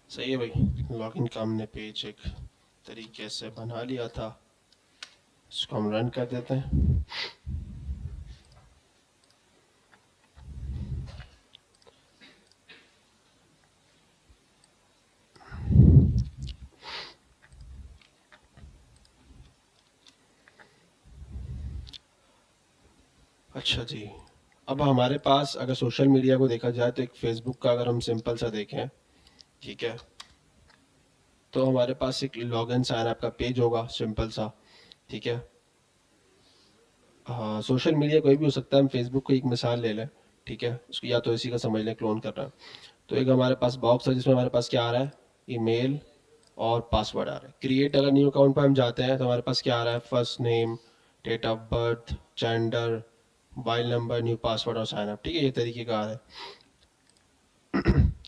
सही है भाई। लॉगिन का हमने पेज एक तरीके से बना लिया था, इसको हम रन कर देते हैं। अच्छा जी, अब हमारे पास अगर सोशल मीडिया को देखा जाए तो एक फेसबुक का अगर हम सिंपल सा देखें, ठीक है, तो हमारे पास एक लॉगिन साइन अप का पेज होगा सिंपल सा, ठीक है। हाँ, सोशल मीडिया कोई भी हो सकता है, हम फेसबुक को एक मिसाल ले लें, ठीक है, उसको या तो इसी का समझ लें क्लोन कर रहा है। तो एक हमारे पास बॉक्स है जिसमें हमारे पास क्या आ रहा है, ईमेल और पासवर्ड आ रहा है। क्रिएट अगर न्यू अकाउंट पर हम जाते हैं तो हमारे पास क्या आ रहा है, first name, date of birth, gender, mobile number, new password और साइन अप, ठीक है, ये तरीके का आ रहा है।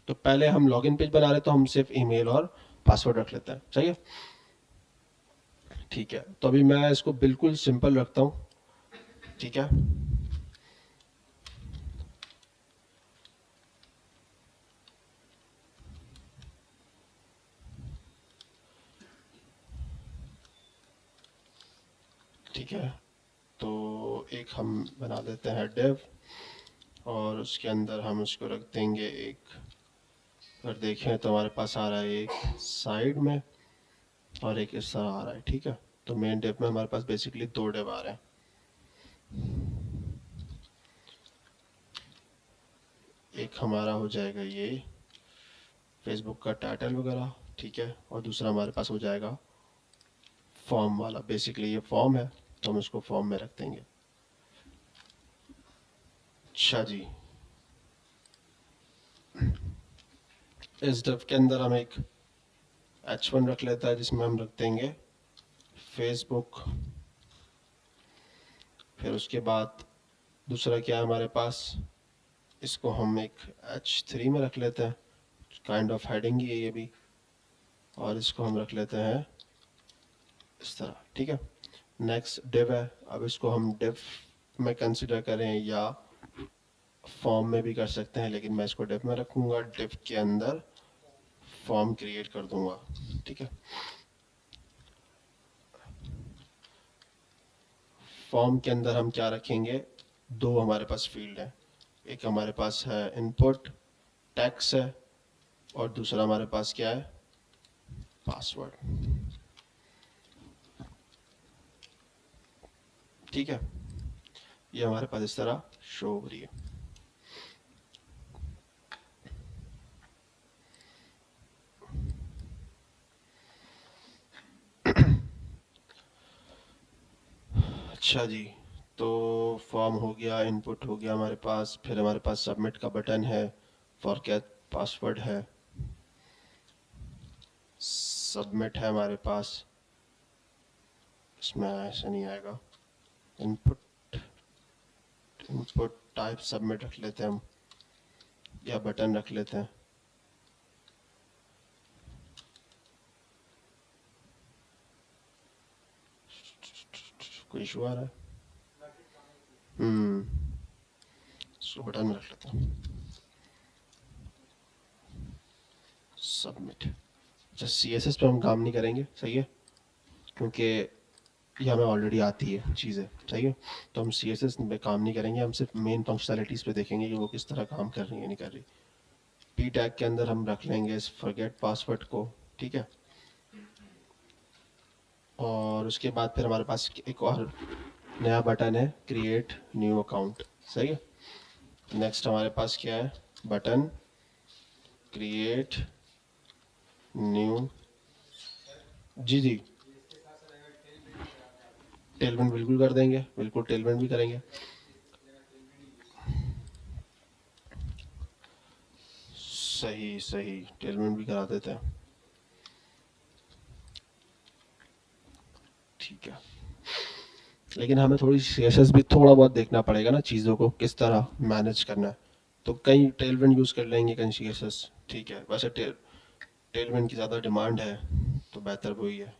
तो पहले हम लॉगिन पेज बना रहे तो हम सिर्फ ईमेल और पासवर्ड रख लेते हैं, सही है। ठीक है, तो अभी मैं इसको बिल्कुल सिंपल रखता हूँ, ठीक है। ठीक है, तो एक हम बना देते हैं डिव, और उसके अंदर हम उसको रख देंगे एक, अगर देखें तो हमारे पास आ रहा है एक साइड में और एक इस तरह आ रहा है, ठीक है। तो मेन डिव में हमारे पास बेसिकली दो डिव आ रहे हैं। एक हमारा हो जाएगा ये फेसबुक का टाइटल वगैरह, ठीक है, और दूसरा हमारे पास हो जाएगा फॉर्म वाला। बेसिकली ये फॉर्म है तो हम इसको फॉर्म में रख देंगे। अच्छा जी, इस डिव के अंदर हम एक h1 रख लेता है जिसमें हम रख देंगे फेसबुक। फिर उसके बाद दूसरा क्या है हमारे पास, इसको हम एक h3 में रख लेते हैं, काइंड ऑफ हेडिंग ही है ये भी, और इसको हम रख लेते हैं इस तरह, ठीक है। नेक्स्ट डिव है, अब इसको हम डिव में कंसिडर करें या फॉर्म में भी कर सकते हैं, लेकिन मैं इसको डिव में रखूंगा। डिव के अंदर फॉर्म क्रिएट कर दूंगा, ठीक है। फॉर्म के अंदर हम क्या रखेंगे, दो हमारे पास फील्ड है, एक हमारे पास है इनपुट टैक्स है, और दूसरा हमारे पास क्या है, पासवर्ड, ठीक है। ये हमारे पास इस तरह शो हो रही है। अच्छा जी, तो फॉर्म हो गया, इनपुट हो गया हमारे पास, फिर हमारे पास सबमिट का बटन है, फॉरगेट पासवर्ड है, सबमिट है हमारे पास, इसमें ऐसा नहीं आएगा, इनपुट, इनपुट टाइप सबमिट रख लेते हैं हम, या बटन रख लेते हैं। कोई इशू आ रहा है, इसको बटन में रख लेते हैं, सबमिट। अच्छा, CSS पे हम काम नहीं करेंगे, सही है, क्योंकि ये हमें ऑलरेडी आती है चीज़ें, सही है। तो हम CSS पे काम नहीं करेंगे, हम सिर्फ मेन फंक्शनैलिटीज़ पे देखेंगे कि वो किस तरह काम कर रही है नहीं कर रही। पी टैग के अंदर हम रख लेंगे इस फॉरगेट पासवर्ड को, ठीक है। और उसके बाद फिर हमारे पास एक और नया बटन है, क्रिएट न्यू अकाउंट, सही है। नेक्स्ट हमारे पास क्या है, बटन क्रिएट न्यू, जी जी, टेलमेंट बिल्कुल कर देंगे, बिल्कुल टेलमेंट भी करेंगे। सही सही, टेलमेंट भी करा देते हैं, ठीक है। लेकिन हमें थोड़ी CSS भी थोड़ा बहुत देखना पड़ेगा ना, चीज़ों को किस तरह मैनेज करना है। तो कहीं टेलमेंट यूज़ कर लेंगे, कहीं CSS, ठीक है। वैसे टेलमेंट की ज़्यादा डिमांड है तो बेहतर वही है।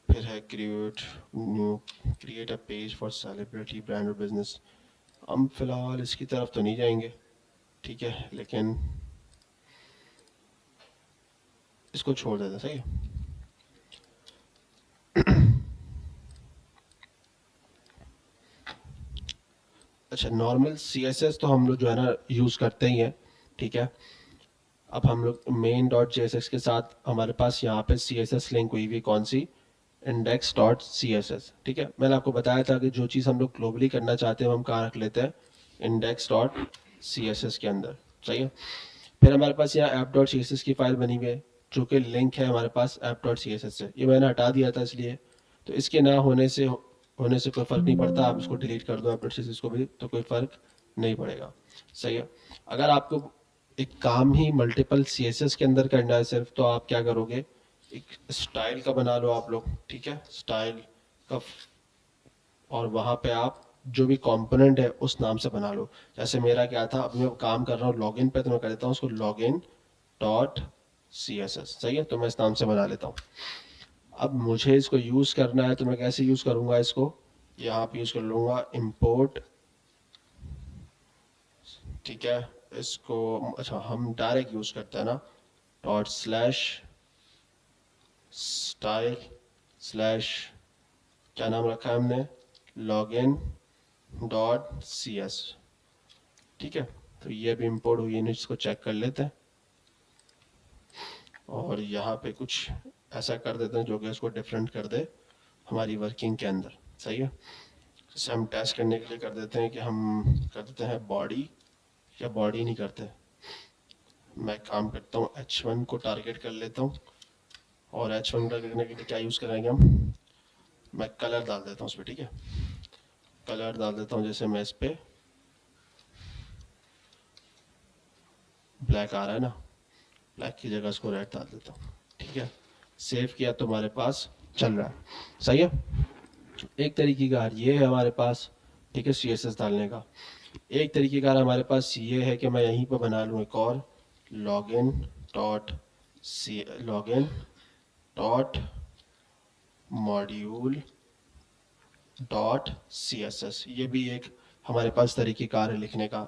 फिर है create new, create a page for celebrity brand और बिजनेस। हम फिलहाल इसकी तरफ तो नहीं जाएंगे, ठीक है, लेकिन इसको छोड़ देते हैं, सही है। अच्छा, नॉर्मल CSS तो हम लोग जो है ना यूज़ करते ही हैं, ठीक है। अब हम लोग मेन डॉट JSX के साथ हमारे पास यहाँ पे CSS लिंक हुई हुई, कौन सी, index.css, ठीक है। मैंने आपको बताया था कि जो चीज़ हम लोग ग्लोबली करना चाहते हैं हम कहाँ रख लेते हैं, index.css के अंदर, सही है। फिर हमारे पास यहाँ app.css की फाइल बनी हुई है जो कि लिंक है हमारे पास app.css से। ये मैंने हटा दिया था इसलिए, तो इसके ना होने से कोई फ़र्क नहीं पड़ता। आप इसको डिलीट कर दो app.css को भी तो कोई फ़र्क नहीं पड़ेगा, सही है। अगर आपको एक काम ही मल्टीपल CSS के अंदर करना है सिर्फ, तो आप क्या करोगे, एक स्टाइल का बना लो आप लोग, ठीक है, स्टाइल का, और वहाँ पे आप जो भी कंपोनेंट है उस नाम से बना लो। जैसे मेरा क्या था, अब मैं काम कर रहा हूँ लॉगिन पे, तो मैं कर देता हूँ उसको लॉगिन डॉट CSS, सही है, तो मैं इस नाम से बना लेता हूँ। अब मुझे इसको यूज़ करना है तो मैं कैसे यूज़ करूँगा इसको, यहाँ पे यूज़ कर लूँगा import, ठीक है। इसको अच्छा हम डायरेक्ट यूज़ करते हैं ना, डॉट स्लैश स्टाइल स्लैश, क्या नाम रखा है हमने, लॉगिन डॉट CS, ठीक है। तो ये भी इंपोर्ट हुई है, इसको चेक कर लेते हैं और यहाँ पे कुछ ऐसा कर देते हैं जो कि इसको डिफरेंट कर दे हमारी वर्किंग के अंदर, सही है। जैसे हम टेस्ट करने के लिए कर देते हैं कि हम कर देते हैं बॉडी, या बॉडी नहीं करते, मैं काम करता हूँ H1 को टारगेट कर लेता हूँ, और H1 टारगेट करने के लिए क्या यूज़ करेंगे हम, मैं कलर डाल देता हूँ उस पर, ठीक है, कलर डाल देता हूँ। जैसे मैं इस पर ब्लैक आ रहा है ना, ब्लैक की जगह इसको रेड डाल देता हूँ, ठीक है। सेव किया तो हमारे पास चल रहा है, सही है। एक तरीके का ये है हमारे पास, ठीक है, CSS डालने का। एक तरीके का हमारे पास ये है कि मैं यहीं पर बना लूँ एक और login dot module dot CSS, ये भी एक हमारे पास तरीक़ेकार है लिखने का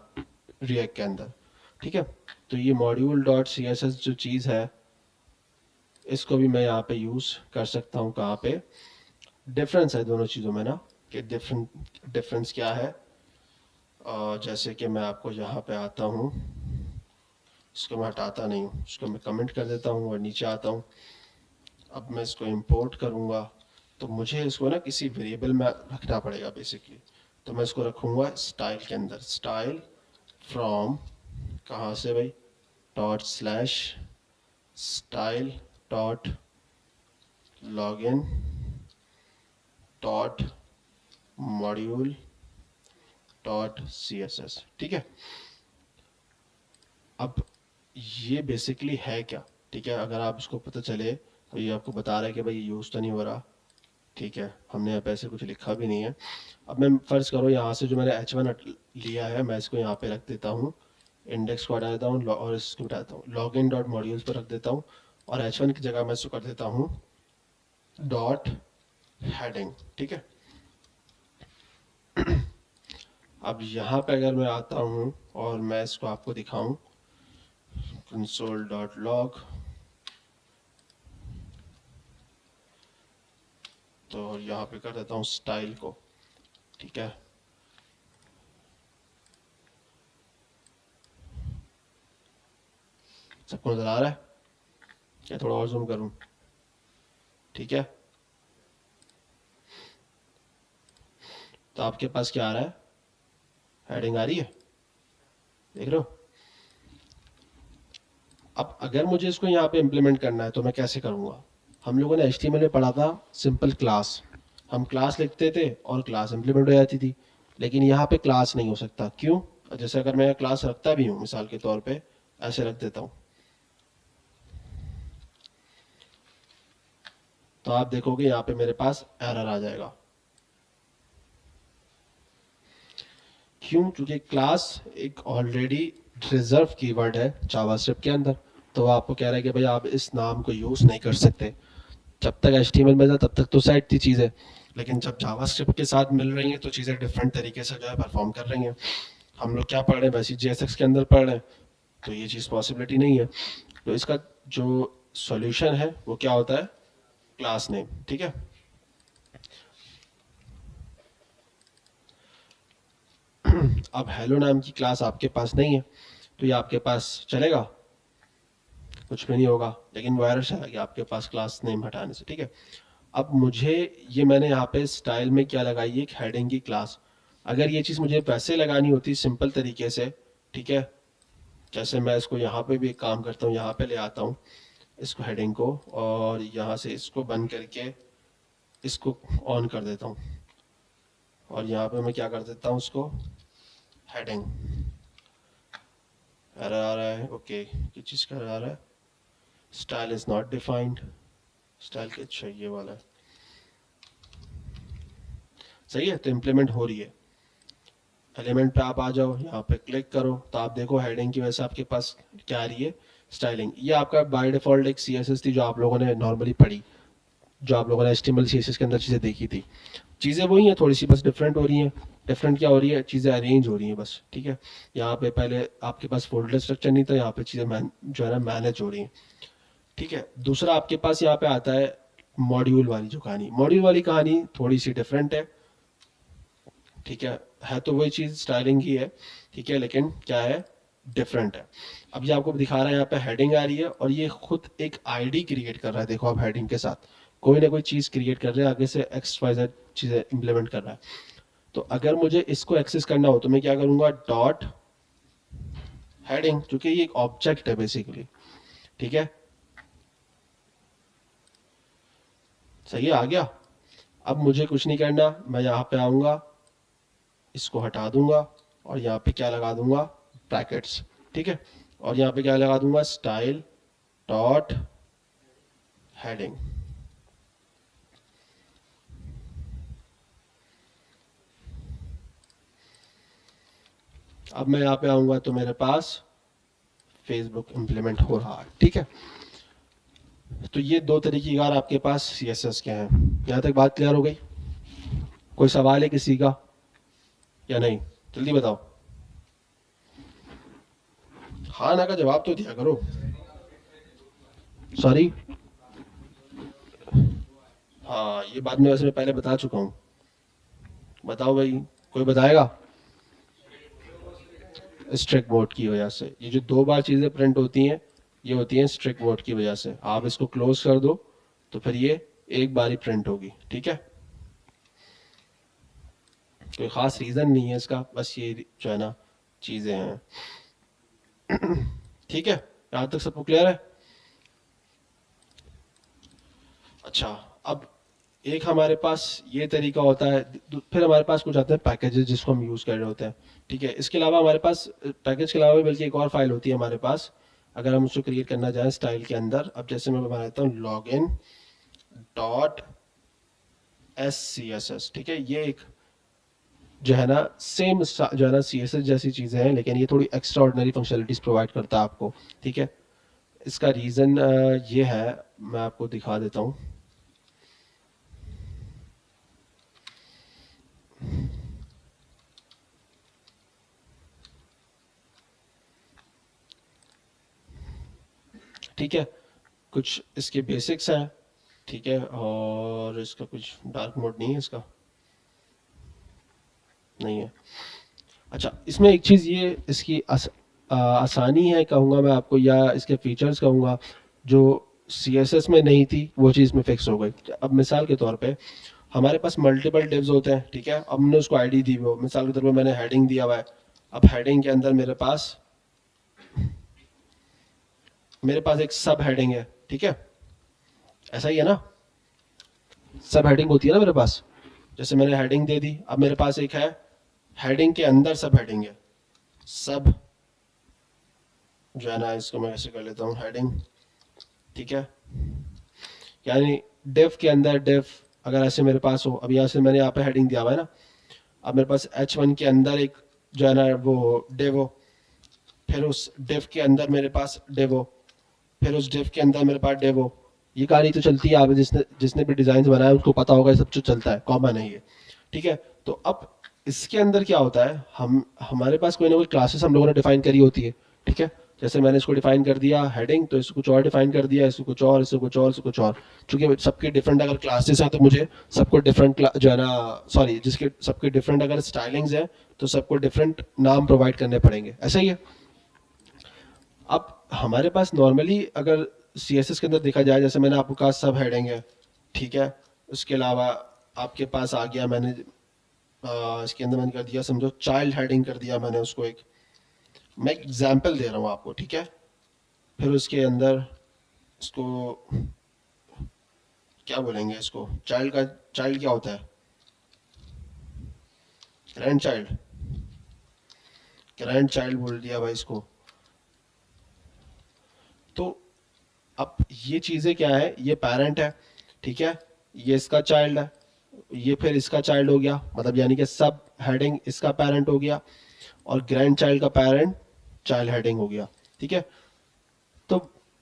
रिएक्ट के अंदर, ठीक है। तो ये मॉड्यूल डॉट CSS जो चीज़ है, इसको भी मैं यहाँ पे यूज़ कर सकता हूँ। कहाँ पे डिफरेंस है दोनों चीज़ों में ना, कि डिफरेंस क्या है, जैसे कि मैं आपको यहाँ पे आता हूँ, इसको मैं हटाता नहीं हूँ, इसको मैं कमेंट कर देता हूँ और नीचे आता हूँ। अब मैं इसको इंपोर्ट करूँगा तो मुझे इसको ना किसी वेरिएबल में रखना पड़ेगा बेसिकली, तो मैं इसको रखूँगा स्टाइल के अंदर, स्टाइल फ्रॉम, कहाँ से भाई, dot slash style dot login dot module dot CSS, ठीक है। अब ये बेसिकली है क्या, ठीक है, अगर आप इसको पता चले तो ये आपको बता रहा है कि भाई ये यूज़ तो नहीं हो रहा, ठीक है, हमने यहाँ पे ऐसे कुछ लिखा भी नहीं है। अब मैं फ़र्ज़ करो यहाँ से जो मैंने H1 लिया है, मैं इसको यहाँ पे रख देता हूँ, इंडेक्स को हटा देता हूँ और इसको हटा देता हूँ, लॉगिन डॉट मॉड्यूल्स पर रख देता हूँ, और H1 की जगह मैं इसको कर देता हूँ डॉट हेडिंग, ठीक है। अब यहाँ पे अगर मैं आता हूँ और मैं इसको आपको दिखाऊँ, console.log, तो यहाँ पे कर देता हूँ स्टाइल को, ठीक है। सबको नजर आ रहा है क्या, थोड़ा और जूम करूँ, ठीक है। तो आपके पास क्या आ रहा है, हेडिंग आ रही है, देख रहे हो। अब अगर मुझे इसको यहाँ पे इम्प्लीमेंट करना है तो मैं कैसे करूँगा, हम लोगों ने HTML में पढ़ा था सिंपल क्लास, हम क्लास लिखते थे और क्लास इम्प्लीमेंट हो जाती थी, लेकिन यहाँ पे क्लास नहीं हो सकता, क्यों, जैसे अगर मैं क्लास रखता भी हूँ मिसाल के तौर पे, ऐसे रख देता हूँ, तो आप देखोगे यहाँ पे मेरे पास एरर आ जाएगा, क्यों, क्योंकि क्लास एक ऑलरेडी रिजर्व कीवर्ड है जावास्क्रिप्ट के अंदर, तो वो आपको कह रहा है कि भाई आप इस नाम को यूज़ नहीं कर सकते। जब तक HTML में था तब तक तो सेट थी चीज़ें, लेकिन जब जावास्क्रिप्ट के साथ मिल रही हैं तो चीज़ें डिफरेंट तरीके से जो है परफॉर्म कर रही हैं। हम लोग क्या पढ़ रहे हैं, वैसे JSX के अंदर पढ़ रहे हैं, तो ये चीज़ पॉसिबिलिटी नहीं है। तो इसका जो सॉल्यूशन है वो क्या होता है, क्लास नेम, ठीक है। अब हेलो नाम की क्लास आपके पास नहीं है, तो ये आपके पास चलेगा, कुछ भी नहीं होगा, लेकिन वो एरर आएगा आपके पास क्लास नेम हटाने से, ठीक है। अब मुझे ये मैंने यहाँ पे स्टाइल में क्या लगाई है, एक हेडिंग की क्लास। अगर ये चीज़ मुझे वैसे लगानी होती सिंपल तरीके से, ठीक है, जैसे मैं इसको यहाँ पे भी एक काम करता हूँ, यहाँ पे ले आता हूँ इसको हेडिंग को, और यहाँ से इसको बंद करके इसको ऑन कर देता हूँ, और यहाँ पे मैं क्या कर देता हूँ उसको हेडिंग। एरर आ रहा है, ओके, किस चीज़ का एरर आ रहा है, style is not defined, style के अच्छा ये वाला है, सही है, तो इम्प्लीमेंट हो रही है। एलिमेंट पे आप आ जाओ, यहाँ पे क्लिक करो, तो आप देखो हेडिंग की वजह से आपके पास क्या आ रही है, स्टाइलिंग। ये आपका बाय डिफॉल्ट एक CSS थी जो आप लोगों ने नॉर्मली पढ़ी, जो आप लोगों ने HTML CSS के अंदर चीज़ें देखी थी। चीज़ें वही हैं, थोड़ी सी बस डिफरेंट हो रही हैं। डिफरेंट क्या हो रही है, चीज़ें अरेंज हो रही हैं बस, ठीक है। यहाँ पे पहले आपके पास फोल्डर स्ट्रक्चर नहीं था, यहाँ पे चीज़ें जो है ना मैनेज हो रही हैं, ठीक है। दूसरा आपके पास यहाँ पे आता है मॉड्यूल वाली जो कहानी, मॉड्यूल वाली कहानी थोड़ी सी डिफरेंट है, ठीक है तो वही चीज़ स्टाइलिंग ही है, ठीक है, लेकिन क्या है, डिफरेंट है। अब ये आपको दिखा रहा है, यहाँ पे हेडिंग आ रही है और ये खुद एक आईडी क्रिएट कर रहा है, देखो आप हेडिंग के साथ कोई ना कोई चीज़ क्रिएट कर रहा है, आगे से XYZ चीज़ें इंप्लीमेंट कर रहा है। तो अगर मुझे इसको एक्सेस करना हो तो मैं क्या करूँगा, डॉट हेडिंग, क्योंकि ये एक ऑब्जेक्ट है बेसिकली, ठीक है, सही है, आ गया। अब मुझे कुछ नहीं करना, मैं यहाँ पे आऊँगा, इसको हटा दूंगा, और यहाँ पे क्या लगा दूंगा, ब्रैकेट्स, ठीक है, और यहाँ पे क्या लगा दूंगा, स्टाइल डॉट हेडिंग। अब मैं यहाँ पे आऊंगा तो मेरे पास फेसबुक इंप्लीमेंट हो रहा है, ठीक है। तो ये दो तरीकेकार आपके पास CSS के हैं। यहाँ तक बात क्लियर हो गई? कोई सवाल है किसी का या नहीं, जल्दी बताओ, हाँ ना का जवाब तो दिया करो। सॉरी, हाँ ये बात मैं वैसे मैं पहले बता चुका हूँ, बताओ भाई, कोई बताएगा? स्ट्रिक्ट मोड की वजह से ये जो दो बार चीज़ें प्रिंट होती हैं, ये होती हैं स्ट्रिक्ट मोड की वजह से। आप इसको क्लोज कर दो तो फिर ये एक बार ही प्रिंट होगी, ठीक है। कोई ख़ास रीज़न नहीं है इसका, बस ये जो है ना चीज़ें हैं, ठीक है, यहाँ तक सबको क्लियर है? अच्छा, अब एक हमारे पास ये तरीका होता है, फिर हमारे पास कुछ आते हैं पैकेजेस जिसको हम यूज़ कर रहे होते हैं, ठीक है। इसके अलावा हमारे पास पैकेज के अलावा भी बल्कि एक और फाइल होती है हमारे पास, अगर हम उसको क्रिएट करना चाहें स्टाइल के अंदर। अब जैसे मैं बना देता हूँ लॉगिन डॉट SCSS, ठीक है, ये एक जो है ना सेम जो है ना CSS जैसी चीज़ें हैं, लेकिन ये थोड़ी एक्स्ट्रा ऑर्डिनरी फंक्शनलिटीज़ प्रोवाइड करता है आपको, ठीक है। इसका रीज़न ये है, मैं आपको दिखा देता हूँ। ठीक है, कुछ इसके बेसिक्स हैं, ठीक है, और इसका कुछ डार्क मोड नहीं है, इसका नहीं है। अच्छा, इसमें एक चीज़ ये इसकी आसानी है कहूँगा मैं आपको, या इसके फीचर्स कहूँगा, जो CSS में नहीं थी वो चीज़ में फिक्स हो गई। अब मिसाल के तौर पे हमारे पास मल्टीपल डिव्स होते हैं, ठीक है, अब हमने उसको आईडी दी हुई, मिसाल के तौर पे मैंने हेडिंग दिया हुआ है। अब हेडिंग के अंदर मेरे पास एक सब हेडिंग है, ठीक है, ऐसा ही है ना, सब हेडिंग होती है ना मेरे पास, जैसे मैंने हेडिंग दे दी, अब मेरे पास एक है हेडिंग के अंदर सब हेडिंग है, सब जो है ना, इसको मैं ऐसे कर लेता हूँ हेडिंग, ठीक है, यानी डिव के अंदर डिव, अगर ऐसे मेरे पास हो, अब यहाँ से मैंने यहाँ पे हेडिंग दिया हुआ है ना, अब मेरे पास H1 के अंदर एक जो है ना वो डिव हो, फिर उस डिव के अंदर मेरे पास डिव हो, फिर उस डिव के अंदर मेरे पास डिव हो। ये कहानी तो चलती है, आप जिसने जिसने भी डिजाइन बनाया उसको पता होगा, ये सब जो चलता है, कॉमन है ये, ठीक है। तो अब इसके अंदर क्या होता है, हम हमारे पास कोई ना कोई क्लासेस हम लोगों ने डिफाइन करी होती है, ठीक है, जैसे मैंने इसको डिफाइन कर दिया हेडिंग, तो इसको कुछ और डिफाइन कर दिया, इसको कुछ और, इसको कुछ और, इसको कुछ और। चूंकि सबके डिफरेंट अगर क्लासेस हैं तो मुझे सबको डिफरेंट जो है ना, सॉरी, जिसके सबके डिफरेंट अगर स्टाइलिंग्स हैं तो सबको डिफरेंट नाम प्रोवाइड करने पड़ेंगे, ऐसा ही है। अब हमारे पास नॉर्मली अगर CSS के अंदर देखा जाए, जैसे मैंने आपको कहा सब हेडिंग है, ठीक है। उसके अलावा आपके पास आ गया, मैंने इसके अंदर मैंने कर दिया, समझो चाइल्ड हेडिंग कर दिया मैंने उसको एक, मैं एग्जाम्पल दे रहा हूँ आपको, ठीक है। फिर उसके अंदर इसको क्या बोलेंगे, इसको चाइल्ड का, चाइल्ड क्या होता है, ग्रैंड चाइल्ड, ग्रैंड चाइल्ड बोल दिया भाई इसको। तो अब ये चीज़ें क्या है, ये पेरेंट है, ठीक है, ये इसका चाइल्ड है, ये फिर इसका चाइल्ड हो गया, मतलब यानी कि सब हेडिंग इसका पेरेंट हो गया, और ग्रैंड चाइल्ड का पेरेंट चाइल्ड हेडिंग हो गया, ठीक है। तो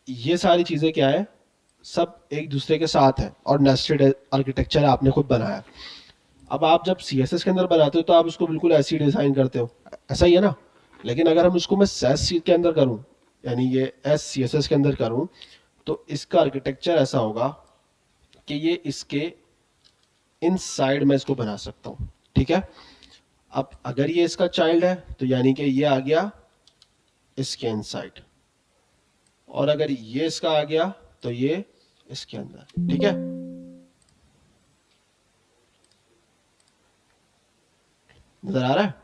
ये सारी चीज़ें क्या है, सब एक दूसरे के साथ है, और नेस्टेड आर्किटेक्चर आपने खुद बनाया। अब आप जब CSS के अंदर बनाते हो तो आप उसको बिल्कुल ऐसे ही डिज़ाइन करते हो, ऐसा ही है ना। लेकिन अगर हम उसको मैं सेस के अंदर करूं, यानी ये CSS के अंदर करूं, तो इसका आर्किटेक्चर ऐसा होगा कि ये इसके इनसाइड मैं इसको बना सकता हूं, ठीक है। अब अगर ये इसका चाइल्ड है तो यानी कि ये आ गया इसके इनसाइड, और अगर ये इसका आ गया तो ये इसके अंदर, ठीक है। नजर आ रहा है,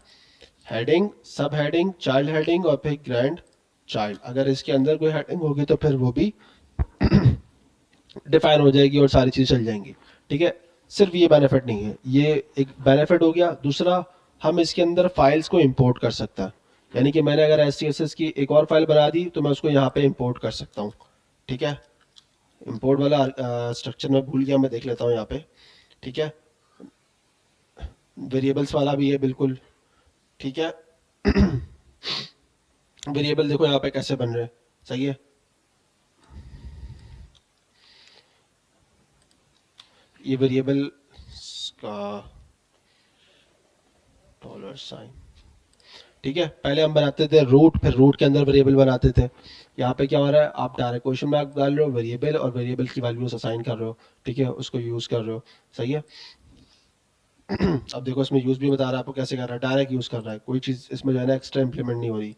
हेडिंग, सब हेडिंग, चाइल्ड हेडिंग, और फिर ग्रैंड चाइल्ड। अगर इसके अंदर कोई हेडिंग होगी तो फिर वो भी डिफाइन हो जाएगी और सारी चीज़ चल जाएंगी, ठीक है। सिर्फ ये बेनिफिट नहीं है, ये एक बेनिफिट हो गया। दूसरा, हम इसके अंदर फाइल्स को इंपोर्ट कर सकता है, यानी कि मैंने अगर SCSS की एक और फाइल बना दी तो मैं उसको यहाँ पे इंपोर्ट कर सकता हूँ, ठीक है। इंपोर्ट वाला स्ट्रक्चर मैं भूल गया, मैं देख लेता हूँ यहाँ पे, ठीक है। वेरिएबल्स वाला भी है बिल्कुल, ठीक है। वेरिएबल देखो यहाँ पे कैसे बन रहे हैं, सही है। ये वेरिएबल का $, ठीक है। पहले हम बनाते थे रूट, फिर रूट के अंदर वेरिएबल बनाते थे। यहाँ पे क्या हो रहा है, आप डायरेक्ट क्वेश्चन मार्क डाल रहे हो वेरिएबल, और वेरिएबल की वैल्यूज असाइन कर रहे हो, ठीक है, उसको यूज कर रहे हो, सही है। अब देखो इसमें यूज भी बता रहा है आपको कैसे कर रहा है, डायरेक्ट यूज कर रहा है, कोई चीज़ इसमें जो है ना एक्स्ट्रा इंप्लीमेंट नहीं हो रही,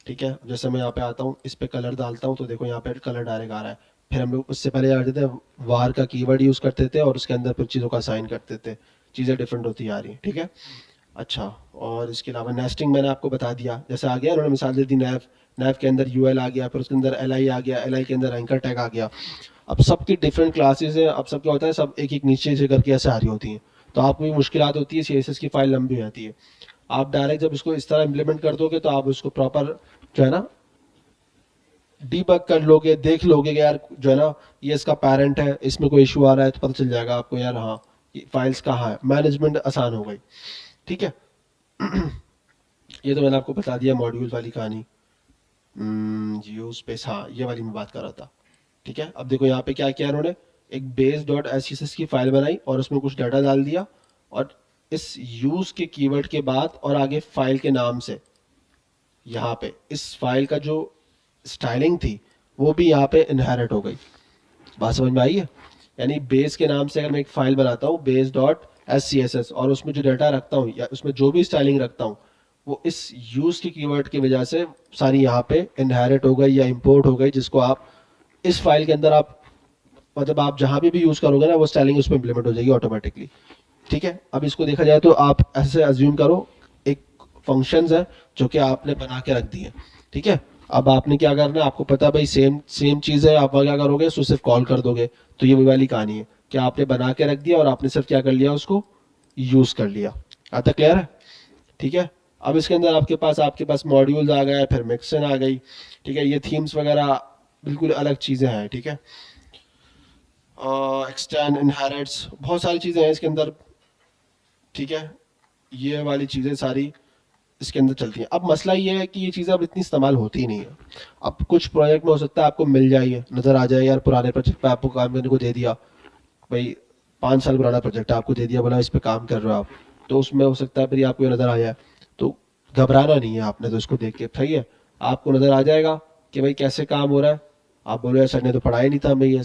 ठीक है। जैसे मैं यहाँ पे आता हूँ, इस पे कलर डालता हूँ, तो देखो यहाँ पे कलर डायरेक्ट आ रहा है। फिर हम लोग उससे पहले क्या करते थे, वार का कीवर्ड यूज करते थे और उसके अंदर फिर चीज़ों का असाइन करते थे, चीज़ें डिफरेंट होती आ रही हैं, ठीक है। अच्छा, और इसके अलावा नेस्टिंग मैंने आपको बता दिया, जैसे आ गया उन्होंने मिसाल दे दी, नैव, नैव के अंदर UL आ गया, फिर उसके अंदर LI आ गया, LI के अंदर एंकर टैग आ गया। अब सबकी डिफरेंट क्लासेस हैं, अब सब क्या होता है, सब एक एक नीचे से करके ऐसे आ रही होती हैं, तो आपको भी मुश्किल होती है, CSS की फाइल लंबी हो जाती है। आप डायरेक्ट जब इसको इस तरह इम्प्लीमेंट कर दोगे तो आप उसको प्रॉपर जो है ना डीबग कर लोगे, देख लोगे कि यार जो है ना ये इसका पेरेंट है, इसमें कोई इशू आ रहा है तो पता चल जाएगा आपको यार, हाँ ये फाइल्स कहाँ है, मैनेजमेंट आसान हो गई, ठीक है। ये तो मैंने आपको बता दिया मॉड्यूल वाली कहानी, जियो स्पेस, हाँ ये वाली मैं बात कर रहा था, ठीक है। अब देखो यहाँ पे क्या किया उन्होंने, एक base.scs की फाइल बनाई और उसमें कुछ डाटा डाल दिया, और इस यूज के कीवर्ड के बाद और आगे फाइल के नाम से यहाँ पे इस फाइल का जो स्टाइलिंग थी वो भी यहाँ पे इनहेरिट हो गई। बात समझ में आई है, यानी बेस के नाम से अगर मैं एक फाइल बनाता हूँ base.scs, और उसमें जो डाटा रखता हूँ या उसमें जो भी स्टाइलिंग रखता हूँ, वो इस यूज की कीवर्ड की वजह से सारी यहाँ पे इनहेरिट हो गई या इंपोर्ट हो गई, जिसको आप इस फाइल के अंदर आप, मतलब आप जहां भी यूज करोगे ना वो स्टाइलिंग उस पर इंप्लीमेंट हो जाएगी ऑटोमेटिकली, ठीक है। अब इसको देखा जाए तो आप ऐसे अज्यूम करो, एक फंक्शंस है जो कि आपने बना के रख दी है, ठीक है। अब आपने क्या करना है, आपको पता भाई सेम सेम चीज़ है, आप क्या करोगे, उसको सिर्फ कॉल कर दोगे। तो ये वही वाली कहानी है कि आपने बना के रख दिया और आपने सिर्फ क्या कर लिया, उसको यूज कर लिया। आता क्लियर है, ठीक है। अब इसके अंदर आपके पास मॉड्यूल्स आ गए, फिर मिक्सन आ गई, ठीक है, ये थीम्स वगैरह बिल्कुल अलग चीज़ें हैं, ठीक है। एक्सटेंड, इनहेरिट्स, बहुत सारी चीज़ें हैं इसके अंदर, ठीक है। ये वाली चीज़ें सारी इसके अंदर चलती हैं। अब मसला ये है कि ये चीज़ें अब इतनी इस्तेमाल होती ही नहीं है। अब कुछ प्रोजेक्ट में हो सकता है आपको मिल जाए, नज़र आ जाए, यार पुराने प्रोजेक्ट पे आपको काम करने को दे दिया, भाई 5 साल पुराना प्रोजेक्ट आपको दे दिया, बोला इस पे काम कर रहे हो आप, तो उसमें हो सकता है फिर आपको ये नज़र आ जाए, तो घबराना नहीं है आपने, तो इसको देख के सही है, आपको नज़र आ जाएगा कि भाई कैसे काम हो रहा है। आप बोलो यार सर ने तो पढ़ा ही नहीं था हमें ये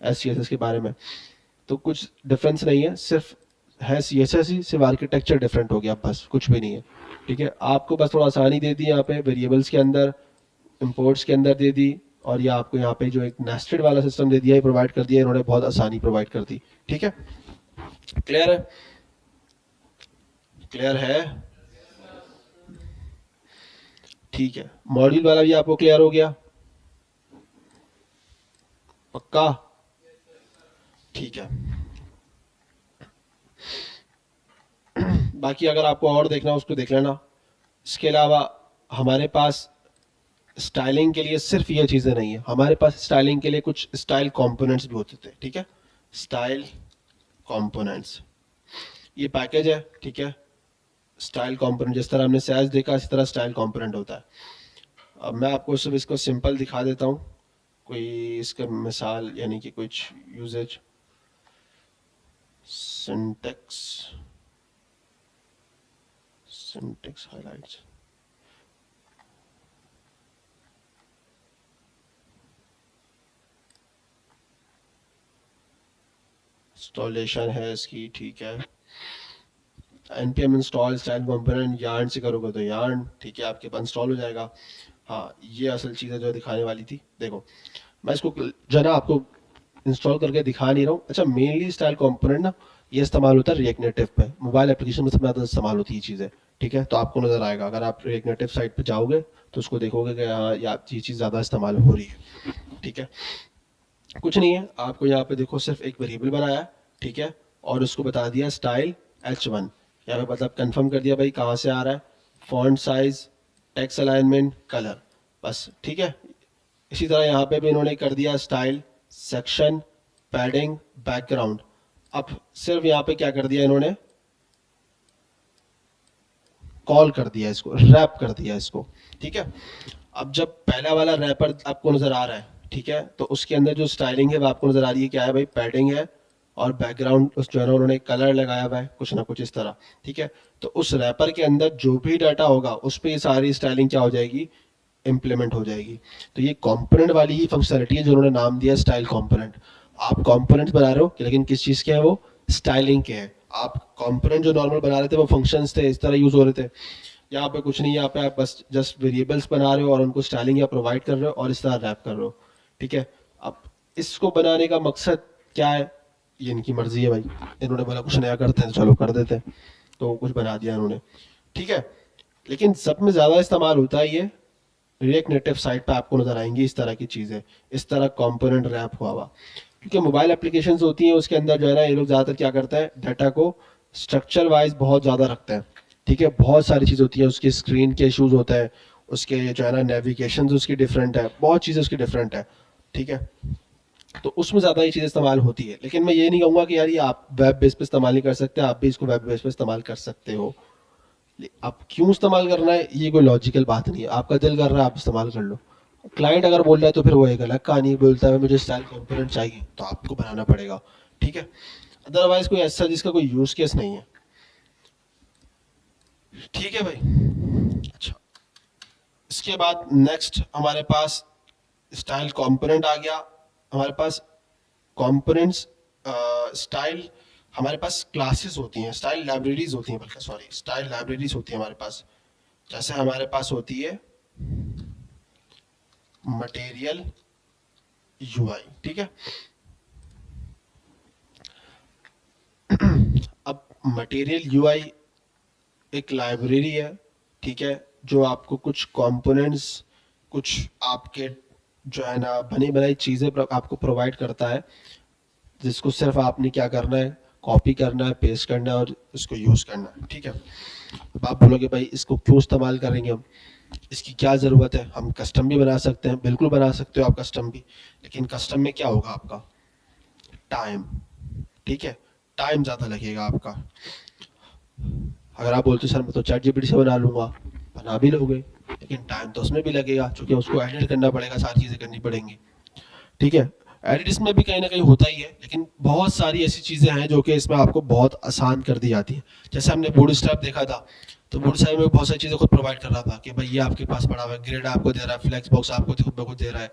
SCSS के बारे में। तो कुछ डिफरेंस नहीं है, सिर्फ है CSS ही, सिर्फ आर्किटेक्चर डिफरेंट हो गया, बस कुछ भी नहीं है। ठीक है, आपको बस थोड़ा आसानी दे दी यहाँ पे वेरिएबल्स के अंदर, इंपोर्ट्स के अंदर दे दी, और ये आपको यहाँ पे जो एक नेस्टेड वाला सिस्टम दे दिया है, प्रोवाइड कर दिया इन्होंने, बहुत आसानी प्रोवाइड कर दी। ठीक है, क्लियर है? क्लियर है? ठीक है, मॉड्यूल वाला भी आपको क्लियर हो गया? पक्का? ठीक है। बाकी अगर आपको और देखना हो उसको देख लेना। इसके अलावा हमारे पास स्टाइलिंग के लिए सिर्फ ये चीज़ें नहीं है, हमारे पास स्टाइलिंग के लिए कुछ स्टाइल कंपोनेंट्स भी होते थे। ठीक है, स्टाइल कंपोनेंट्स, ये पैकेज है। ठीक है, स्टाइल कंपोनेंट जिस तरह हमने सैज देखा इसी तरह स्टाइल कंपोनेंट होता है। अब मैं आपको सिर्फ इसको सिंपल दिखा देता हूँ, कोई इसका मिसाल यानी कि कुछ uses. Syntax, syntax highlights, installation है इसकी। ठीक है, npm install style component yarn से करोगे तो यार्न, ठीक है, आपके पास इंस्टॉल हो जाएगा। हाँ, ये असल चीज़ है जो दिखाने वाली थी। देखो मैं इसको जो ना आपको इंस्टॉल करके दिखा नहीं रहा हूँ। अच्छा, मेनली स्टाइल कंपोनेंट ना ये इस्तेमाल होता है रिएक्ट नेटिव पे, मोबाइल एप्लीकेशन में सबसे ज़्यादा इस्तेमाल होती है चीज़ें। ठीक है, तो आपको नज़र आएगा अगर आप रिएक्ट नेटिव साइट पे जाओगे तो उसको देखोगे कि हाँ ये चीज़ ज़्यादा इस्तेमाल हो रही है। ठीक है, कुछ नहीं है, आपको यहाँ पे देखो सिर्फ एक वेरिएबल बनाया है। ठीक है, और उसको बता दिया स्टाइल H1, यहाँ पे मतलब कंफर्म कर दिया भाई कहाँ से आ रहा है, font size, text alignment, colour, बस। ठीक है, इसी तरह यहाँ पे भी इन्होंने कर दिया स्टाइल, सेक्शन, पैडिंग, बैकग्राउंड। अब सिर्फ यहाँ पे क्या कर दिया इन्होंने, कॉल कर दिया इसको, रैप कर दिया इसको। ठीक है, अब जब पहला वाला रैपर आपको नजर आ रहा है, ठीक है, तो उसके अंदर जो स्टाइलिंग है वो आपको नजर आ रही है, क्या है भाई, पैडिंग है, और बैकग्राउंड उस जो है ना उन्होंने कलर लगाया हुआ है कुछ ना कुछ इस तरह। ठीक है, तो उस रैपर के अंदर जो भी डाटा होगा उस पर ये सारी स्टाइलिंग क्या हो जाएगी, इम्प्लीमेंट हो जाएगी। तो ये कंपोनेंट वाली ही फंक्शनलिटी है जो उन्होंने नाम दिया स्टाइल कंपोनेंट। आप कंपोनेंट्स बना रहे हो लेकिन किस चीज़ के हैं वो, स्टाइलिंग के हैं। आप कंपोनेंट जो नॉर्मल बना रहे थे वो फंक्शंस थे, इस तरह यूज हो रहे थे। यहाँ पे कुछ नहीं, यहाँ पे आप बस जस्ट वेरिएबल्स बना रहे हो और उनको स्टाइलिंग या प्रोवाइड कर रहे हो और इस तरह रैप कर रहे हो। ठीक है, अब इसको बनाने का मकसद क्या है, ये इनकी मर्जी है भाई, इन्होंने बोला कुछ नया करते हैं तो चलो कर देते हैं, तो कुछ बना दिया इन्होंने। ठीक है, लेकिन सब में ज़्यादा इस्तेमाल होता है ये रिएक्ट नेटिव साइट पे, आपको नजर आएंगी इस तरह की चीज़ें, इस तरह कंपोनेंट रैप हुआ। क्योंकि मोबाइल एप्लीकेशंस होती हैं उसके अंदर जो है ना ये लोग ज़्यादातर क्या करते हैं, डाटा को स्ट्रक्चर वाइज बहुत ज़्यादा रखते हैं। ठीक है, बहुत सारी चीज़ होती है, उसकी स्क्रीन के इशूज़ होते हैं, उसके जो है ना नेविगेशन उसकी डिफरेंट है, बहुत चीज़ें उसकी डिफरेंट है। ठीक है, तो उसमें ज़्यादा ये चीज़ इस्तेमाल होती है। लेकिन मैं ये नहीं कहूँगा कि यार ये आप वेब बेस पे इस्तेमाल नहीं कर सकते, आप भी इसको वेब बेस पे इस्तेमाल कर सकते हो। आप क्यों इस्तेमाल करना है ये कोई लॉजिकल बात नहीं है, आपका दिल कर रहा है आप इस्तेमाल कर लो। क्लाइंट अगर बोल रहा है तो फिर वो एक अलग कहानी, बोलता है मुझे स्टाइल कंपोनेंट चाहिए तो आपको बनाना पड़ेगा। ठीक है, अदरवाइज कोई ऐसा जिसका कोई यूज केस नहीं है। ठीक है भाई, अच्छा, इसके बाद नेक्स्ट हमारे पास स्टाइल कंपोनेंट आ गया। हमारे पास कंपोनेंट्स, स्टाइल, हमारे पास क्लासेस होती हैं, स्टाइल लाइब्रेरीज होती हैं, बल्कि सॉरी स्टाइल लाइब्रेरीज होती हैं हमारे पास। जैसे हमारे पास होती है मटेरियल UI। ठीक है, अब मटेरियल UI एक लाइब्रेरी है। ठीक है, जो आपको कुछ कंपोनेंट्स, कुछ आपके जो है ना बनी बनाई चीज़ें आपको प्रोवाइड करता है, जिसको सिर्फ आपने क्या करना है, कॉपी करना है, पेस्ट करना है और इसको यूज़ करना है। ठीक है, अब आप बोलोगे भाई इसको क्यों इस्तेमाल करेंगे हम, इसकी क्या ज़रूरत है, हम कस्टम भी बना सकते हैं, बिल्कुल बना सकते हो आप कस्टम भी, लेकिन कस्टम में क्या होगा आपका, टाइम। ठीक है, टाइम ज़्यादा लगेगा आपका। अगर आप बोलते सर मैं तो चैट जीपीटी से बना लूंगा, बना भी लोगे, लेकिन टाइम तो उसमें भी लगेगा क्योंकि उसको एडिट करना पड़ेगा, सारी चीज़ें करनी पड़ेंगी। ठीक है, एडिट इसमें भी कहीं ना कहीं होता ही है, लेकिन बहुत सारी ऐसी चीज़ें हैं जो कि इसमें आपको बहुत आसान कर दी जाती हैं। जैसे हमने बूटस्ट्रैप देखा था, तो बूटस्ट्रैप में बहुत सारी चीज़ें खुद प्रोवाइड कर रहा था कि भाई ये आपके पास पड़ा हुआ है, ग्रिड आपको दे रहा है, फ्लेक्स बॉक्स आपको खुद ब खुद दे रहा है,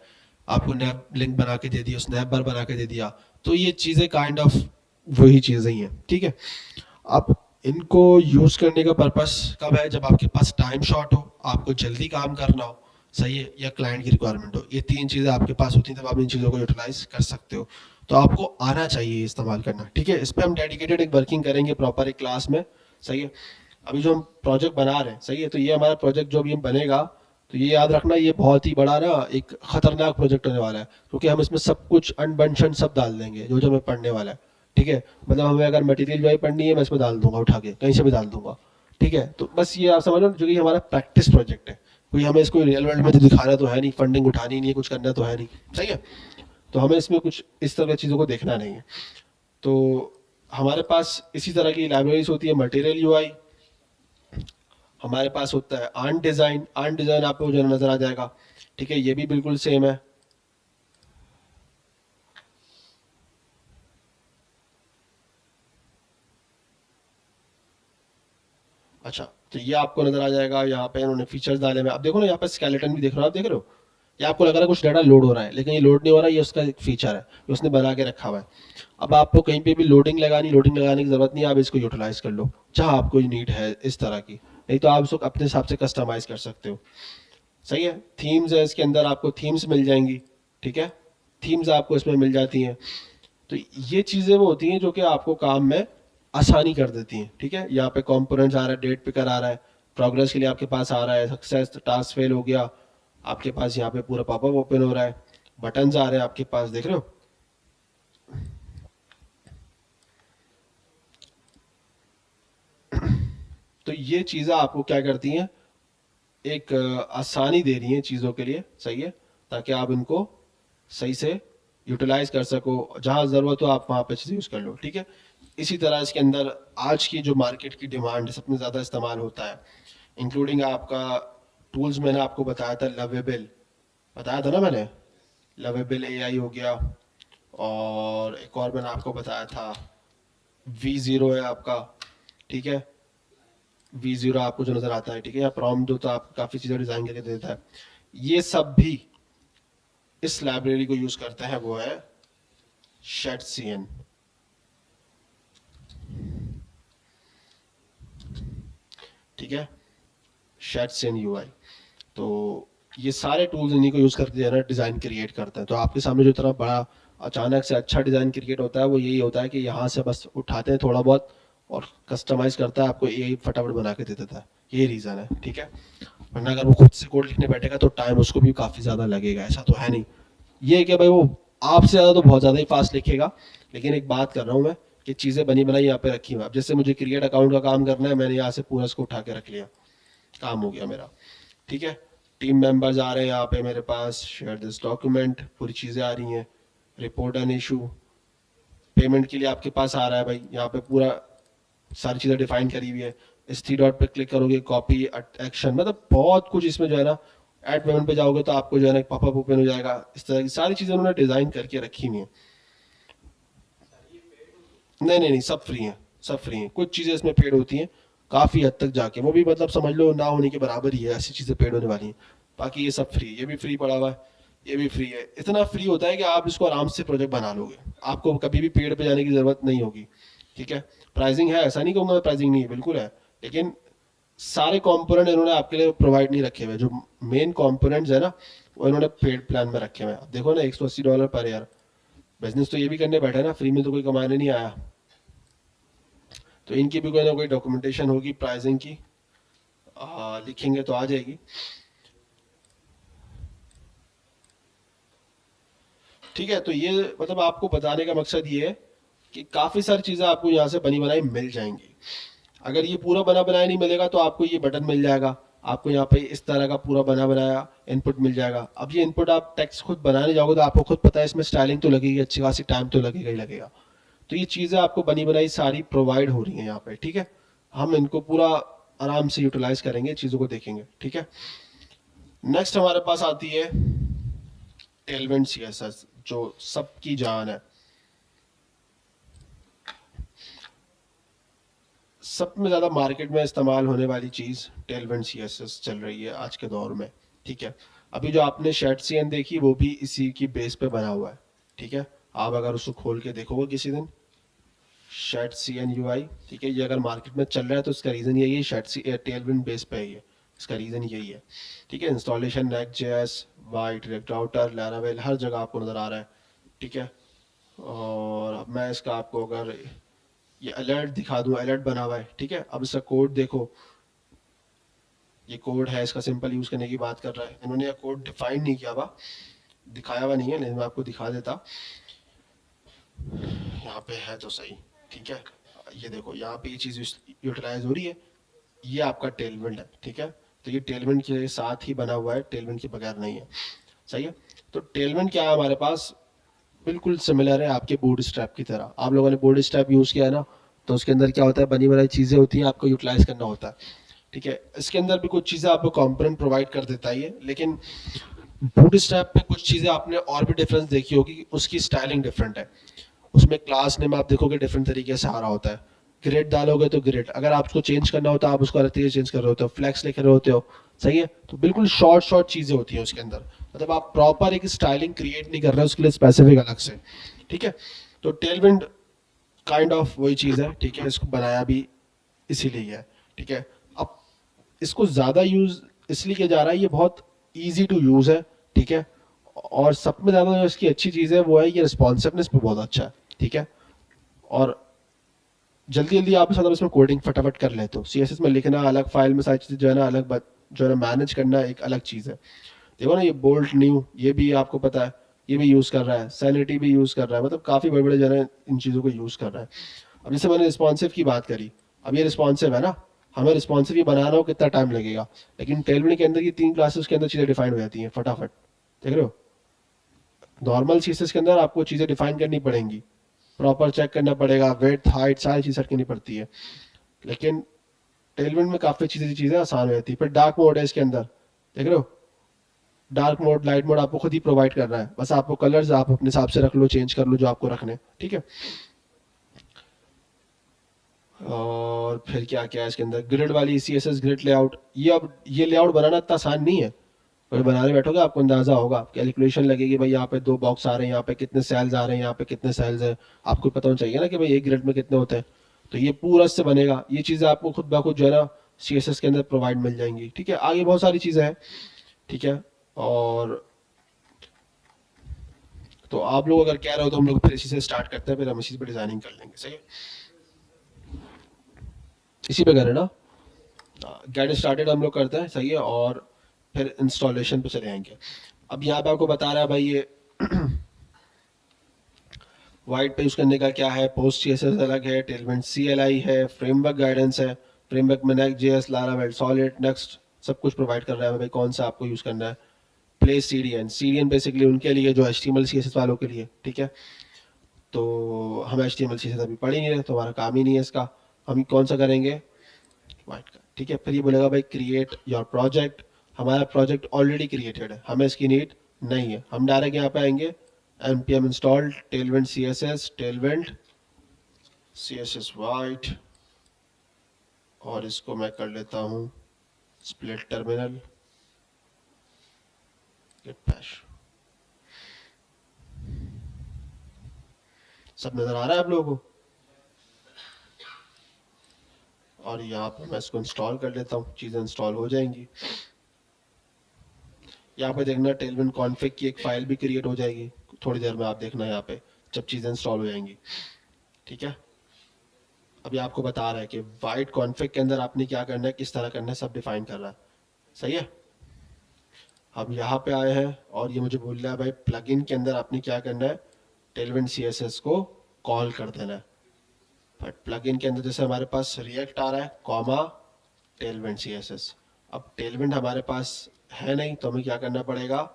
आपको नैप लिंक बना के दे दिया, स्नैप बार बना के दे दिया। तो ये चीज़ें काइंड ऑफ वही चीज़ें ही हैं, ठीक है। अब इनको यूज़ करने का पर्पस कब है, जब आपके पास टाइम शॉर्ट हो, आपको जल्दी काम करना हो, सही है, या क्लाइंट की रिक्वायरमेंट हो। ये तीन चीज़ें आपके पास होती हैं, तब आप इन चीज़ों को यूटिलाइज कर सकते हो। तो आपको आना चाहिए इस्तेमाल करना, ठीक है। इस पर हम डेडिकेटेड एक वर्किंग करेंगे प्रॉपर एक क्लास में, सही है। अभी जो हम प्रोजेक्ट बना रहे हैं, सही है, तो ये हमारा प्रोजेक्ट जो भी हम बनेगा, तो ये याद रखना, ये बहुत ही बड़ा ना एक खतरनाक प्रोजेक्ट होने वाला है, क्योंकि हम इसमें सब कुछ अनबंशन सब डाल देंगे जो जो हमें पढ़ने वाला है, ठीक है। मतलब हमें अगर मटेरियल जो है पढ़नी है, मैं इसमें डाल दूंगा, उठा के कहीं से भी डाल दूंगा, ठीक है। तो बस ये आप समझ लो, जो कि हमारा प्रैक्टिस प्रोजेक्ट है, कोई हमें इसको रियल वर्ल्ड में तो दिखाना तो है नहीं, फंडिंग उठानी नहीं है, कुछ करना तो है नहीं, सही है। तो हमें इसमें कुछ इस तरह की चीज़ों को देखना नहीं है। तो हमारे पास इसी तरह की लाइब्रेरीज होती है, मटेरियल यूआई, हमारे पास होता है आर्ट डिज़ाइन। आर्ट डिज़ाइन आपको जो नज़र आ जाएगा, ठीक है, ये भी बिल्कुल सेम है। अच्छा, तो ये आपको नजर आ जाएगा, यहाँ पे इन्होंने फीचर्स डाले हुए हैं। अब देखो ना, यहाँ पे स्केलेटन भी देख रहे हो, आप देख रहे हो, ये आपको लग रहा है कुछ डाटा लोड हो रहा है, लेकिन ये लोड नहीं हो रहा है, ये उसका एक फीचर है, ये उसने बना के रखा हुआ है। अब आपको कहीं पे भी लोडिंग लगाने की जरूरत नहीं है, आप इसको यूटिलाइज कर लो जहाँ आपको नीड है इस तरह की, नहीं तो आप इसको अपने हिसाब से कस्टमाइज कर सकते हो, सही है। थीम्स है, इसके अंदर आपको थीम्स मिल जाएंगी, ठीक है, थीम्स आपको इसमें मिल जाती हैं। तो ये चीज़ें वो होती हैं जो कि आपको काम में आसानी कर देती हैं, ठीक है। यहाँ पे कंपोनेंट्स आ रहा है, डेट पिकर आ रहा है, प्रोग्रेस के लिए आपके पास आ रहा है, सक्सेस टास्क फेल हो गया, आपके पास यहाँ पे पूरा पॉपअप ओपन हो रहा है, बटन्स आ रहे हैं आपके पास, देख रहे हो। तो ये चीज़ें आपको क्या करती हैं, एक आसानी दे रही हैं चीज़ों के लिए, सही है, ताकि आप इनको सही से यूटिलाइज कर सको, जहाँ ज़रूरत हो आप वहाँ पे चीज़ें यूज़ कर लो, ठीक है। इसी तरह इसके अंदर आज की जो मार्केट की डिमांड है, सबसे ज़्यादा इस्तेमाल होता है, इंक्लूडिंग आपका टूल्स, मैंने आपको बताया था लवेबल, बताया था ना मैंने, लवेबल एआई हो गया, और एक और मैंने आपको बताया था V0 है आपका, ठीक है, V0 आपको जो नज़र आता है, ठीक है, या प्रॉम्प्ट जो तो आप काफ़ी चीज़ें डिज़ाइन करके देता है, ये सब भी इस लाइब्रेरी को यूज़ करते हैं, वो है शेटसीएन, ठीक है, शेटसीएन यूआई। तो ये सारे टूल्स इन्हीं को यूज़ करके जो है ना डिज़ाइन क्रिएट करते हैं। तो आपके सामने जो तरह बड़ा अचानक से अच्छा डिज़ाइन क्रिएट होता है, वो यही होता है कि यहाँ से बस उठाते हैं थोड़ा बहुत और कस्टमाइज करता है, आपको यही फटाफट बना के दे देता है, यही रीज़न है, ठीक है। वरना अगर वो खुद से कोड लिखने बैठेगा तो टाइम उसको भी काफ़ी ज़्यादा लगेगा, ऐसा तो है नहीं। ये है कि भाई वो आपसे ज़्यादा तो बहुत ज़्यादा ही फास्ट लिखेगा, लेकिन एक बात कर रहा हूँ मैं कि चीज़ें बनी बनाई यहाँ पे रखी हुई। अब जैसे मुझे क्रिएट अकाउंट का काम करना है, मैंने यहाँ से पूरा इसको उठा के रख लिया, काम हो गया मेरा, ठीक है। टीम मेंबर्स आ रहे हैं यहाँ पे मेरे पास, शेयर दिस डॉक्यूमेंट, पूरी चीज़ें आ रही हैं, रिपोर्ट एंड इशू, पेमेंट के लिए आपके पास आ रहा है भाई, यहाँ पे पूरा सारी चीज़ें डिफाइन करी हुई है। इस थ्री डॉट पे क्लिक करोगे, कॉपी एक्शन, मतलब बहुत कुछ इसमें जो है ना, एड पेमेंट पे जाओगे तो आपको जो है ना पॉपअप ओपन हो जाएगा, इस तरह की सारी चीज़ें उन्होंने डिज़ाइन करके रखी हुई हैं। नहीं नहीं नहीं, सब फ्री हैं, सब फ्री हैं, कुछ चीज़ें इसमें पेड होती हैं, काफ़ी हद तक जाके वो भी मतलब समझ लो ना होने के बराबर ही है, ऐसी चीज़ें पेड होने वाली हैं। बाकी ये सब फ्री, ये भी फ्री पड़ा हुआ है, ये भी फ्री है, इतना फ्री होता है कि आप इसको आराम से प्रोजेक्ट बना लोगे, आपको कभी भी पेड पे जाने की ज़रूरत नहीं होगी, ठीक है। प्राइसिंग है, ऐसा नहीं कहूँगा प्राइसिंग नहीं है, बिल्कुल है, लेकिन सारे कंपोनेंट इन्होंने आपके लिए प्रोवाइड नहीं रखे हुए, जो मेन कंपोनेंट्स है ना, वो इन्होंने पेड प्लान में रखे हुए हैं। देखो ना, $180 पर ईयर, बिजनेस तो ये भी करने बैठा है ना, फ्री में तो कोई कमाने नहीं आया। तो इनकी भी कोई ना कोई डॉक्यूमेंटेशन होगी प्राइसिंग की, लिखेंगे तो आ जाएगी, ठीक है। तो ये मतलब आपको बताने का मकसद ये है कि काफ़ी सारी चीज़ें आपको यहाँ से बनी बनाई मिल जाएंगी। अगर ये पूरा बना बनाया नहीं मिलेगा तो आपको ये बटन मिल जाएगा, आपको यहाँ पे इस तरह का पूरा बना बनाया इनपुट मिल जाएगा। अब ये इनपुट आप टेक्स्ट खुद बनाने जाओगे तो आपको खुद पता है इसमें स्टाइलिंग तो लगेगी, अच्छी खासी टाइम तो लगेगा ही लगेगा। तो ये चीज़ें आपको बनी बनाई सारी प्रोवाइड हो रही हैं यहाँ पे, ठीक है। हम इनको पूरा आराम से यूटिलाइज करेंगे, चीज़ों को देखेंगे, ठीक है। नेक्स्ट हमारे पास आती है टेलविंड सीएसएस, जो सबकी जान है, सब में ज़्यादा मार्केट में इस्तेमाल होने वाली चीज़ टेलविंड सीएसएस चल रही है आज के दौर में। ठीक है, अभी जो आपने शेड सीएन देखी वो भी इसी की बेस पे बना हुआ है। ठीक है, आप अगर उसको खोल के देखोगे किसी दिन, शेड सीएन यूआई, ठीक है, ये अगर मार्केट में चल रहा है तो इसका रीज़न यही है, शेड सी टेलविंड बेस पे है ये, इसका रीज़न यही है। ठीक है, इंस्टॉलेशन नेक्स्ट.जेएस, वाइट, रिएक्ट राउटर, लैरावेल हर जगह आपको नज़र आ रहा है। ठीक है, और अब मैं इसका आपको अगर ये अलर्ट दिखा दूं, अलर्ट बना हुआ है। ठीक है, अब इसका कोड देखो, ये कोड है, इसका सिंपल यूज करने की बात कर रहा है। इन्होंने ये कोड डिफाइन नहीं किया हुआ, दिखाया हुआ नहीं है, लेकिन मैं आपको दिखा देता, यहाँ पे है तो सही। ठीक है, ये देखो यहाँ पे ये चीज़ यूटिलाइज हो रही है, ये आपका टेलविंड है। ठीक है, तो ये टेलविंड के साथ ही बना हुआ है, टेलविंड के बगैर नहीं है। सही है, तो टेलविंड क्या है हमारे पास, बिल्कुल सिमिलर है आपके बूट स्ट्रैप की तरह। आप लोगों ने बूट स्ट्रैप यूज़ किया है ना, तो उसके अंदर क्या होता है, बनी बनाई चीज़ें होती हैं, आपको यूटिलाइज करना होता है। ठीक है, इसके अंदर भी कुछ चीज़ें आपको कंपोनेंट प्रोवाइड कर देता है ये, लेकिन बूटस्ट्रैप में कुछ चीज़ें आपने और भी डिफरेंस देखी होगी, उसकी स्टाइलिंग डिफरेंट है। उसमें क्लास नेम आप देखोगे डिफरेंट तरीके से आ रहा होता है। ग्रेड डालोगे तो ग्रेड, अगर आपको चेंज करना होता है आप उसको अलग तरीके से चेंज कर रहे होते हो, फ्लैक्स लिख रहे होते हो। सही है, तो बिल्कुल शॉर्ट शॉर्ट चीज़ें होती हैं उसके अंदर, मतलब आप प्रॉपर एक स्टाइलिंग क्रिएट नहीं कर रहे हो उसके लिए स्पेसिफिक अलग से। ठीक है, तो टेलविंड काइंड ऑफ वही चीज़ है। ठीक है, इसको बनाया भी इसीलिए है। ठीक है, अब इसको ज़्यादा यूज़ इसलिए किया जा रहा है, ये बहुत ईजी टू यूज़ है। ठीक है, और सब में ज़्यादा जो इसकी अच्छी चीज़ है वो है ये रिस्पॉन्सिवनेस पे बहुत अच्छा है। ठीक है, और जल्दी जल्दी आप मतलब इसमें कोडिंग फटाफट कर लेते हो। सीएसएस में लिखना अलग, फाइल में सारी चीज़ें जो है ना अलग, जो है ना मैनेज करना एक अलग चीज़ है। देखो ना, ये बोल्ट न्यू, ये भी आपको पता है, ये भी यूज़ कर रहा है, सैनिटी भी यूज़ कर रहा है, मतलब काफ़ी बड़े बड़े जो है इन चीज़ों को यूज़ कर रहा है। अब जैसे मैंने रिस्पॉन्सिव की बात करी, अब ये रिस्पॉन्सिव है ना, हमें रिस्पॉन्सिव ये बनाना हो कितना टाइम लगेगा, लेकिन टेलविंड के अंदर की 3 क्लासेस के अंदर चीज़ें डिफाइन हो जाती हैं फटाफट। देख रहे हो, नॉर्मल सीएसएस के अंदर आपको चीज़ें डिफाइन करनी पड़ेंगी, प्रॉपर चेक करना पड़ेगा, वेट हाइट सारी चीज़ सेट करनी पड़ती है, लेकिन टेलविंड में काफ़ी चीज़ें आसान हो जाती है। फिर डार्क मोड है इसके अंदर, देख रहे हो, डार्क मोड लाइट मोड आपको खुद ही प्रोवाइड कर रहा है, बस आपको कलर्स आप अपने हिसाब से रख लो, चेंज कर लो जो आपको रखने। ठीक है, और फिर क्या क्या है इसके अंदर, ग्रिड वाली सीएसएस ग्रिड लेआउट, ये अब ये लेआउट बनाना इतना आसान नहीं है। कोई बनाने बैठोगे आपको अंदाजा होगा, कैलकुलेशन लगेगी, भाई यहाँ पे 2 बॉक्स आ रहे हैं, यहाँ पे कितने सेल्स आ रहे हैं, यहाँ पे कितने सेल्स हैं, आपको पता होना चाहिए ना कि भाई एक ग्रिड में कितने होते हैं। तो ये पूरा इससे बनेगा, ये चीज़ें आपको खुद ब खुद जो है ना सीएसएस के अंदर प्रोवाइड मिल जाएंगी। ठीक है, आगे बहुत सारी चीज़ें हैं। ठीक है, और तो आप लोग अगर कह रहे हो तो हम लोग फिर इसी से स्टार्ट करते हैं, फिर हम इसी पे डिजाइनिंग कर लेंगे। सही है, इसी पे करें ना, गेट स्टार्टेड हम लोग करते हैं। सही है, और फिर इंस्टॉलेशन पे चले आएंगे। अब यहाँ पे आपको बता रहा है भाई ये वाइट पे यूज करने का क्या है, पोस्ट सीएसएस अलग है, टेलविंड सीएलआई है, फ्रेमवर्क गाइडेंस है, फ्रेमवर्क में नेक्स्ट.जेएस, लारावेल, सॉलिड, नेक्स्ट सब कुछ प्रोवाइड कर रहा है भाई, कौन सा आपको यूज करना है। प्ले सीडीएन, सीडीएन बेसिकली उनके लिए जो एचटीएमएल सीएसएस वालों के लिए। ठीक है, तो हम एचटीएमएल सीएसएस अभी पढ़ ही नहीं रहे, तो हमारा काम ही नहीं है इसका, हम कौन सा करेंगे, वाइट का। ठीक है, फिर ये बोलेगा भाई क्रिएट योर प्रोजेक्ट, हमारा प्रोजेक्ट ऑलरेडी क्रिएटेड है, हमें इसकी नीड नहीं है। हम डायरेक्ट यहाँ पे आएंगे, npm install tailwind css, tailwind css white, और इसको मैं कर लेता हूँ स्प्लिट टर्मिनल, git bash। सब नजर आ रहा है आप लोगों को, और यहाँ पे मैं इसको इंस्टॉल कर लेता हूँ, चीज़ें इंस्टॉल हो जाएंगी। यहाँ पे देखना टेलविंड कॉन्फ़िग की एक फाइल भी क्रिएट हो जाएगी थोड़ी देर में, आप देखना यहाँ पे जब चीज़ें इंस्टॉल हो जाएंगी। ठीक है, अभी आपको बता रहा है कि वाइट कॉन्फ़िग के अंदर आपने क्या करना है, किस तरह करना है, सब डिफाइन कर रहा है। सही है, हम यहाँ पे आए हैं और ये मुझे बोल रहा है भाई प्लगइन के अंदर आपने क्या करना है, टेलविंड सीएसएस को कॉल कर देना है। बट प्लगइन के अंदर जैसे हमारे पास रिएक्ट आ रहा है, कॉमा टेलविंड सीएसएस, अब टेलविंड हमारे पास है नहीं, तो हमें क्या करना पड़ेगा,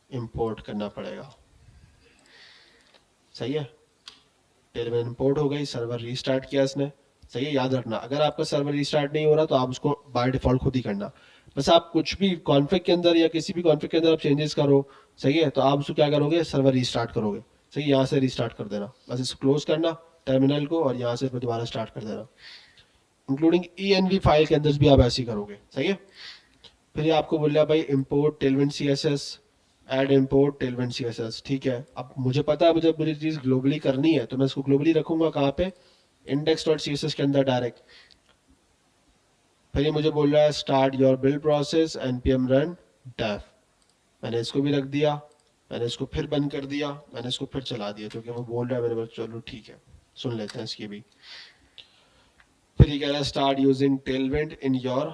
इंपोर्ट करना पड़ेगा। सही है, टेलविंड इंपोर्ट हो गई, सर्वर रीस्टार्ट किया इसने, सही है, याद रखना। अगर आपका सर्वर रिस्टार्ट नहीं हो रहा तो आप उसको बाय डिफॉल्ट खुद ही करना। बस आप कुछ भी कॉन्फ़िग के अंदर या किसी भी कॉन्फ़िग के अंदर आप चेंजेस करो, सही है, तो आप उसको क्या करोगे, सर्वर रिस्टार्ट करोगे। सही है, यहाँ से रिस्टार्ट कर देना, बस इसको क्लोज करना टर्मिनल को, और यहाँ से फिर दोबारा स्टार्ट कर देना। इंक्लूडिंग env फाइल के अंदर भी आप ऐसे ही करोगे। सही है। फिर ये आपको बोल रहा है भाई import Tailwind CSS, add import Tailwind CSS। ठीक है, अब मुझे पता है मुझे पूरी चीज़ ग्लोबली करनी है, तो मैं इसको ग्लोबली रखूंगा कहाँ पे, index.css के अंदर डायरेक्ट। फिर ये मुझे बोल रहा है start your build process npm run dev। मैंने इसको भी रख दिया, मैंने इसको फिर बंद कर दिया, मैंने इसको फिर चला दिया क्योंकि वो बोल रहा है मेरे पास। चलो ठीक है, सुन लेते हैं इसकी भी। फिर ये कह रहा है start using Tailwind in your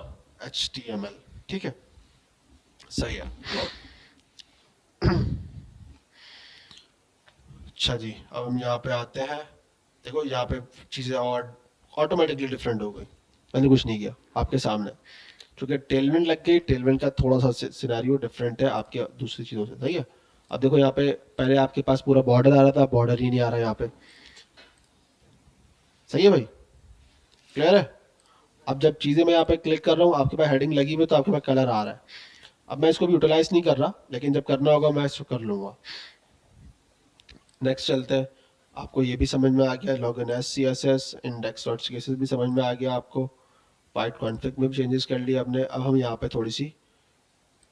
HTML। ठीक है, सही है। अच्छा जी, अब हम यहाँ पे आते हैं। देखो यहाँ पे चीज़ें और ऑटोमेटिकली डिफरेंट हो गई, मैंने कुछ नहीं किया, आपके सामने। क्योंकि टेलविंड लग गई, टेलविंड का थोड़ा सा सिनेरियो डिफरेंट है आपके दूसरी चीज़ों से। सही है। अब देखो यहाँ पे पहले आपके पास पूरा बॉर्डर आ रहा था, बॉर्डर ही नहीं आ रहा है यहाँ पे। सही है भाई, क्लियर है। अब जब चीज़ें मैं यहाँ पे क्लिक कर रहा हूँ, आपके पास हेडिंग लगी हुई, तो आपके पास कलर आ रहा है। अब मैं इसको भी यूटिलाइज नहीं कर रहा, लेकिन जब करना होगा मैं इसको कर लूँगा। नेक्स्ट चलते हैं। आपको ये भी समझ में आ गया, login S C S S, index dot C S S भी समझ में आ गया आपको। वाइट कॉन्फ़िग में भी चेंजेस कर लिए आपने। अब हम यहाँ पे थोड़ी सी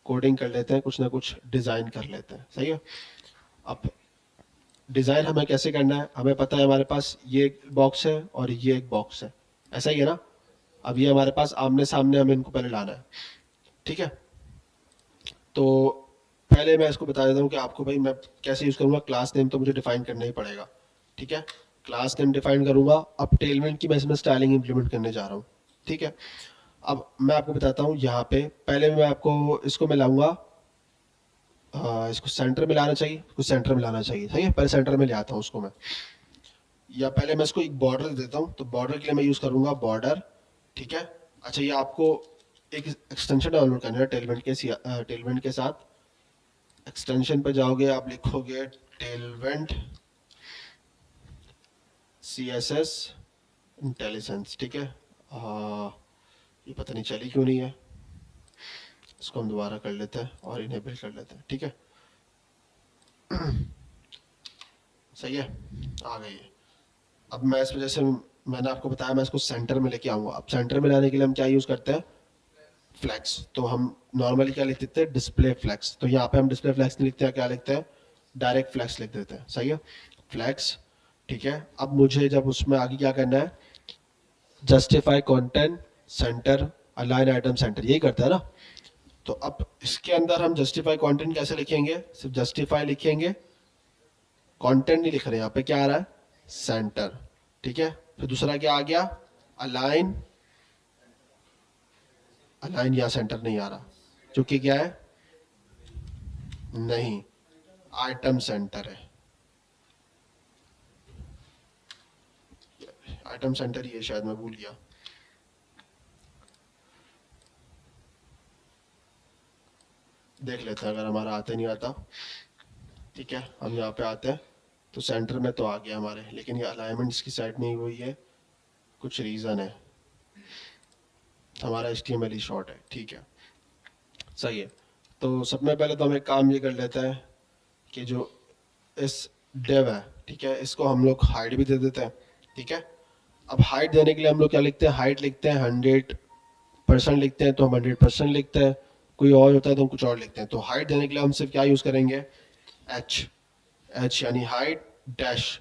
कोडिंग कर लेते हैं, कुछ ना कुछ डिज़ाइन कर लेते हैं। सही है। अब डिज़ाइन हमें कैसे करना है, हमें पता है हमारे पास ये एक बॉक्स है और ये एक बॉक्स है, ऐसा ही है ना। अब ये हमारे पास आमने सामने, हमें इनको पहले लाना है। ठीक है, तो पहले मैं इसको बता देता हूँ कि आपको भाई मैं कैसे यूज़ करूँगा। क्लास नेम तो मुझे डिफाइन करना ही पड़ेगा। ठीक है, क्लास नेम डिफाइन करूँगा। अब टेलमेंट की मैं इसमें स्टाइलिंग इंप्लीमेंट करने जा रहा हूँ। ठीक है, अब मैं आपको बताता हूँ। यहाँ पे पहले मैं आपको इसको मैं लाऊंगा, इसको सेंटर में लाना चाहिए, इसको सेंटर में लाना चाहिए। सही है, पहले सेंटर में ले आता हूँ उसको मैं। या पहले मैं इसको एक बॉर्डर दे देता हूँ, तो बॉर्डर के लिए मैं यूज़ करूँगा बॉर्डर। ठीक है, अच्छा ये आपको एक एक्सटेंशन डाउनलोड करना है टेलमेंट के साथ। एक्सटेंशन पे जाओगे, आप लिखोगे टेलवेंट CSS इंटेलिजेंस। ठीक है, ये पता नहीं चली क्यों नहीं है, इसको हम दोबारा कर लेते हैं और इनेबल कर लेते हैं। ठीक है, सही है, आ गई है। अब मैं इस वजह से, मैंने आपको बताया मैं इसको सेंटर में लेके आऊँगा। अब सेंटर में लाने के लिए हम क्या यूज़ करते हैं, फ्लैक्स। तो हम नॉर्मली क्या लिख देते हैं, डिस्प्ले फ्लैक्स। तो यहाँ पे हम डिस्प्ले फ्लैक्स नहीं लिखते हैं, क्या लिखते हैं, डायरेक्ट फ्लैक्स लिख देते हैं। सही है, फ्लैक्स। ठीक है, अब मुझे जब उसमें आगे क्या करना है, justify content centre align item centre, यही करता है ना। तो अब इसके अंदर हम जस्टिफाई कंटेंट कैसे लिखेंगे, सिर्फ जस्टिफाई लिखेंगे, कंटेंट नहीं लिख रहे। यहाँ पे क्या आ रहा है, सेंटर। ठीक है, फिर दूसरा क्या आ गया, अलाइन। अलाइन या सेंटर नहीं आ रहा, जो कि क्या है, नहीं, आइटम सेंटर है। आइटम सेंटर ही है शायद, मैं भूल गया। देख लेते हैं अगर हमारा आता ही नहीं आता। ठीक है, हम यहाँ पे आते हैं, तो सेंटर में तो आ गया हमारे, लेकिन ये अलाइनमेंट इसकी साइड नहीं हुई है, कुछ रीज़न है, हमारा HTML ही शॉर्ट है। ठीक है, सही है। तो सबसे पहले तो हम एक काम ये कर लेते हैं कि जो इस डेव है, ठीक है, इसको हम लोग हाइट भी दे देते हैं। ठीक है, अब हाइट देने के लिए हम लोग क्या लिखते हैं, हाइट लिखते हैं 100% लिखते हैं, तो हम 100% लिखते हैं। कोई और होता है तो हम कुछ और लिखते हैं। तो हाइट देने के लिए हम सिर्फ क्या यूज़ करेंगे, एच। एच यानी हाइट डैश।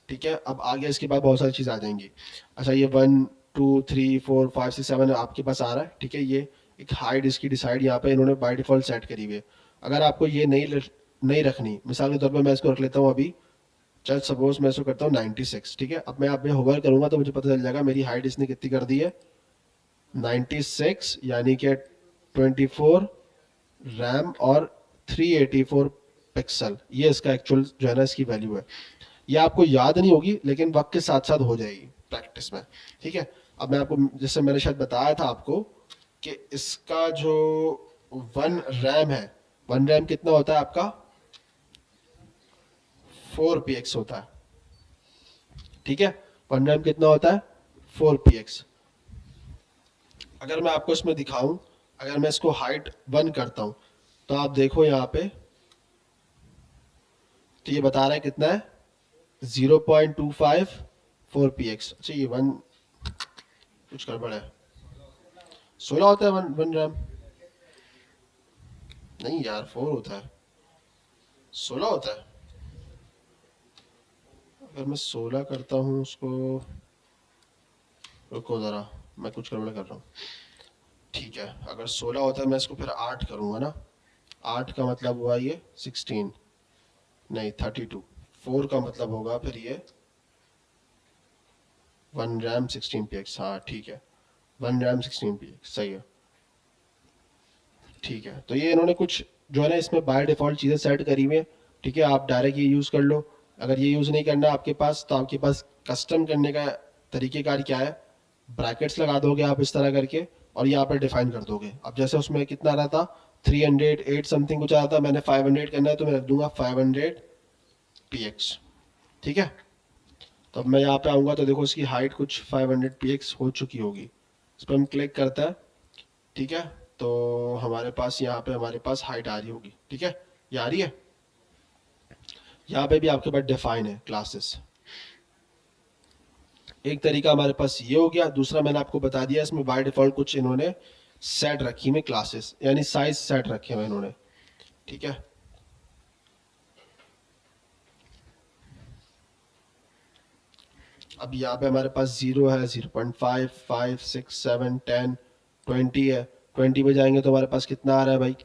ठीक है, अब आगे इसके बाद बहुत सारी चीज़ आ जाएंगी। अच्छा, ये 1 2 3 4 5 6 7 आपके पास आ रहा है। ठीक है, ये एक हाइट इसकी डिसाइड यहाँ पे इन्होंने बाय डिफॉल्ट सेट करी हुई है। अगर आपको ये नहीं रखनी, मिसाल के तौर पर मैं इसको रख लेता हूँ अभी, चल सपोज मैं इसको करता हूँ 96। ठीक है, अब मैं आप होवर करूंगा तो मुझे पता चल जाएगा मेरी हाइट इसने कितनी कर दी है, 96, यानी कि 24 रैम और 384 पिक्सल। ये इसका एक्चुअल जो है ना, इसकी वैल्यू है। ये आपको याद नहीं होगी, लेकिन वक्त के साथ साथ हो जाएगी प्रैक्टिस में। ठीक है, अब मैं आपको, जैसे मैंने शायद बताया था आपको, कि इसका जो 1 रैम है, 1 रैम कितना होता है आपका, 4 px होता है। ठीक है, 1 रैम कितना होता है, 4px। अगर मैं आपको इसमें दिखाऊं, अगर मैं इसको हाइट 1 करता हूं तो आप देखो यहाँ पे, तो ये बता रहा है कितना है, 0.25 4px। अच्छा ये 1 कुछ गड़बड़ है, 16 होता है 1 रैम? नहीं यार 4 होता है, 16 होता है। अगर मैं 16 करता हूँ उसको, रुको ज़रा, मैं कुछ गड़बड़ कर रहा हूँ। ठीक है, अगर 16 होता है मैं इसको फिर 8 करूँगा ना, 8 का मतलब हुआ ये 16, नहीं 32। 4 का मतलब होगा फिर ये 1 रैम 16px। हाँ ठीक है, 1 रैम 16px सही है। ठीक है, तो ये इन्होंने कुछ जो है ना इसमें बाय डिफ़ॉल्ट चीज़ें सेट करी हुई हैं। ठीक है, आप डायरेक्ट ये यूज़ कर लो। अगर ये यूज़ नहीं करना आपके पास, तो आपके पास कस्टम करने का तरीक़ेकार क्या है, ब्रैकेट्स लगा दोगे आप इस तरह करके, और यहाँ पर डिफाइन कर दोगे। अब जैसे उसमें कितना आ रहा था, 308 समथिंग कुछ आ रहा था, मैंने 500 करना है तो मैं रख दूंगा 500px। ठीक है, तो अब मैं यहाँ पे आऊँगा तो देखो इसकी हाइट कुछ 500px हो चुकी होगी। इस पर हम क्लिक करते हैं। ठीक है, तो हमारे पास यहाँ पे हमारे पास हाइट आ रही होगी। ठीक है, ये आ रही है। यहाँ पे भी आपके पास डिफाइन है क्लासेस। एक तरीका हमारे पास ये हो गया। दूसरा मैंने आपको बता दिया, इसमें बाय डिफॉल्ट कुछ इन्होंने सेट रखी में क्लासेस, यानी साइज सेट रखे हुए इन्होंने। ठीक है, अब यहाँ पे हमारे पास 0 है, 0.5, 5, 6, 7, 10, 20 है। 20 पे जाएंगे तो हमारे पास कितना आ रहा है भाई,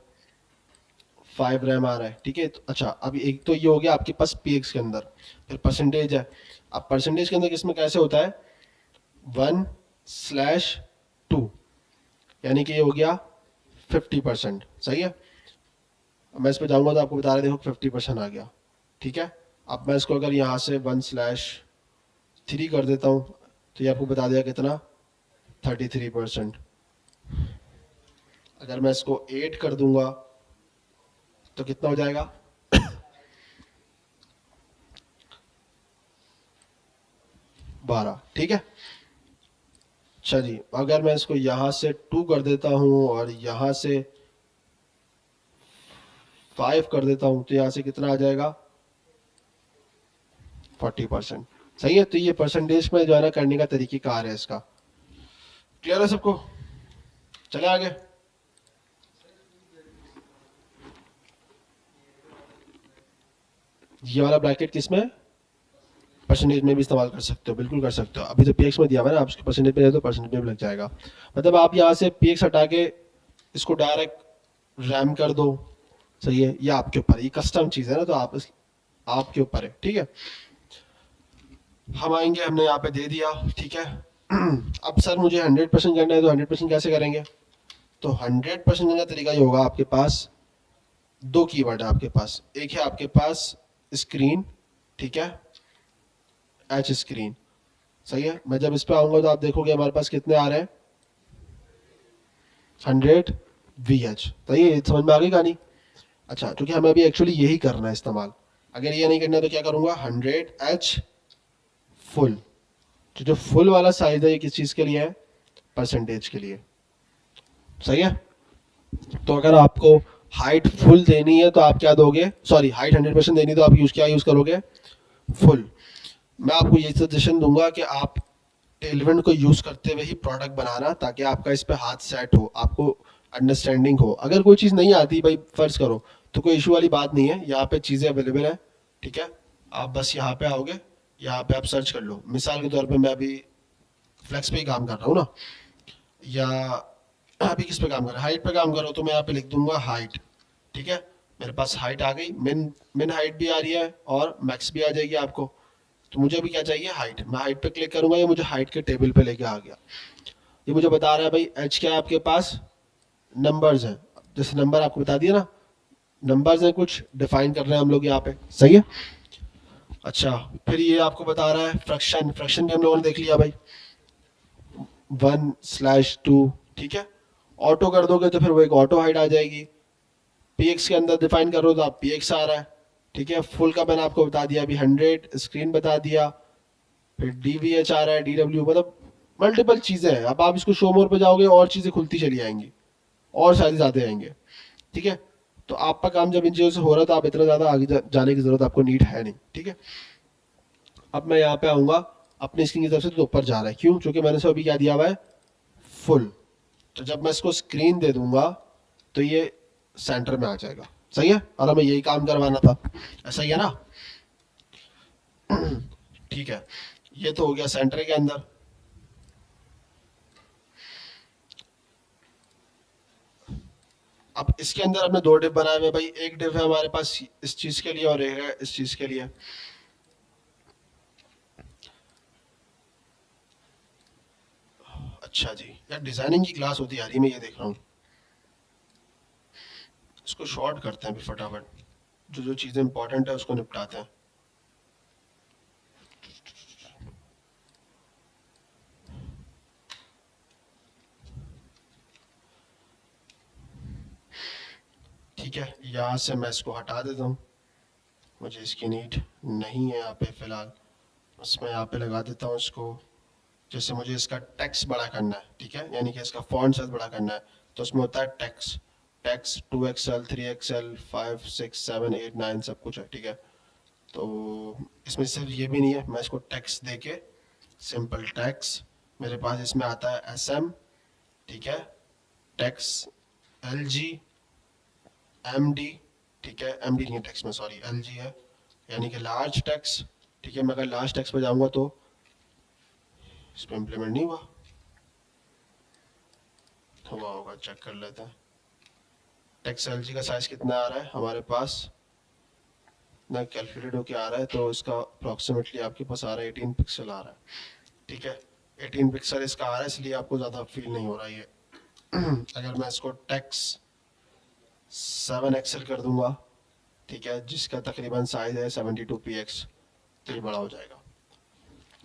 5 रैम आ रहा है। ठीक है, तो अच्छा अब एक तो ये हो गया आपके पास px के अंदर। फिर परसेंटेज है। अब परसेंटेज के अंदर किसमें कैसे होता है, 1/2, यानी कि ये हो गया 50%। सही है, अब मैं इस पर जाऊंगा तो आपको बता रहे, देखो 50% आ गया। ठीक है, अब मैं इसको अगर यहाँ से 1/3 कर देता हूँ तो ये आपको बता दिया कितना, 33%। अगर मैं इसको 8 कर दूंगा तो कितना हो जाएगा, 12। ठीक है, अच्छा जी, अगर मैं इसको यहाँ से 2 कर देता हूँ और यहाँ से 5 कर देता हूँ तो यहाँ से कितना आ जाएगा, 40%। सही है, तो ये परसेंटेज में जो है ना करने का तरीक़ेकार है इसका। क्लियर है सबको? चले आगे। ये वाला ब्रैकेट किसमें, परसेंटेज में भी इस्तेमाल कर सकते हो, बिल्कुल कर सकते हो। अभी तो px में दिया हुआ है ना, आप उसके परसेंटेज पे तो परसेंटेज में भी लग जाएगा। मतलब आप यहाँ से px हटा के इसको डायरेक्ट रैम कर दो। सही है, ये आपके ऊपर, ये कस्टम चीज़ है ना, तो आपके ऊपर है। ठीक है, हम आएंगे, हमने यहाँ पे दे दिया। ठीक है, अब सर मुझे 100% करना है तो 100% कैसे करेंगे, तो 100% का तरीका ये होगा, आपके पास 2 कीवर्ड है आपके पास। एक है आपके पास स्क्रीन, ठीक है, एच स्क्रीन। सही है, मैं जब इस पे आऊंगा तो आप देखोगे हमारे पास कितने आ रहे हैं, 100 VH। सही है, समझ में आ गई कहानी? अच्छा, क्योंकि हमें अभी एक्चुअली यही करना है इस्तेमाल। अगर ये नहीं करना है तो क्या करूंगा, 100H फुल। तो जो फुल वाला साइज है ये किस चीज़ के लिए है, परसेंटेज के लिए। सही है, तो अगर आपको हाइट फुल देनी है तो आप क्या दोगे, सॉरी हाइट 100% देनी है तो आप क्या यूज़ करोगे, फुल। मैं आपको ये सजेशन दूंगा कि आप टेलविंड को यूज़ करते हुए ही प्रोडक्ट बनाना, ताकि आपका इस पे हाथ सेट हो, आपको अंडरस्टैंडिंग हो। अगर कोई चीज़ नहीं आती भाई, फर्ज करो, तो कोई इशू वाली बात नहीं है, यहाँ पे चीज़ें अवेलेबल है। ठीक है, आप बस यहाँ पे आओगे, यहाँ पे आप सर्च कर लो। मिसाल के तौर पे मैं अभी फ्लेक्स पे ही काम कर रहा हूँ ना, या अभी किस पे काम कर रहा है, हाइट पे काम कर रहा हूँ, तो मैं यहाँ पे लिख दूंगा हाइट। ठीक है, मेरे पास हाइट आ गई, मिन हाइट भी आ रही है और मैक्स भी आ जाएगी आपको। तो मुझे अभी क्या चाहिए, हाइट। मैं हाइट पे क्लिक करूंगा, ये मुझे हाइट के टेबल पे लेके आ गया। ये मुझे बता रहा है भाई एच क्या है आपके पास, नंबर्स हैं। जैसे नंबर आपको बता दिया ना, नंबर्स हैं, कुछ डिफाइन कर रहे हैं हम लोग यहाँ पे। सही है, अच्छा फिर ये आपको बता रहा है फ्रैक्शन। फ्रैक्शन भी हम लोगों ने देख लिया भाई, 1/2। ठीक है, ऑटो कर दोगे तो फिर वो एक ऑटो हाइट आ जाएगी। px के अंदर डिफाइन कर रहे हो तो आप px आ रहा है। ठीक है, फुल का मैंने आपको बता दिया अभी 100, स्क्रीन बता दिया, फिर dvh आ रहा है, dw, मतलब मल्टीपल चीज़ें हैं। अब आप इसको शो मोर पे जाओगे और चीज़ें खुलती चली जाएंगी और साइजेस आते जाएंगे, ठीक है। तो आपका काम जब इन चीज़ों से हो रहा है तो आप इतना ज़्यादा आगे जाने की ज़रूरत आपको नीड है नहीं, ठीक है। अब मैं यहाँ पे आऊँगा अपनी स्क्रीन की तरफ से, तो ऊपर जा रहा है क्यों? क्योंकि मैंने इसको अभी क्या दिया हुआ है, फुल। तो जब मैं इसको स्क्रीन दे दूंगा तो ये सेंटर में आ जाएगा, सही है। और हमें यही काम करवाना था, ऐसा ही है ना। ठीक है, ये तो हो गया सेंटर के अंदर। अब इसके अंदर हमने दो डिव बनाए हुए भाई, एक डिव है हमारे पास इस चीज के लिए और एक है इस चीज के लिए। अच्छा जी, यार डिजाइनिंग की क्लास होती आ रही, मैं ये देख रहा हूँ। इसको शॉर्ट करते हैं अभी फटाफट, जो जो चीजें इंपॉर्टेंट है उसको निपटाते हैं। ठीक है, यहाँ से मैं इसको हटा देता हूँ, मुझे इसकी नीड नहीं है यहाँ पे फिलहाल। बस मैं यहाँ पे लगा देता हूँ इसको। जैसे मुझे इसका टेक्स्ट बड़ा करना है, ठीक है, यानी कि इसका फॉन्ट साइज बड़ा करना है, तो उसमें होता है टेक्स्ट। टेक्स्ट 2XL 3XL 5 6 7 8 9 सब कुछ है, ठीक है। तो इसमें सिर्फ ये भी नहीं है, मैं इसको टेक्स्ट दे के सिंपल टेक्स्ट, मेरे पास इसमें आता है SM, ठीक है, टेक्स्ट LG MD, ठीक है, MD नहीं है टेक्स्ट में, सॉरी LG है, यानी कि लार्ज टेक्स्ट, ठीक है। मैं अगर लार्ज टेक्स्ट पे जाऊंगा तो इस पर इम्प्लीमेंट नहीं हुआ होगा, चेक कर लेते हैं। टेक्स्ट LG का साइज कितना आ रहा है हमारे पास, ना कैलकुलेट होके आ रहा है, तो इसका अप्रॉक्सीमेटली आपके पास आ रहा है 18 पिक्सल आ रहा है, ठीक है। 18 पिक्सल इसका आ रहा है, इसलिए आपको ज़्यादा फील नहीं हो रहा ये। अगर मैं इसको टेक्स्ट 7XL कर दूंगा, ठीक है, जिसका तकरीबन साइज है 72px, तो ये बड़ा हो जाएगा,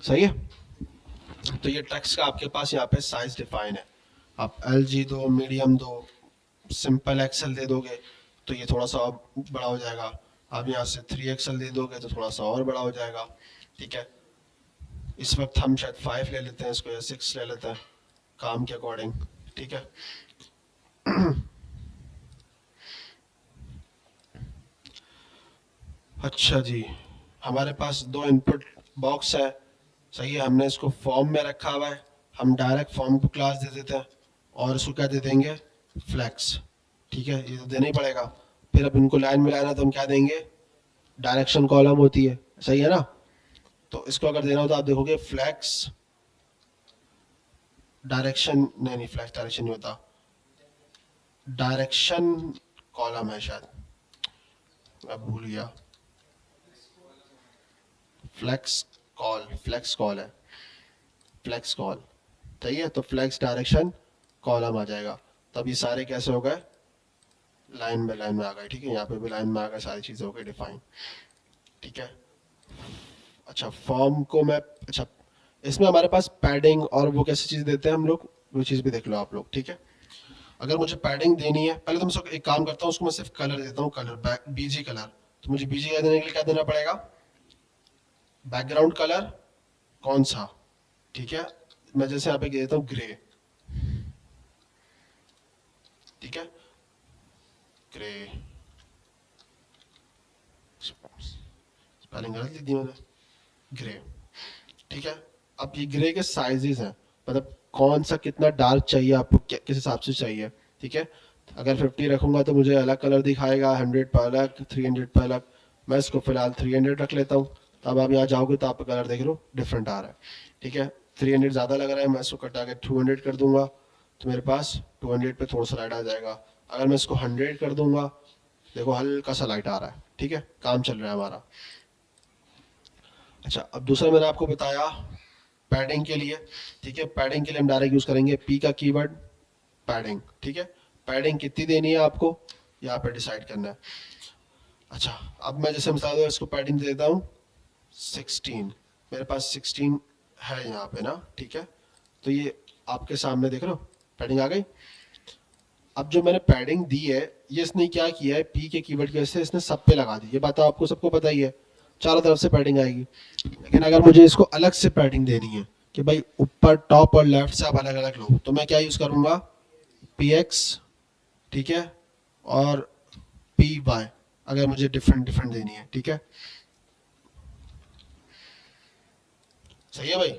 सही है। तो ये टेक्स्ट का आपके पास यहाँ पे साइज डिफाइन है। आप LG दो, मीडियम दो, सिंपल XL दे दोगे तो ये थोड़ा सा और बड़ा हो जाएगा। आप यहाँ से 3XL दे दोगे तो थोड़ा सा और बड़ा हो जाएगा, ठीक है। इस वक्त हम शायद 5 ले लेते हैं इसको, या 6 ले लेते हैं काम के अकॉर्डिंग, ठीक है। अच्छा जी, हमारे पास दो इनपुट बॉक्स है, सही है। हमने इसको फॉर्म में रखा हुआ है, हम डायरेक्ट फॉर्म को क्लास दे देते हैं और इसको क्या दे देंगे, फ्लैक्स, ठीक है, ये तो देना ही पड़ेगा। फिर अब इनको लाइन में लाना है तो हम क्या देंगे, डायरेक्शन कॉलम होती है, सही है ना। तो इसको अगर देना हो तो आप देखोगे फ्लैक्स डायरेक्शन, नहीं फ्लैक्स डायरेक्शन नहीं होता, डायरेक्शन कॉलम है शायद, मैं भूल गया। फ्लेक्स कॉल है, फ्लेक्स कॉल, सही है। तो फ्लेक्स डायरेक्शन कॉलम आ जाएगा, तब ये सारे कैसे हो गए, लाइन में आ गए, ठीक है। यहाँ पे भी लाइन में आ गए, सारी चीज़ें हो गई डिफाइन, ठीक है। अच्छा, फॉर्म को मैं, अच्छा इसमें हमारे पास पैडिंग और वो कैसी चीज़ देते हैं हम लोग, वो चीज़ भी देख लो आप लोग, ठीक है। अगर मुझे पैडिंग देनी है, पहले तो मैं एक काम करता हूँ, उसको मैं सिर्फ कलर देता हूँ, कलर BG कलर। तो मुझे BG कलर देने के लिए क्या देना पड़ेगा, बैकग्राउंड कलर कौन सा, ठीक है। मैं जैसे यहाँ पे देता हूँ ग्रे, ठीक है, ग्रे, स्पेलिंग गलत लिख दी मैंने, ग्रे, ठीक है। अब ये ग्रे के साइजेस हैं, मतलब कौन सा कितना डार्क चाहिए आपको, किस हिसाब से चाहिए, ठीक है। अगर 50 रखूंगा तो मुझे अलग कलर दिखाएगा, 100 पर अलग, 300 पर अलग। मैं इसको फिलहाल 300 रख लेता हूँ, तब आप यहाँ जाओगे तो आपका कलर देख लो डिफरेंट आ रहा है, ठीक है। 300 ज़्यादा लग रहा है, मैं इसको कटा के 200 कर दूंगा, तो मेरे पास 200 पे थोड़ा सा लाइट आ जाएगा। अगर मैं इसको 100 कर दूंगा, देखो हल्का सा लाइट आ रहा है, ठीक है, काम चल रहा है हमारा। अच्छा, अब दूसरा मैंने आपको बताया पैडिंग के लिए, ठीक है। पैडिंग के लिए हम डायरेक्ट यूज करेंगे P का कीवर्ड, पैडिंग, ठीक है। पैडिंग कितनी देनी है आपको यहाँ पे डिसाइड करना है। अच्छा, अब मैं जैसे मिसाल दो इसको पैडिंग दे देता हूँ 16, मेरे पास 16 है यहाँ पे ना, ठीक है। तो ये आपके सामने देख रहे हो पैडिंग आ गई। अब जो मैंने पैडिंग दी है, ये इसने क्या किया है, P के कीवर्ड की वजह से इसने सब पे लगा दी, ये बात आपको सबको पता ही है, चारों तरफ से पैडिंग आएगी। लेकिन अगर मुझे इसको अलग से पैडिंग देनी है, कि भाई ऊपर टॉप और लेफ्ट से आप अलग अलग लो, तो मैं क्या यूज़ करूँगा, पी एक्स, ठीक है, और पी वाई, अगर मुझे डिफरेंट डिफरेंट देनी है, ठीक है। सही है भाई।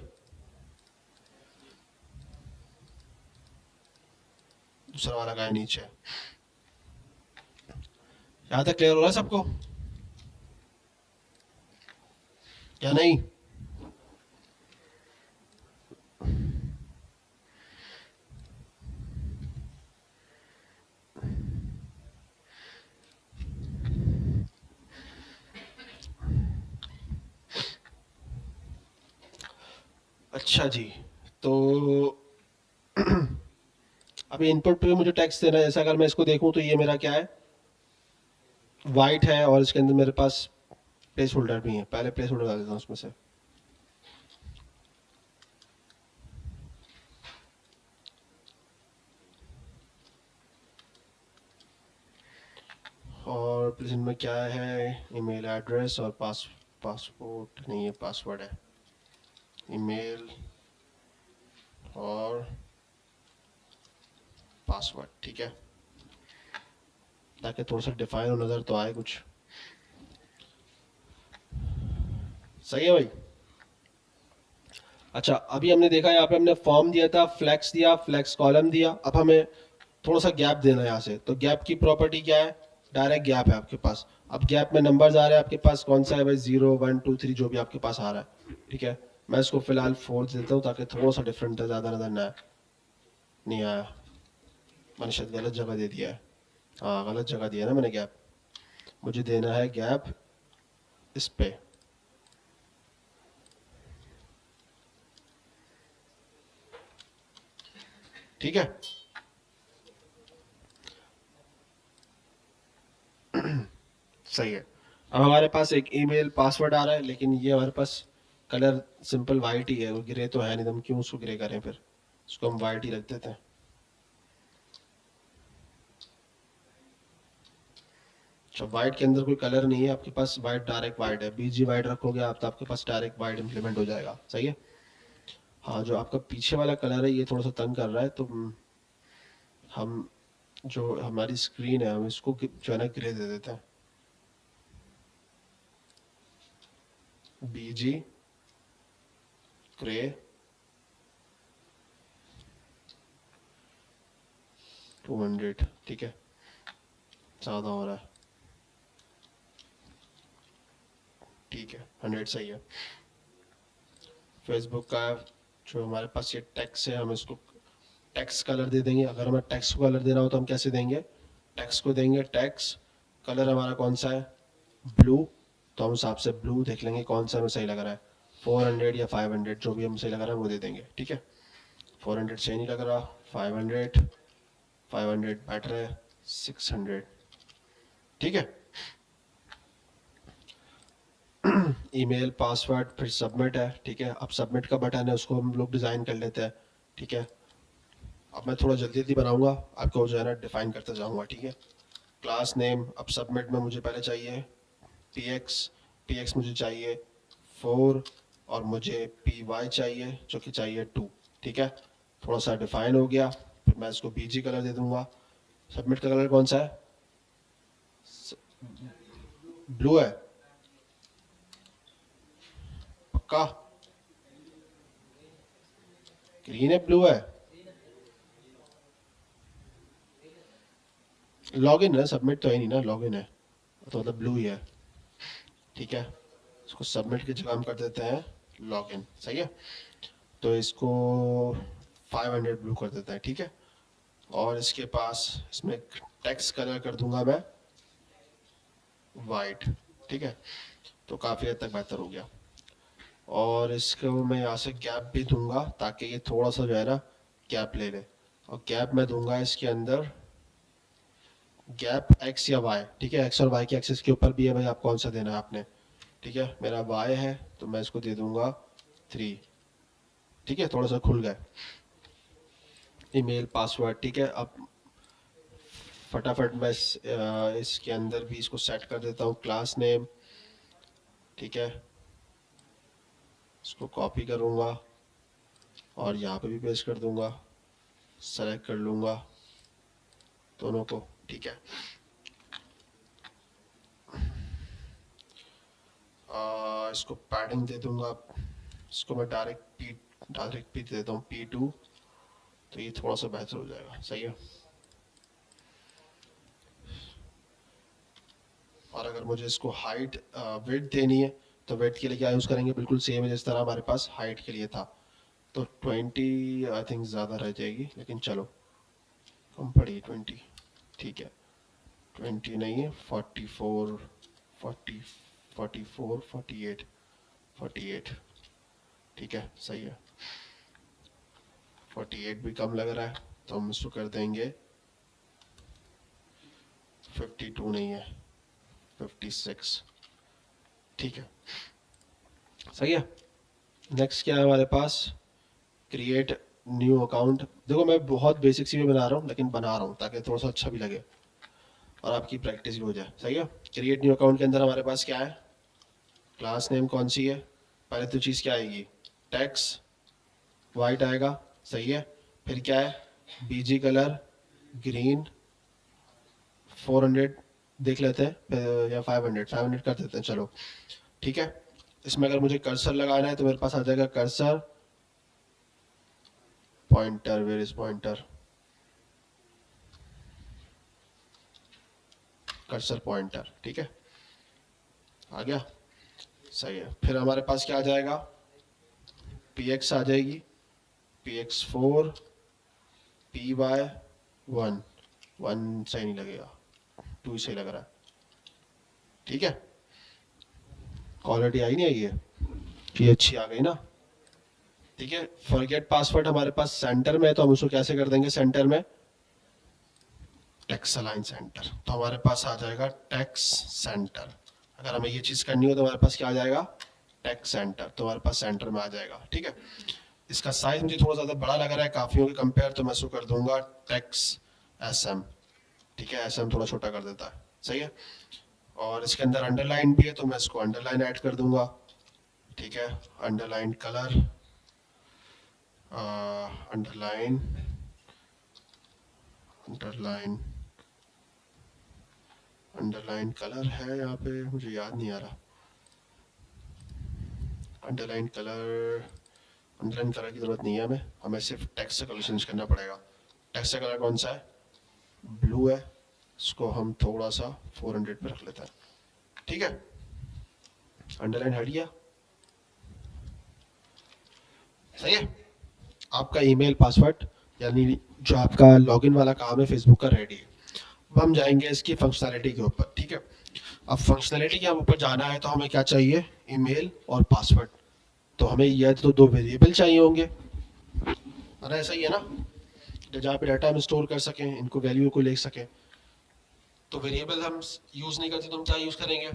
दूसरा वाला का है नीचे। यहाँ तक क्लियर हो रहा है सबको या नहीं? अच्छा जी, तो अभी इनपुट पे मुझे टेक्स्ट देना है। जैसा अगर मैं इसको देखूं तो ये मेरा क्या है, वाइट है, और इसके अंदर मेरे पास प्लेस होल्डर भी है। पहले प्लेस होल्डर डाल देता हूँ उसमें से। और प्लीज इनमें क्या है, ईमेल एड्रेस और पासपोर्ट नहीं, ये पासवर्ड है, ईमेल और पासवर्ड, ठीक है, ताकि थोड़ा सा डिफाइन हो, नज़र तो आए कुछ। सही है भाई। अच्छा, अभी हमने देखा यहाँ पे हमने फॉर्म दिया था, फ्लेक्स दिया, फ्लेक्स कॉलम दिया। अब हमें थोड़ा सा गैप देना है यहाँ से। तो गैप की प्रॉपर्टी क्या है, डायरेक्ट गैप है आपके पास। अब गैप में नंबर्स आ रहे हैं आपके पास, कौन सा है भाई, 0 1 2 3 जो भी आपके पास आ रहा है, ठीक है। मैं इसको फिलहाल 4 देता हूँ ताकि थोड़ा सा डिफरेंट है, ज़्यादा नजर ना आए। नहीं आया, मैंने शायद गलत जगह दे दिया है। हाँ, गलत जगह दिया ना मैंने गैप। मुझे देना है गैप इस पे, ठीक है। सही है। अब हमारे पास एक ईमेल पासवर्ड आ रहा है, लेकिन ये हमारे पास कलर सिंपल वाइट ही है, वो ग्रे तो है नहीं, तो हम क्यों उसको ग्रे करें, फिर उसको हम वाइट ही रख देते हैं। अच्छा, वाइट के अंदर कोई कलर नहीं है आपके पास, वाइट डायरेक्ट वाइट है। बीजी वाइट रखोगे आप तो आपके पास डायरेक्ट वाइट इंप्लीमेंट हो जाएगा। सही है। हाँ, जो आपका पीछे वाला कलर है ये थोड़ा सा तंग कर रहा है, तो हम जो हमारी स्क्रीन है हम इसको जो है ना ग्रे दे देते हैं। बीजी ग्रे 200, ठीक है, ज़्यादा हो रहा है, ठीक है, 100 सही है। फेसबुक का जो हमारे पास ये टेक्स्ट है, हम इसको टेक्स्ट कलर दे देंगे। अगर हमें टेक्स्ट को कलर देना हो तो हम कैसे देंगे, टेक्स्ट को देंगे टेक्स्ट कलर हमारा कौन सा है, ब्लू। तो हम उस हिसाब से ब्लू देख लेंगे कौन सा हमें सही लग रहा है, 400 या 500, जो भी हमें सही लग रहा है वो दे देंगे, ठीक है। 400 सही नहीं लग रहा, 500, 500 बेटर है, 600, ठीक है। ईमेल पासवर्ड फिर सबमिट है, ठीक है। अब सबमिट का बटन है, उसको हम लोग डिज़ाइन कर लेते हैं, ठीक है। अब मैं थोड़ा जल्दी जल्दी बनाऊंगा, आपको जो है ना डिफाइन करते जाऊंगा, ठीक है। क्लास नेम, अब सबमिट में मुझे पहले चाहिए पी एक्स, पी एक्स मुझे चाहिए 4, और मुझे पी वाई चाहिए जो कि चाहिए 2, ठीक है। थोड़ा सा डिफाइन हो गया, फिर मैं इसको बीजी कलर दे दूंगा। सबमिट का कलर कौन सा है, ब्लू है, पक्का? ग्रीन है, ब्लू है? लॉगिन है, सबमिट तो है नहीं ना, लॉगिन है तो मतलब ब्लू ही है, ठीक है। इसको सबमिट की जगह हम कर देते हैं लॉगिन, सही है। तो इसको 500 ब्लू कर देते हैं, ठीक है। और इसके पास इसमें टेक्स्ट कलर कर दूंगा मैं वाइट, ठीक है। तो काफ़ी हद तक बेहतर हो गया। और इसको मैं यहाँ से गैप भी दूंगा ताकि ये थोड़ा सा जो है ना गैप ले ले। और गैप मैं दूंगा इसके अंदर गैप एक्स या वाई, ठीक है। एक्स और वाई की एक्सिस के ऊपर भी है भाई, आप कौन सा देना है आपने, ठीक है। मेरा वाई है तो मैं इसको दे दूंगा 3, ठीक है। थोड़ा सा खुल गया ईमेल पासवर्ड, ठीक है। अब फटाफट मैं इसके अंदर भी इसको सेट कर देता हूँ क्लास नेम, ठीक है। इसको कॉपी करूँगा, और यहाँ पे भी पेस्ट कर दूंगा, सेलेक्ट कर लूँगा दोनों को, ठीक है। इसको पैडिंग दे दूंगा, इसको मैं डायरेक्ट पी दे देता हूँ P2, तो ये थोड़ा सा बेहतर हो जाएगा, सही है। और अगर मुझे इसको हाइट विड्थ देनी है तो विड्थ के लिए क्या यूज़ करेंगे, बिल्कुल सेम है जिस तरह हमारे पास हाइट के लिए था। तो 20 आई थिंक ज़्यादा रह जाएगी, लेकिन चलो कम पड़ी 20, ठीक है। 20 नहीं है, 44, 40, 44, 48, 48, ठीक है, सही है। 48 भी कम लग रहा है, तो हम इसको कर देंगे 52, नहीं है 56, ठीक है, सही है। नेक्स्ट क्या है हमारे पास, क्रिएट न्यू अकाउंट। देखो मैं बहुत बेसिक सी भी बना रहा हूँ, लेकिन बना रहा हूँ ताकि थोड़ा सा अच्छा भी लगे और आपकी प्रैक्टिस भी हो जाए, सही है। क्रिएट न्यू अकाउंट के अंदर हमारे पास क्या है, क्लास नेम कौन सी है, पहले तो चीज़ क्या आएगी, टेक्स्ट वाइट आएगा, सही है। फिर क्या है, बीजी कलर ग्रीन, 400 देख लेते हैं या 500 कर देते हैं, चलो ठीक है। इसमें अगर मुझे कर्सर लगाना है तो मेरे पास आ जाएगा cursor pointer, where is pointer, cursor pointer, ठीक है, आ गया, सही है। फिर हमारे पास क्या आ जाएगा, px आ जाएगी, px4, py1, 1 सही नहीं लगेगा, 2 सही लग रहा है, ठीक है। क्वालिटी आई नहीं आई है, ये अच्छी आ गई ना, ठीक है। फॉरगेट पासवर्ड हमारे पास सेंटर में है, तो हम उसको कैसे कर देंगे, सेंटर में टेक्स्ट अलाइन सेंटर, तो हमारे पास आ जाएगा टेक्स्ट सेंटर। अगर हमें ये चीज़ करनी हो तो हमारे पास क्या आ जाएगा, टेक्स्ट सेंटर, तो हमारे पास सेंटर में आ जाएगा, ठीक है। इसका साइज मुझे थोड़ा ज़्यादा बड़ा लग रहा है काफियों के कंपेयर, तो मैं इसको कर दूंगा टेक्स्ट SM, ठीक है, SM थोड़ा छोटा कर देता है, सही है। और इसके अंदर अंडरलाइन भी है, तो मैं इसको अंडरलाइन ऐड कर दूंगा, ठीक है। Underline colour, underline underline underline colour है यहाँ पे, मुझे याद नहीं आ रहा, अंडरलाइन कलर की ज़रूरत नहीं है हमें सिर्फ टेक्स्ट का कलर चेंज करना पड़ेगा। टेक्स्ट का कलर कौन सा है, ब्लू है, इसको हम थोड़ा सा 400 पे रख लेते हैं, ठीक है। अंडरलाइन हट गया, सही है। आपका ईमेल पासवर्ड यानी जो आपका लॉगिन वाला काम है फेसबुक का रेडी है। अब हम जाएंगे इसकी फंक्शनैलिटी के ऊपर, ठीक है। अब फंक्शनैलिटी के ऊपर जाना है तो हमें क्या चाहिए, ईमेल और पासवर्ड। तो हमें यह तो दो वेरिएबल चाहिए होंगे, अरे ऐसा ही है ना, तो जहाँ पे डाटा हम स्टोर कर सकें, इनको वैल्यू को ले सकें। तो वेरिएबल हम यूज़ नहीं करते तो हम क्या यूज़ करेंगे,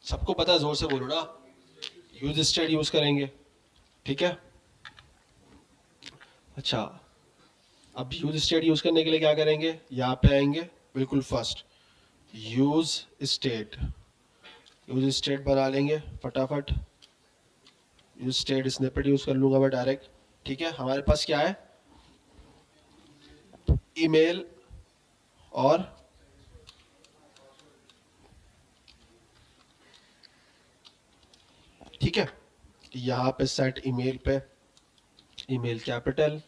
सबको पता है, जोर से बोलो ना, यूज स्टेट यूज़ करेंगे, ठीक है। अच्छा, अब यूज स्टेट यूज़ करने के लिए क्या करेंगे, यहाँ पे आएंगे, बिल्कुल first use state, use state बना लेंगे फटाफट, यूज स्टेट स्निपेट यूज़ कर लूँगा मैं डायरेक्ट, ठीक है। हमारे पास क्या है, ईमेल और ठीक है, यहाँ पे सेट ईमेल पे ईमेल कैपिटल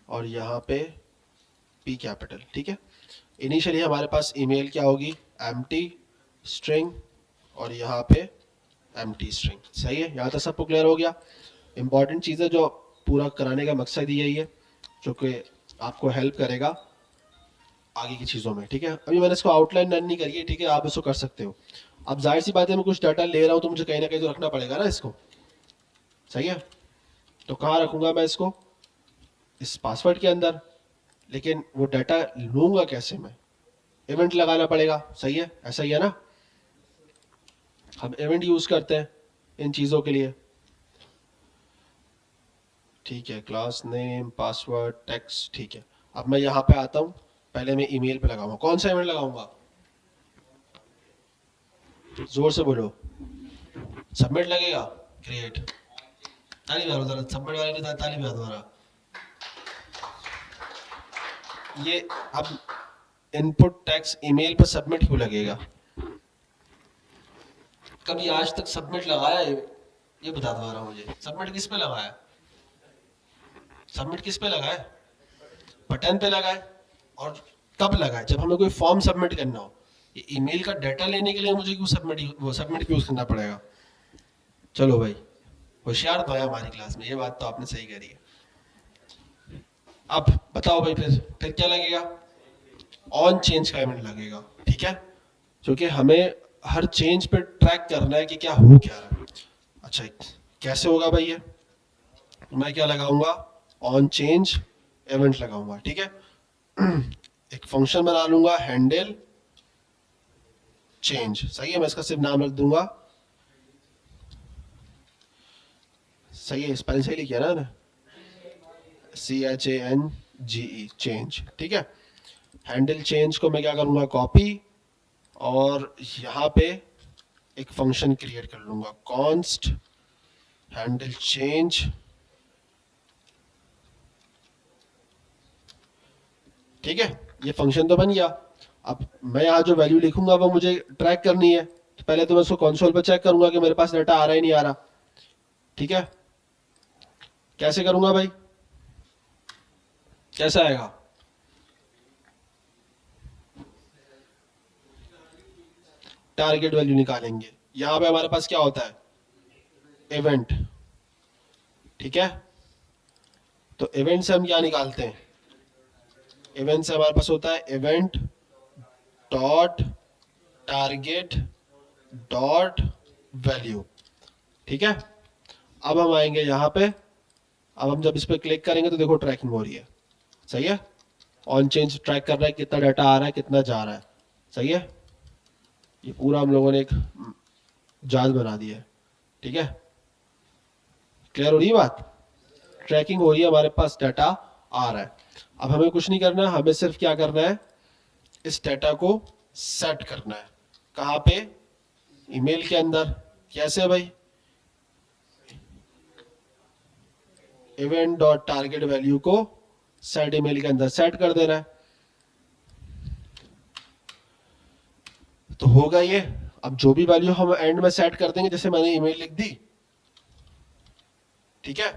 और यहाँ पे पी कैपिटल, ठीक है। इनिशियली हमारे पास ईमेल क्या होगी, एम्प्टी स्ट्रिंग, और यहाँ पे एम्प्टी स्ट्रिंग, सही है। यहाँ तक सबको क्लियर हो गया। इंपॉर्टेंट चीज़ है जो पूरा कराने का मकसद ही यही है, जो कि आपको हेल्प करेगा आगे की चीज़ों में, ठीक है। अभी मैंने इसको आउटलाइन रन नहीं करी है, ठीक है, आप इसको कर सकते हो। अब जाहिर सी बात है, मैं कुछ डाटा ले रहा हूँ तो मुझे कहीं ना कहीं तो रखना पड़ेगा ना इसको, सही है। तो कहाँ रखूँगा मैं इसको, इस पासवर्ड के अंदर, लेकिन वो डाटा लूँगा कैसे मैं, इवेंट लगाना पड़ेगा, सही है, ऐसा ही है ना। हम इवेंट यूज़ करते हैं इन चीज़ों के लिए, ठीक है। क्लास नेम पासवर्ड टेक्स्ट, ठीक है। अब मैं यहाँ पे आता हूँ, पहले मैं ईमेल पे लगाऊंगा, कौन सा इवेंट लगाऊंगा, जोर से बोलो, सबमिट लगेगा, क्रिएट, ताली मारो जरा, सबमिट वाले ने ताली मारो जरा। ये अब इनपुट टैक्स ईमेल पर सबमिट क्यों लगेगा? कभी आज तक सबमिट लगाया है? ये बता दो जरा मुझे, सबमिट किस पे लगाया? सबमिट किस पे लगाया? बटन पे लगाए। और कब लगाए? जब हमें कोई फॉर्म सबमिट करना हो। ये ईमेल का डाटा लेने के लिए मुझे क्यों सबमिट यूज करना पड़ेगा? चलो भाई, होशियार तो है हमारी क्लास में, ये बात तो आपने सही करी है। अब बताओ भाई, फिर क्या लगेगा? ऑन चेंज का इवेंट लगेगा, ठीक है, क्योंकि हमें हर चेंज पे ट्रैक करना है कि क्या हो क्या रहा है। अच्छा, कैसे होगा भाई ये? मैं क्या लगाऊंगा? ऑन चेंज इवेंट लगाऊंगा, ठीक है। एक फंक्शन बना लूंगा, हैंडल चेंज, सही है। मैं इसका सिर्फ नाम रख दूंगा, सही है, स्पेलिंग सही लिखा ना मैंने, CHANGE, चेंज, ठीक है। हैंडल चेंज को मैं क्या करूंगा? कॉपी, और यहाँ पे एक फंक्शन क्रिएट कर लूंगा, कॉन्स्ट हैंडल चेंज, ठीक है। ये फंक्शन तो बन गया। अब मैं यहाँ जो वैल्यू लिखूंगा वो मुझे ट्रैक करनी है, तो पहले तो मैं उसको कंसोल पर चेक करूंगा कि मेरे पास डाटा आ रहा है नहीं आ रहा, ठीक है। कैसे करूंगा भाई? कैसे आएगा? टारगेट वैल्यू निकालेंगे। यहाँ पे हमारे पास क्या होता है? इवेंट, ठीक है। तो इवेंट से हम क्या निकालते हैं? इवेंट से हमारे पास होता है event dot target dot value, ठीक है। अब हम आएंगे यहाँ पे, अब हम जब इस पर क्लिक करेंगे तो देखो ट्रैकिंग हो रही है, सही है। ऑन चेंज ट्रैक कर रहा है कितना डाटा आ रहा है, कितना जा रहा है, सही है। ये पूरा हम लोगों ने एक जाल बना दिया है, ठीक है। क्लियर हो रही है बात? ट्रैकिंग हो रही है, हमारे पास डाटा आ रहा है। अब हमें कुछ नहीं करना, हमें सिर्फ क्या करना है? इस डाटा को सेट करना है। कहाँ पे? ईमेल के अंदर। कैसे भाई? इवेंट डॉट टारगेट वैल्यू को सेट ईमेल के अंदर सेट कर देना है, तो होगा ये। अब जो भी वैल्यू हम एंड में सेट कर देंगे, जैसे मैंने ईमेल लिख दी, ठीक है,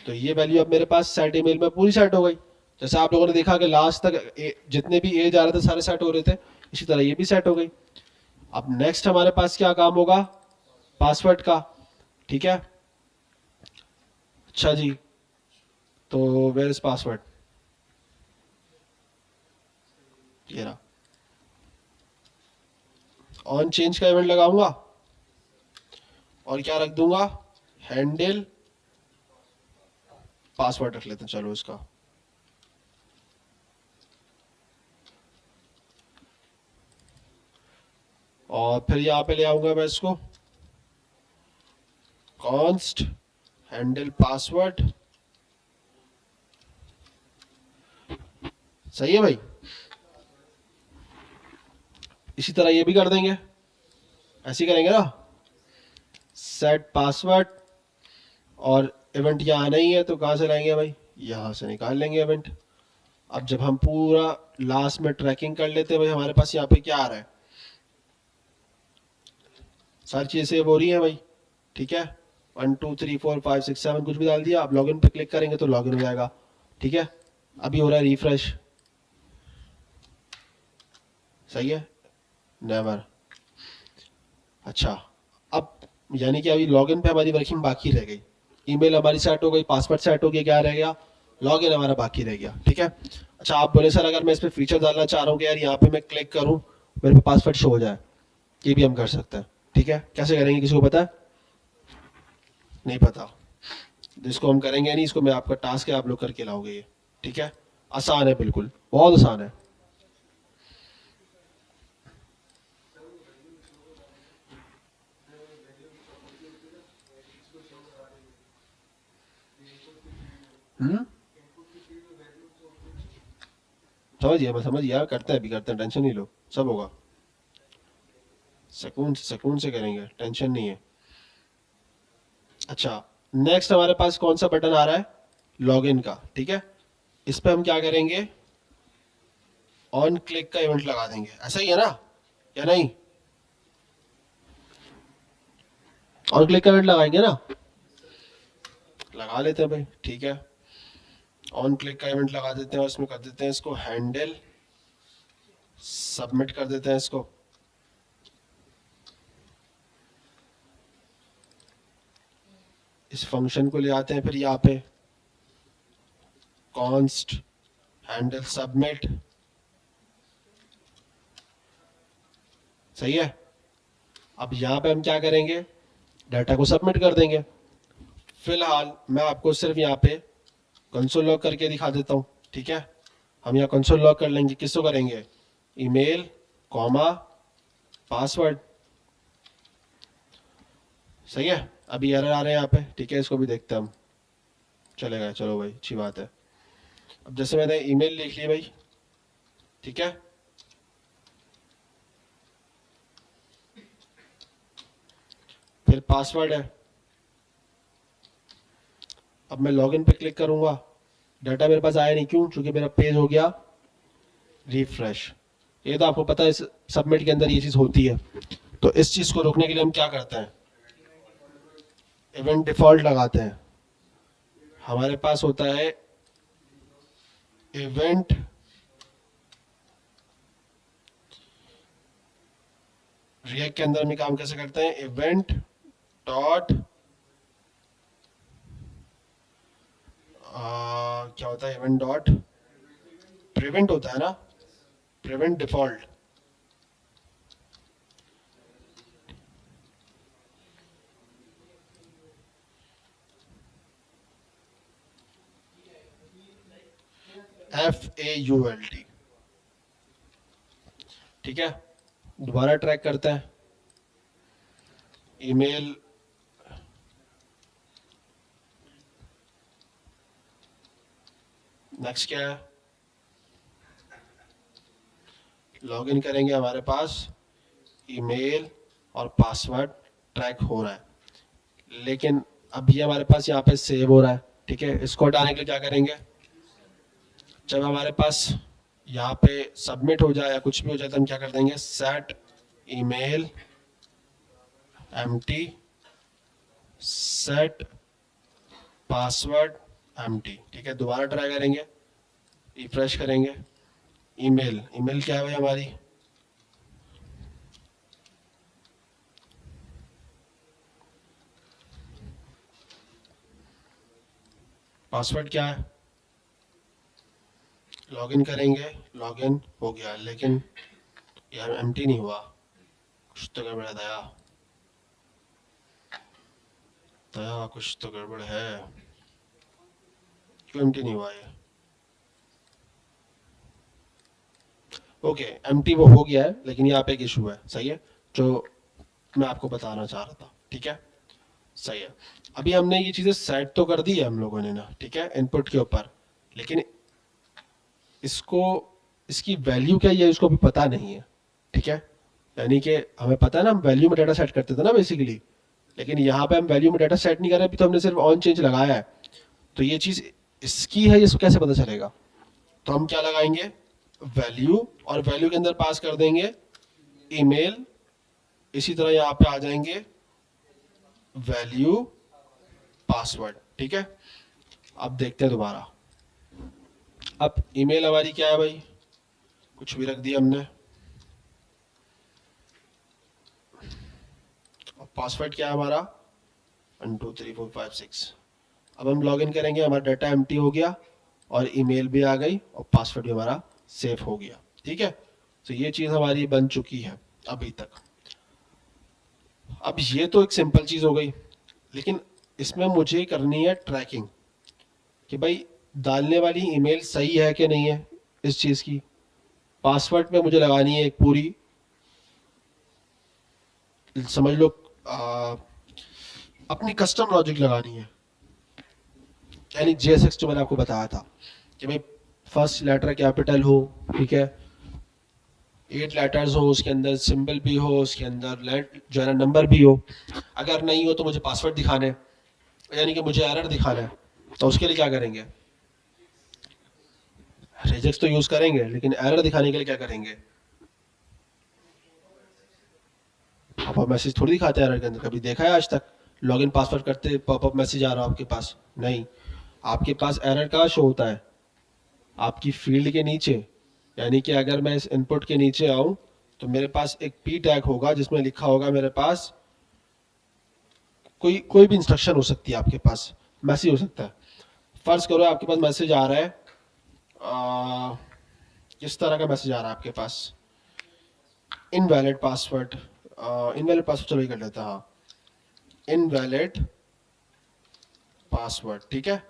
तो ये वैल्यू अब मेरे पास सेट ईमेल में पूरी सेट हो गई। जैसे आप लोगों ने देखा कि लास्ट तक जितने भी एज आ रहे थे सारे सेट हो रहे थे, इसी तरह ये भी सेट हो गई। अब नेक्स्ट हमारे पास क्या काम होगा? पासवर्ड का, ठीक है। अच्छा जी, तो वेयर इज पासवर्ड? ये रहा। ऑन चेंज का इवेंट लगाऊंगा और क्या रख दूंगा? हैंडल पासवर्ड रख लेते हैं, चलो इसका। और फिर यहाँ पे ले आऊंगा मैं इसको, कॉन्स्ट हैंडल पासवर्ड, सही है भाई। इसी तरह ये भी कर देंगे, ऐसे ही करेंगे ना, सेट पासवर्ड, और इवेंट यहाँ नहीं है तो कहाँ से लाएंगे भाई? यहाँ से निकाल लेंगे इवेंट। अब जब हम पूरा लास्ट में ट्रैकिंग कर लेते हैं भाई, हमारे पास यहाँ पे क्या आ रहा है? सारी चीजें सेव हो रही है भाई, ठीक है। 1 2 3 4 5 6 7 कुछ भी डाल दिया। आप लॉगिन पे क्लिक करेंगे तो लॉगिन हो जाएगा, ठीक है। अभी हो रहा है रिफ्रेश, सही है, नेवर। अच्छा, अब यानी कि अभी लॉगिन पे हमारी वर्किंग बाकी रह गई। ईमेल हमारी सेट हो गई, पासवर्ड सेट हो गया, क्या रह गया? लॉगिन हमारा बाकी रह गया, ठीक है। अच्छा, आप बोले सर अगर मैं इस पर फीचर डालना चाह रहा हूँ कि यार यहाँ पे मैं क्लिक करूँ मेरे पे पासवर्ड शो हो जाए, ये भी हम कर सकते हैं, ठीक है। कैसे करेंगे, किसी को पता है? नहीं पता? जिसको हम करेंगे नहीं, इसको मैं, आपका टास्क है, आप लोग करके लाओगे ये, ठीक है। आसान है, बिल्कुल बहुत आसान है। हम्म, समझ गया, मैं समझ गया, करते हैं, अभी करते हैं, टेंशन नहीं लो, सब होगा। सुकून से करेंगे, टेंशन नहीं है। अच्छा, नेक्स्ट हमारे पास कौन सा बटन आ रहा है, लॉगिन का, ठीक है। इस पे हम क्या करेंगे, ऑन क्लिक का इवेंट लगा देंगे, ऐसा ही है ना या नहीं? ऑन क्लिक का इवेंट लगाएंगे ना, लगा लेते हैं भाई, ठीक है। ऑन क्लिक का इवेंट लगा देते हैं और इसमें कर देते हैं इसको हैंडल, सबमिट कर देते हैं इसको। इस फंक्शन को ले आते हैं फिर यहाँ पे कॉन्स्ट हैंडल सबमिट, सही है। अब यहाँ पे हम क्या करेंगे, डाटा को सबमिट कर देंगे। फिलहाल मैं आपको सिर्फ यहाँ पे कंसोल लॉग करके दिखा देता हूँ, ठीक है। हम यहाँ कंसोल लॉग कर लेंगे, किसको करेंगे, ईमेल कॉमा पासवर्ड, सही है। अभी एरर आ रहे हैं यहाँ पे, ठीक है, इसको भी देखते हैं हम, चलेगा, चलो भाई अच्छी बात है। अब जैसे मैंने ईमेल लिख ली भाई, ठीक है, फिर पासवर्ड है। अब मैं लॉगिन पे क्लिक करूंगा, डाटा मेरे पास आया नहीं, क्यों, क्योंकि मेरा पेज हो गया रिफ्रेश। ये तो आपको पता है सबमिट के अंदर ये चीज होती है। तो इस चीज को रोकने के लिए हम क्या करते हैं, इवेंट डिफॉल्ट लगाते हैं। हमारे पास होता है इवेंट रिएक्ट के अंदर में काम कैसे करते हैं, इवेंट डॉट क्या होता है, इवेंट डॉट प्रिवेंट होता है ना, प्रिवेंट डिफॉल्ट। FAULT, ठीक है। दोबारा ट्रैक करते हैं, ईमेल नेक्स्ट क्या है, लॉगिन करेंगे, हमारे पास ईमेल और पासवर्ड ट्रैक हो रहा है, लेकिन अभी हमारे पास यहाँ पे सेव हो रहा है, ठीक है। इसको हटाने के लिए क्या करेंगे, जब हमारे पास यहाँ पे सबमिट हो जाए या कुछ भी हो जाए तो हम क्या कर देंगे, set email empty, set password empty, ठीक है। दोबारा ट्राई करेंगे, रिफ्रेश करेंगे, ईमेल, ईमेल क्या है भाई हमारी, पासवर्ड क्या है, लॉगिन करेंगे, लॉगिन हो गया, लेकिन यार एम्प्टी नहीं हुआ, कुछ तो गड़बड़ है दया, दया कुछ तो गड़बड़ है, क्यों एम्प्टी नहीं हुआ ये, ओके एम्प्टी वो हो गया है, लेकिन यहाँ पे एक इशू है, सही है, जो मैं आपको बताना चाह रहा था, ठीक है, सही है। अभी हमने ये चीजें सेट तो कर दी है हम लोगों ने ना, ठीक है, इनपुट के ऊपर, लेकिन इसको, इसकी वैल्यू क्या है इसको भी पता नहीं है, ठीक है। यानी कि हमें पता है ना, हम वैल्यू में डाटा सेट करते थे ना बेसिकली, लेकिन यहाँ पे हम वैल्यू में डाटा सेट नहीं कर रहे, अभी तो हमने सिर्फ ऑन चेंज लगाया है। तो ये चीज इसकी है, इसको कैसे पता चलेगा, तो हम क्या लगाएंगे, वैल्यू, और वैल्यू के अंदर पास कर देंगे ईमेल, इसी तरह यहाँ पे आ जाएंगे वैल्यू पासवर्ड, ठीक है। अब देखते हैं दोबारा, अब ईमेल हमारी क्या है भाई, कुछ भी रख दिया हमने, और पासवर्ड क्या है हमारा 1 2 3 4 5 6। अब हम लॉगिन करेंगे, हमारा डाटा एम्प्टी हो गया और ईमेल भी आ गई और पासवर्ड भी हमारा सेव हो गया, ठीक है। तो ये चीज हमारी बन चुकी है अभी तक। अब ये तो एक सिंपल चीज हो गई, लेकिन इसमें मुझे करनी है ट्रैकिंग कि भाई डालने वाली ईमेल सही है कि नहीं है, इस चीज की पासवर्ड पे मुझे लगानी है एक पूरी, समझ लो अपनी कस्टम लॉजिक लगानी है, यानी JSX जो मैंने आपको बताया था कि भाई फर्स्ट लेटर कैपिटल हो, ठीक है, 8 लेटर्स हो, उसके अंदर सिंबल भी हो, उसके अंदर जो है ना नंबर भी हो। अगर नहीं हो तो मुझे पासवर्ड दिखाना है, यानी कि मुझे एरर दिखाना है। तो उसके लिए क्या करेंगे? रिजेक्ट तो यूज़ करेंगे, लेकिन एरर दिखाने के लिए क्या करेंगे? पॉपअप मैसेज थोड़ी दिखाते हैं एरर के अंदर। कभी देखा है आज तक लॉगिन पासवर्ड करते पॉपअप मैसेज आ रहा हो आपके पास? नहीं। आपके पास एरर कहाँ शो होता है? आपकी फील्ड के नीचे। यानी कि अगर मैं इस इनपुट के नीचे आऊं तो मेरे पास एक पी टैग होगा जिसमें लिखा होगा मेरे पास कोई कोई भी इंस्ट्रक्शन हो सकती है, आपके पास मैसेज हो सकता है। फर्ज करो आपके पास मैसेज आ रहा है, किस तरह का मैसेज आ रहा है आपके पास? Invalid password. इनवैलिड पासवर्ड चलो ये कर लेता, हाँ, इनवैलिड पासवर्ड, ठीक है।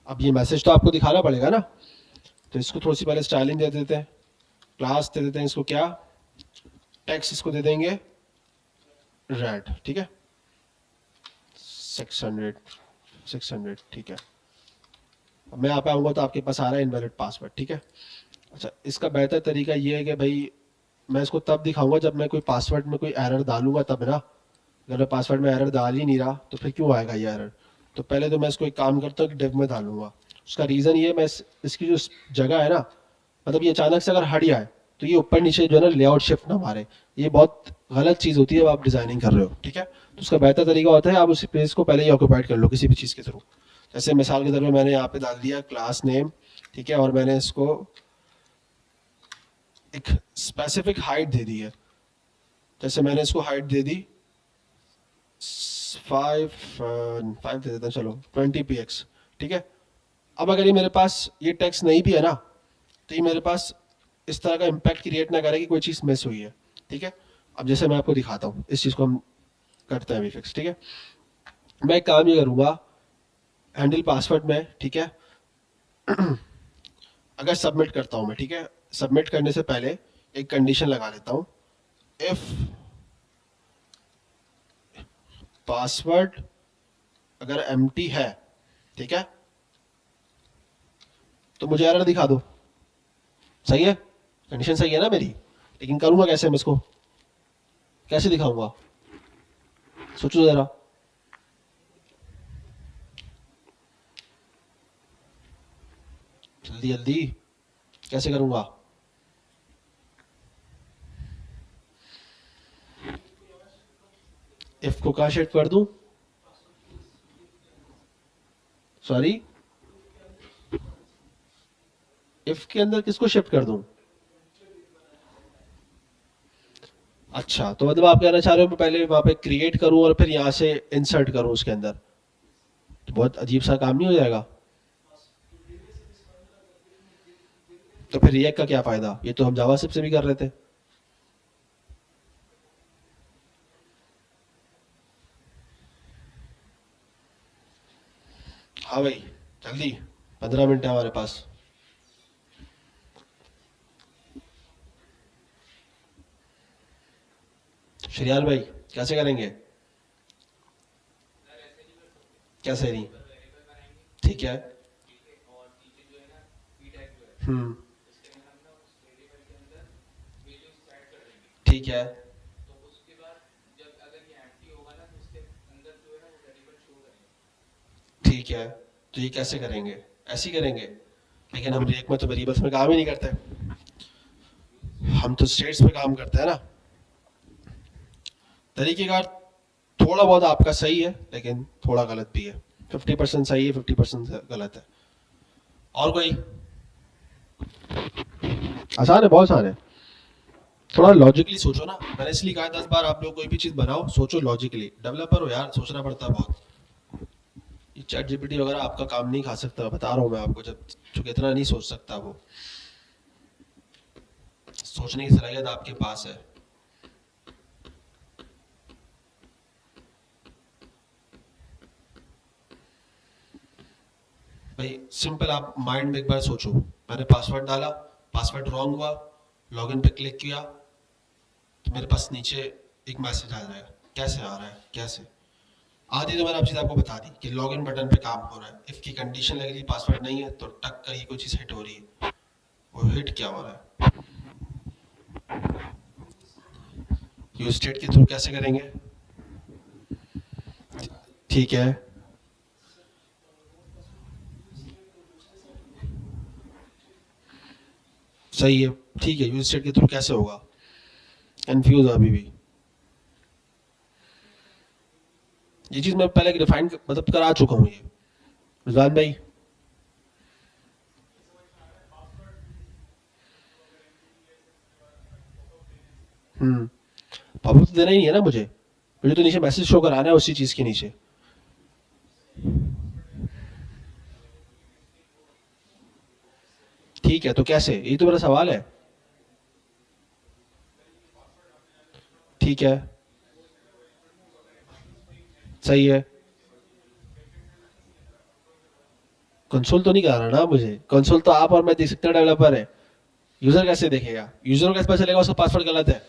अब ये मैसेज तो आपको दिखाना पड़ेगा ना, तो इसको थोड़ी सी पहले स्टाइलिंग दे देते हैं। क्लास दे देते हैं इसको क्या? टेक्स्ट इसको दे देंगे रेड, ठीक है। 600 ठीक है। अब मैं यहाँ पे आऊँगा तो आपके पास आ रहा है इनवैलिड पासवर्ड, ठीक है। अच्छा, इसका बेहतर तरीका ये है कि भाई मैं इसको तब दिखाऊंगा जब मैं कोई पासवर्ड में कोई एरर डालूंगा तब ना। अगर मैं पासवर्ड में एरर डाल ही नहीं रहा तो फिर क्यों आएगा ये एरर? तो पहले तो मैं इसको एक काम करता हूँ कि डिव में डालूंगा। उसका रीज़न ये, मैं इसकी जो जगह है ना, मतलब ये अचानक से अगर हट जाए तो ये ऊपर नीचे जो है ना लेआउट शिफ्ट ना मारे। ये बहुत गलत चीज़ होती है जब आप डिज़ाइनिंग कर रहे हो, ठीक है। तो उसका बेहतर तरीका होता है आप उस स्पेस को पहले ही ऑक्यूपाइड कर लो किसी भी चीज़ के थ्रू। जैसे मिसाल के तौर पर मैंने यहाँ पे डाल दिया क्लास नेम, ठीक है, और मैंने इसको एक स्पेसिफिक हाइट दे दी है। जैसे मैंने इसको हाइट दे दी 5 दे देता हूँ, चलो 20 px, ठीक है। अब अगर ये मेरे पास ये टेक्स्ट नहीं भी है ना, तो ये मेरे पास इस तरह का इम्पैक्ट क्रिएट ना करे कि कोई चीज़ मिस हुई है, ठीक है। अब जैसे मैं आपको दिखाता हूँ, इस चीज़ को हम करते हैं अभी फिक्स, ठीक है। मैं एक काम ये करूँगा हैंडल पासवर्ड में, ठीक है। अगर सबमिट करता हूँ मैं, ठीक है, सबमिट करने से पहले एक कंडीशन लगा लेता हूँ। इफ पासवर्ड अगर एम्प्टी है, ठीक है, तो मुझे एरर दिखा दो। सही है, कंडीशन सही है ना मेरी? लेकिन करूंगा कैसे मैं इसको? कैसे दिखाऊंगा? सोचो जरा। जल्दी जल्दी, कैसे करूंगा? इफ को कहाँ शिफ्ट कर दूं? सॉरी, इफ के अंदर किसको शिफ्ट कर दूं? अच्छा, तो मतलब आप कहना चाह रहे हो मैं पहले वहां पे क्रिएट करूं और फिर यहाँ से इंसर्ट करूं उसके अंदर? तो बहुत अजीब सा काम नहीं हो जाएगा? तो फिर रिएक्ट का क्या फायदा? ये तो हम जावास्क्रिप्ट से भी कर रहे थे। हाँ भाई, जल्दी, 15 मिनट है हमारे पास। श्रियाल भाई, कैसे करेंगे? कैसे नहीं? ठीक है। हम्म। ठीक है। ठीक है, तो ये कैसे करेंगे? ऐसे ही करेंगे? लेकिन हम रिएक्ट में तो वेरिएबल्स में काम ही नहीं करते, हम तो स्टेट्स में काम करते हैं ना। तरीकेकार थोड़ा बहुत आपका सही है लेकिन थोड़ा गलत भी है। 50% सही है, 50% गलत है। और कोई? आसान है, बहुत आसान है। थोड़ा लॉजिकली सोचो ना, मैंने इसलिए कहा 10 बार आप लोग कोई भी चीज बनाओ सोचो लॉजिकली। डेवलपर हो यार, सोचना पड़ता है बहुत। ये चैट जीपीटी वगैरह आपका काम नहीं खा सकता, बता रहा हूँ मैं आपको। जब चूंकि इतना नहीं सोच सकता वो, सोचने की सलाहियत आपके पास है। भाई सिंपल, आप माइंड में एक बार सोचो, मैंने पासवर्ड डाला, पासवर्ड रॉन्ग हुआ, लॉगिन पे क्लिक किया, तो मेरे पास नीचे एक मैसेज आ जाएगा। कैसे आ रहा है? कैसे? आधी तो मैंने अब चीज़ आपको बता दी कि लॉगिन बटन पे काम हो रहा है। इफ की कंडीशन लग रही है पासवर्ड नहीं है तो टक कर ये कोई चीज़ हिट हो रही है। वो हिट क्या हो रहा है? यूज स्टेट के थ्रू कैसे करेंगे? ठीक है, सही है, ठीक है, यूज स्टेट के थ्रू कैसे होगा? कंफ्यूज अभी भी। ये चीज मैं पहले डिफाइन मतलब करा चुका हूँ ये, रिजवान भाई। पॉपअप तो देना ही नहीं है ना मुझे, मुझे तो नीचे मैसेज शो कराना है उसी चीज के नीचे। ठीक है, तो कैसे, यही तो मेरा सवाल है। ठीक है, सही है। कंसोल तो नहीं करा रहा ना मुझे, कंसोल तो आप और मैं देख सकते हैं, डेवलपर है। यूजर कैसे देखेगा, यूजर को कैसे पता चलेगा उसका पासवर्ड गलत है?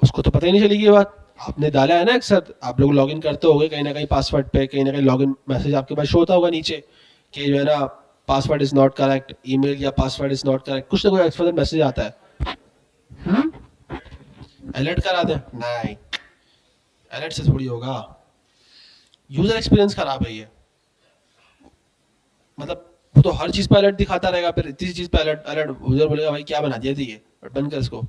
उसको तो पता ही नहीं चलेगी ये बात। आपने डाला है ना एक साथ, आप लोग लॉगिन करते होगे कहीं ना कहीं पासवर्ड पे, कहीं ना कहीं लॉगिन मैसेज आपके पास शो होता होगा नीचे कि जो है ना, password is not correct, email या पासवर्ड इज नॉट करेक्ट, कुछ ना कुछ एक्सप्रेशन मैसेज आता है। अलर्ट करा दें? नहीं, अलर्ट से थोड़ी होगा। यूजर एक्सपीरियंस खराब है ये, मतलब वो तो हर चीज पे अलर्ट दिखाता रहेगा, फिर इतनी चीज पे अलर्ट अलर्ट यूजर बोलेगा भाई क्या बना दिया थी ये, बंद कर इसको।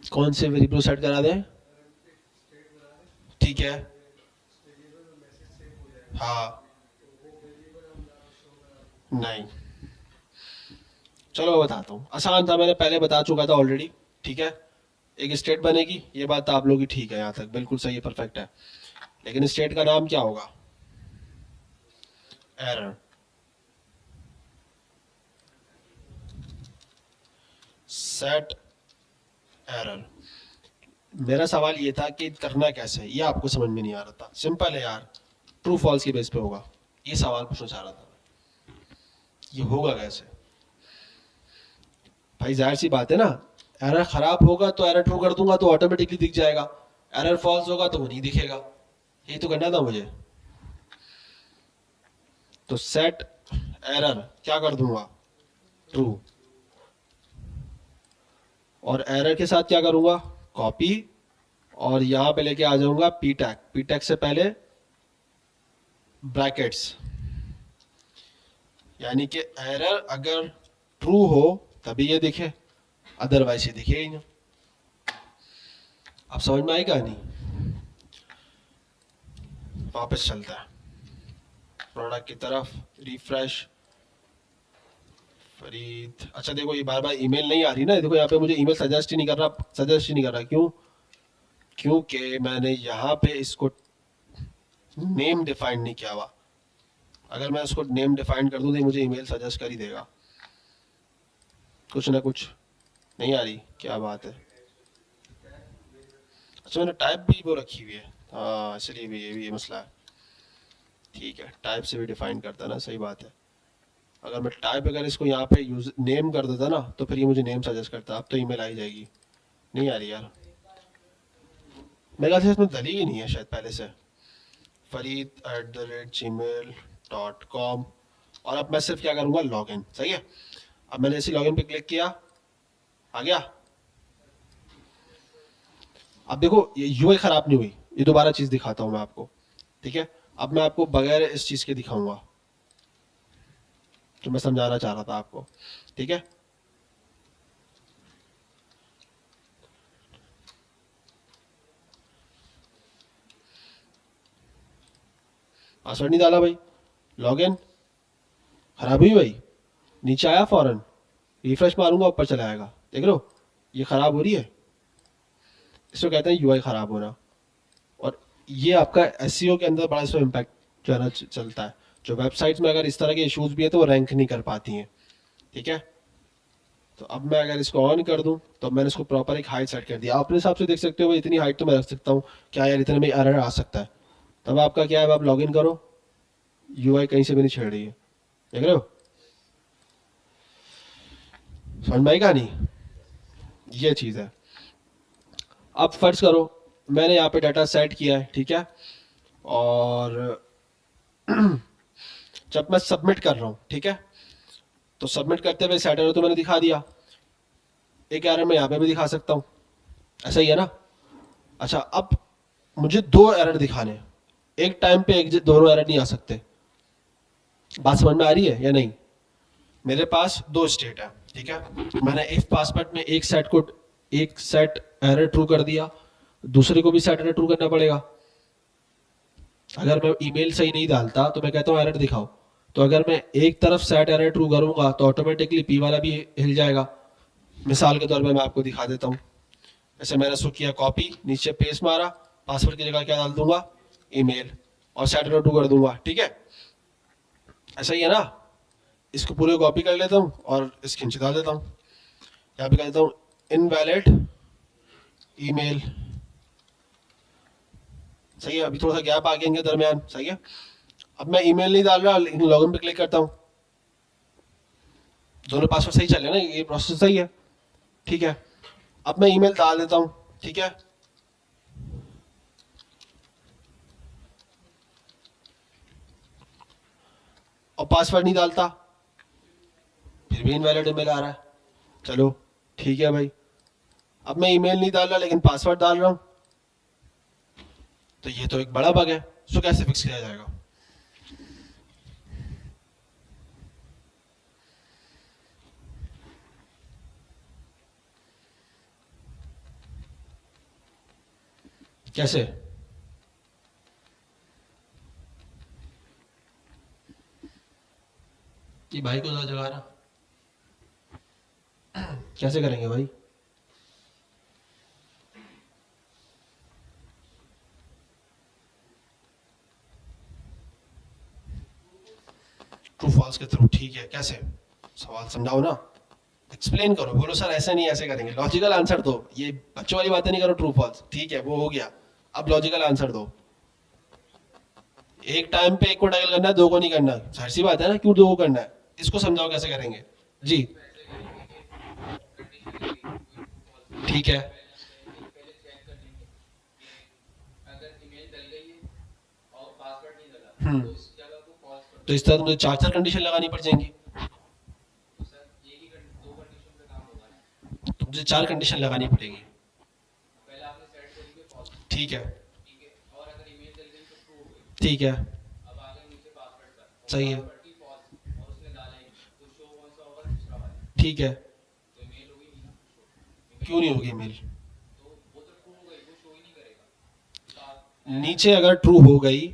कौन से वेरिएबल सेट करा दें? ठीक है, हाँ, नहीं, चलो मैं बताता हूँ, आसान था, मैंने पहले बता चुका था ऑलरेडी। ठीक है, एक स्टेट बनेगी, ये बात तो आप लोग की ठीक है, यहाँ तक बिल्कुल सही है, परफेक्ट है। लेकिन स्टेट का नाम क्या होगा? एरर। Set error. मेरा सवाल ये था कि करना कैसे है, ये आपको समझ में नहीं आ रहा था। सिंपल है यार, ट्रू फॉल्स की बेस पे होगा, ये सवाल पूछना चाह रहा था। ये होगा कैसे? भाई जाहिर सी बात है ना, एरर खराब होगा तो एरर ट्रू कर दूंगा तो ऑटोमेटिकली दिख जाएगा, एरर फॉल्स होगा तो वो नहीं दिखेगा। यही तो करना था मुझे। तो सेट एरर क्या कर दूंगा? ट्रू। और एरर के साथ क्या करूंगा? कॉपी, और यहां पे लेके आ जाऊंगा पी टैग, पी टैग से पहले ब्रैकेट्स, यानी कि एरर अगर ट्रू हो तभी ये दिखे, अदरवाइज ये दिखे ही नहीं। आप समझ में आई कहानी? वापस चलता है प्रोडक्ट की तरफ, रिफ्रेश। फरीद, अच्छा देखो ये बार बार ईमेल नहीं आ रही ना, देखो यहाँ पे मुझे ईमेल सजेस्ट ही नहीं कर रहा, सजेस्ट ही नहीं कर रहा, क्यों? क्योंकि मैंने यहाँ पे इसको नेम डिफाइन नहीं किया हुआ। अगर मैं इसको नेम डिफाइन कर दूँ तो मुझे ईमेल सजेस्ट कर ही देगा कुछ ना कुछ। नहीं आ रही, क्या बात है? अच्छा मैंने टाइप भी वो रखी हुई है, हाँ इसलिए भी ये मसला है। ठीक है, टाइप से भी डिफाइन करता ना, सही बात है। अगर मैं टाइप अगर इसको यहाँ पे यूज नेम कर देता ना तो फिर ये मुझे नेम सजेस्ट करता, अब तो ईमेल आ ही जाएगी। नहीं आ रही यार, मेरे ख्याल से इसमें डली ही नहीं है शायद पहले से। farid@gmail.com। और अब मैं सिर्फ क्या करूँगा, लॉगिन, सही है। अब मैंने इसी लॉगिन पे क्लिक किया, आ गया। अब देखो ये यूआई खराब नहीं हुई, ये दोबारा चीज़ दिखाता हूँ मैं आपको। ठीक है, अब मैं आपको बगैर इस चीज़ के दिखाऊंगा जो मैं समझाना चाह रहा था आपको। ठीक है, पासवर्ड नहीं डाला भाई, लॉगिन, खराब हुई भाई, नीचे आया फौरन, रिफ्रेश मारूंगा ऊपर चला आएगा, देख लो ये खराब हो रही है। इसको कहते हैं यूआई खराब होना। और ये आपका एसईओ के अंदर बड़ा इसमें इम्पैक्ट जो है ना चलता है। जो वेबसाइट्स में अगर इस तरह के इश्यूज भी है तो वो रैंक नहीं कर पाती हैं। ठीक है, तो अब मैं अगर इसको ऑन कर दूं तो मैंने इसको प्रॉपर एक हाइट सेट कर दिया, अपने हिसाब से देख सकते हो इतनी हाइट तो मैं रख सकता हूँ, क्या यार इतने में एरर आ सकता है। तब आपका क्या है, आप लॉग इन करो, यूआई कहीं से भी नहीं छेड़ रही है, देख रहे हो? समझ में आई कहानी? ये चीज़ है। अब फर्ज करो मैंने यहाँ पे डाटा सेट किया है, ठीक है, और जब मैं सबमिट कर रहा हूँ, ठीक है, तो सबमिट करते हुए सेट एरर तो मैंने दिखा दिया, एक एरर मैं यहाँ पे भी दिखा सकता हूँ, ऐसा ही है ना। अच्छा, अब मुझे दो एरर दिखाने हैं, एक टाइम पे एक दोनों एरर नहीं आ सकते। बात समझ में आ रही है या नहीं? मेरे पास दो स्टेट है, ठीक है, मैंने इफ पासवर्ड में एक सेट एरर ट्रू कर दिया, दूसरे को भी सेट एरर ट्रू करना पड़ेगा। अगर मैं ईमेल सही नहीं डालता तो मैं कहता हूँ एरर दिखाओ, तो अगर मैं एक तरफ सेट एरर ट्रू करूंगा तो ऑटोमेटिकली पी वाला भी हिल जाएगा। मिसाल के तौर पे मैं आपको दिखा देता हूँ। ऐसे मैंने इसको किया कॉपी, नीचे पेस्ट मारा, पासवर्ड की जगह क्या डाल दूंगा, ईमेल, और सेट एरर ट्रू कर दूंगा, ठीक है, ऐसा ही है ना। इसको पूरे कॉपी कर लेता हूँ और इसके नीचे डाल देता हूँ, यहाँ पे कर देता हूँ इनवैलिड ईमेल, सही है। अभी थोड़ा सा गैप आ गया इनके दरमियान, सही है। अब मैं ईमेल नहीं डाल रहा, लेकिन लॉगिन पे क्लिक करता हूँ, दोनों पासवर्ड सही चल रहे हैं ना, ये प्रोसेस सही है, ठीक है। अब मैं ईमेल डाल देता हूँ, ठीक है, और पासवर्ड नहीं डालता, फिर भी इनवैलिड ईमेल आ रहा है। चलो ठीक है भाई, अब मैं ईमेल नहीं डाल रहा लेकिन पासवर्ड डाल रहा हूँ, तो ये तो एक बड़ा बग है, इसको कैसे फिक्स किया जाएगा? कैसे? ये भाई को ज्यादा जगा रहा, कैसे करेंगे भाई? ट्रू फॉल्स के थ्रू, ठीक है, कैसे? सवाल समझाओ ना, एक्सप्लेन करो, बोलो सर ऐसे नहीं ऐसे करेंगे, लॉजिकल आंसर दो, ये बच्चों वाली बातें नहीं करो। ट्रू फॉल्स ठीक है, वो हो गया, अब लॉजिकल आंसर दो। एक टाइम पे एक को डायल करना है, दो को नहीं करना, जाहिर सी बात है ना, क्यों दो को करना है? इसको समझाओ कैसे करेंगे जी। ठीक है, तो इस तरह तो मुझे चार चार कंडीशन लगानी पड़ जाएंगी, तो मुझे चार कंडीशन लगानी पड़ेगी, ठीक है, ठीक है, सही है, ठीक है, क्यों नहीं होगी मेल? नीचे अगर ट्रू हो गई,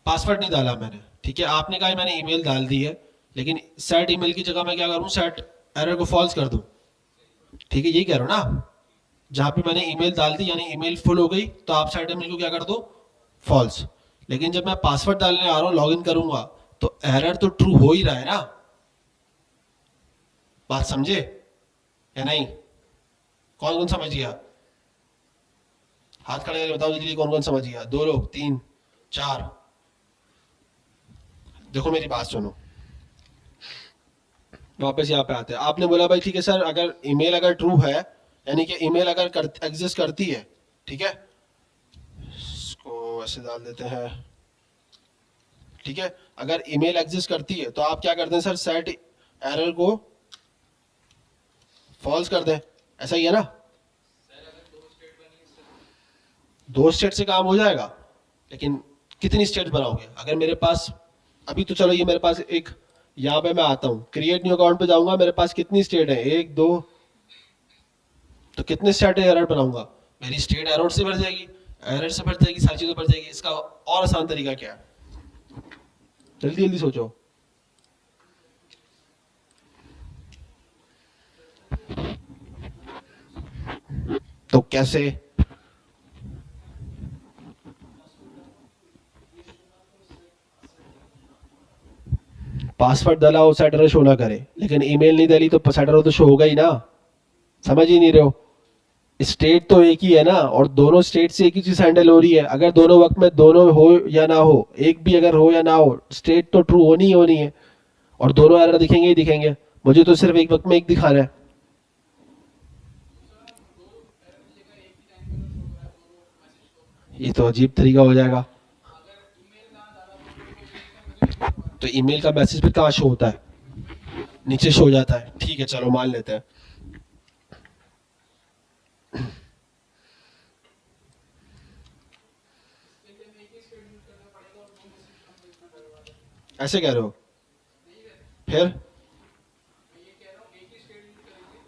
पासवर्ड नहीं डाला मैंने, ठीक है, आपने कहा मैंने ईमेल डाल दी है, लेकिन सेट ईमेल की जगह मैं क्या करूं, सेट एरर को फॉल्स कर दूं, ठीक है, यही कह रहा हूं ना। जहां पे मैंने ईमेल डाल दी यानी ईमेल फुल हो गई, तो आप सेट ईमेल को क्या कर दो, फॉल्स। लेकिन जब मैं पासवर्ड डालने आ रहा हूं, लॉगिन करूंगा, तो एरर तो ट्रू हो ही रहा है ना, बात समझे या नहीं? कौन कौन समझ गया? हाथ खड़े करके बताओ जल्दी, कौन कौन समझ गया? दो लोग, तीन, चार। देखो मेरी बात सुनो, वापस यहाँ पे आते हैं। आपने बोला भाई ठीक है सर, अगर ईमेल अगर ट्रू है, यानी कि ईमेल अगर एग्जिस्ट करती है, ठीक है, इसको ऐसे डाल देते हैं, ठीक है, अगर ईमेल एग्जिस्ट करती है तो आप क्या करते हैं सर, सेट एरर को फॉल्स कर दें, ऐसा ही है ना। दो स्टेट से काम हो जाएगा, लेकिन कितनी स्टेट बनाओगे? अगर मेरे पास अभी तो चलो ये मेरे पास एक, यहाँ पे मैं आता हूँ, क्रिएट न्यू अकाउंट पे जाऊंगा, मेरे पास कितनी स्टेट है, एक दो, तो कितने स्टेट एरर बनाऊंगा? मेरी स्टेट एरर से भर जाएगी, एरर से भर जाएगी, सारी चीजें भर जाएगी। इसका और आसान तरीका क्या है? जल्दी जल्दी सोचो। तो कैसे? पासवर्ड डाला हो सेट एरर शो ना करे, लेकिन ईमेल नहीं डाली तो सेट एरर तो शो होगा ही ना, समझ ही नहीं रहे हो। स्टेट तो एक ही है ना, और दोनों स्टेट से एक ही चीज हैंडल हो रही है। अगर दोनों वक्त में दोनों हो या ना हो, एक भी अगर हो या ना हो, स्टेट तो ट्रू होनी ही होनी है, और दोनों एरर दिखेंगे ही दिखेंगे। मुझे तो सिर्फ एक वक्त में एक दिखा रहा है। ये तो अजीब तरीका हो जाएगा। तो ईमेल का मैसेज फिर कहाँ शो होता है? नीचे शो हो जाता है, ठीक है चलो मान लेते हैं। ऐसे कह रहे हो? फिर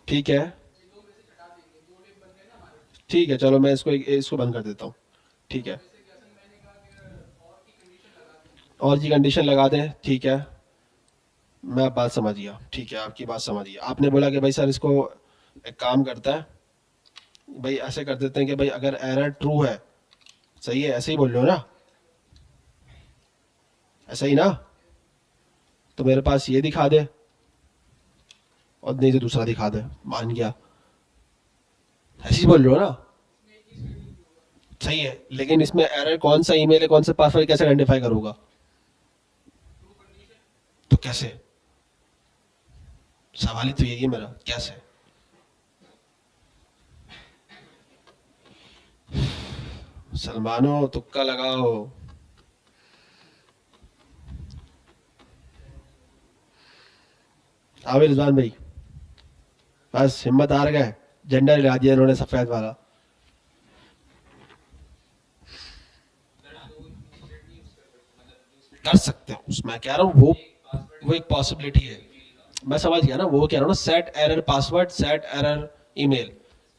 ठीक है, ठीक है चलो मैं इसको बंद कर देता हूँ। ठीक है, और की कंडीशन लगा दें, ठीक है। मैं अब बात समझ गया, ठीक है आपकी बात समझ गया। आपने बोला कि भाई सर इसको एक काम करता है, भाई ऐसे कर देते हैं कि भाई अगर एरर ट्रू है, सही है ऐसे ही बोल रहे हो ना, ऐसा ही ना, तो मेरे पास ये दिखा दे और नहीं तो दूसरा दिखा दे, मान गया, ऐसे ही बोल रहे हो ना? सही है, लेकिन इसमें एरर कौन सा ईमेल है कौन सा पासवर्ड कैसे आइडेंटिफाई करूंगा? तो कैसे? सवाल ही तो यही है मेरा, कैसे? सलमानो तुक्का लगाओ। आवे रिजवान भाई, बस हिम्मत हार गए, झंडा लगा दिया इन्होंने सफेद वाला। कर सकते हो, मैं कह रहा हूँ वो एक पॉसिबिलिटी है। मैं समझ गया ना, वो कह रहा हूँ ना, set error password, set error email,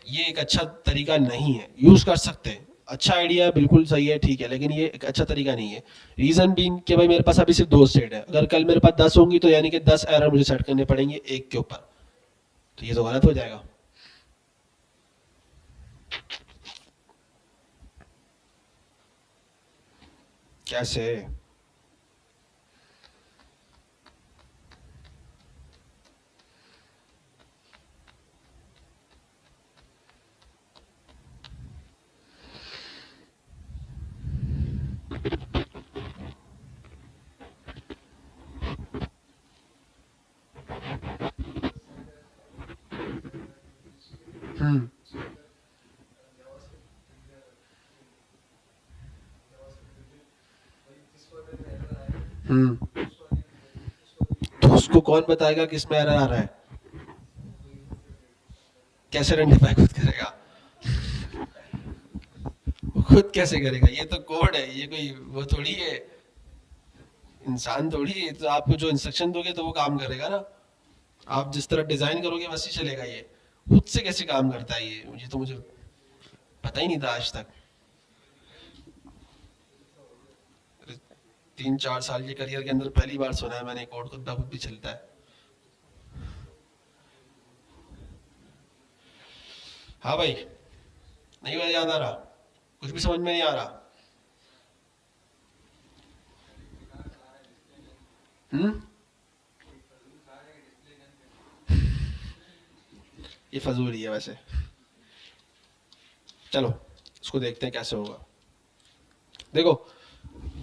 ये एक अच्छा तरीका नहीं है, यूज कर सकते हैं, अच्छा आइडिया है, बिल्कुल सही है, ठीक है, लेकिन ये एक अच्छा तरीका नहीं है। रीजन बीइंग कि भाई मेरे पास अभी सिर्फ 2 स्टेट है, अगर कल मेरे पास 10 होंगी तो यानी कि 10 एरर मुझे सेट करने पड़ेंगे एक के ऊपर, तो ये तो गलत हो जाएगा। कैसे? हम्म। हम्म। तो उसको कौन बताएगा कि इसमें एरर आ रहा है? कैसे आइडेंटिफाई खुद करेगा? वो खुद कैसे करेगा? ये तो कोड है, ये कोई वो थोड़ी है, इंसान थोड़ी है, तो आपको जो इंस्ट्रक्शन दोगे तो वो काम करेगा ना, आप जिस तरह डिजाइन करोगे वैसे ही चलेगा ये। खुद से कैसे काम करता है ये तो मुझे पता ही नहीं था आज तक। 3-4 साल के करियर के अंदर पहली बार सुना है मैंने, कोड खुद ब खुद भी चलता है। हाँ भाई, नहीं मुझे याद आ रहा, कुछ भी समझ में नहीं आ रहा। हम्म। ये फजूल ही है वैसे, चलो इसको देखते हैं कैसे होगा। देखो,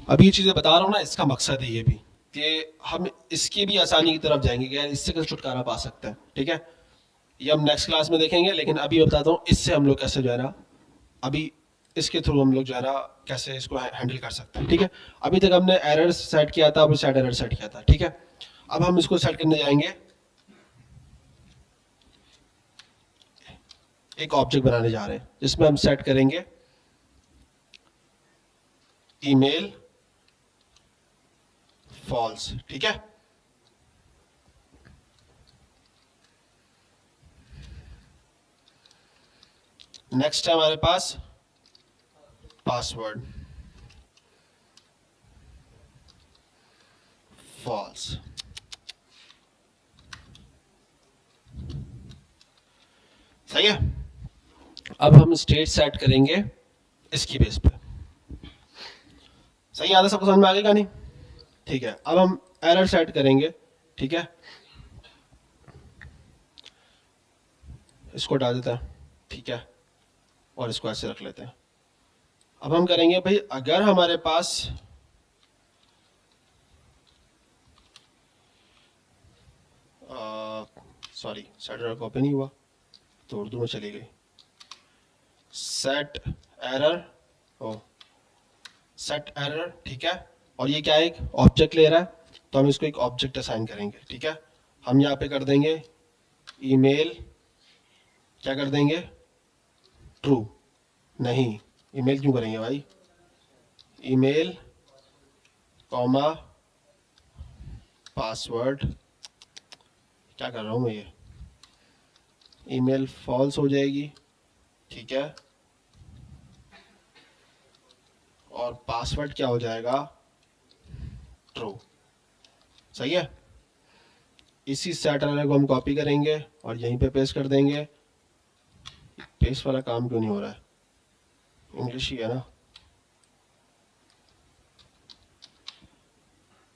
अभी ये चीजें बता रहा हूँ ना, इसका मकसद है ये भी कि हम इसकी भी आसानी की तरफ जाएंगे कि यार इससे कैसे छुटकारा पा सकते हैं, ठीक है। ये हम नेक्स्ट क्लास में देखेंगे, लेकिन अभी मैं बताता हूँ इससे हम लोग कैसे जो है ना, अभी इसके थ्रू हम लोग जो है ना कैसे इसको हैंडल कर सकते हैं, ठीक है। अभी तक हमने एरर सेट किया था, अभी सेट एरर सेट किया था, ठीक है। अब हम इसको सेट करने जाएंगे, एक ऑब्जेक्ट बनाने जा रहे हैं जिसमें हम सेट करेंगे ईमेल फॉल्स, ठीक है। नेक्स्ट है हमारे पास पासवर्ड फॉल्स, सही है। अब हम स्टेट सेट करेंगे इसकी बेस पे, सही याद है, सबको समझ में आ गया नहीं? ठीक है, अब हम एरर सेट करेंगे, ठीक है। इसको डाल देते हैं, ठीक है, और इसको ऐसे रख लेते हैं। अब हम करेंगे भाई, अगर हमारे पास सॉरी सेट एरर कॉपी नहीं हुआ तो उर्दू में चली गई, सेट एरर, ओ सेट एरर, ठीक है। और ये क्या है, एक ऑब्जेक्ट ले रहा है, तो हम इसको एक ऑब्जेक्ट असाइन करेंगे, ठीक है। हम यहाँ पे कर देंगे ईमेल, क्या कर देंगे, ट्रू। नहीं, ईमेल क्यों करेंगे भाई, ईमेल कॉमा पासवर्ड, क्या कर रहा हूँ मैं, ये ईमेल फॉल्स हो जाएगी, ठीक है, और पासवर्ड क्या हो जाएगा, ट्रू। सही है। इसी सैटरडे को हम कॉपी करेंगे और यहीं पे पेस्ट कर देंगे। पेस्ट वाला काम क्यों नहीं हो रहा है, इंग्लिश ही है ना,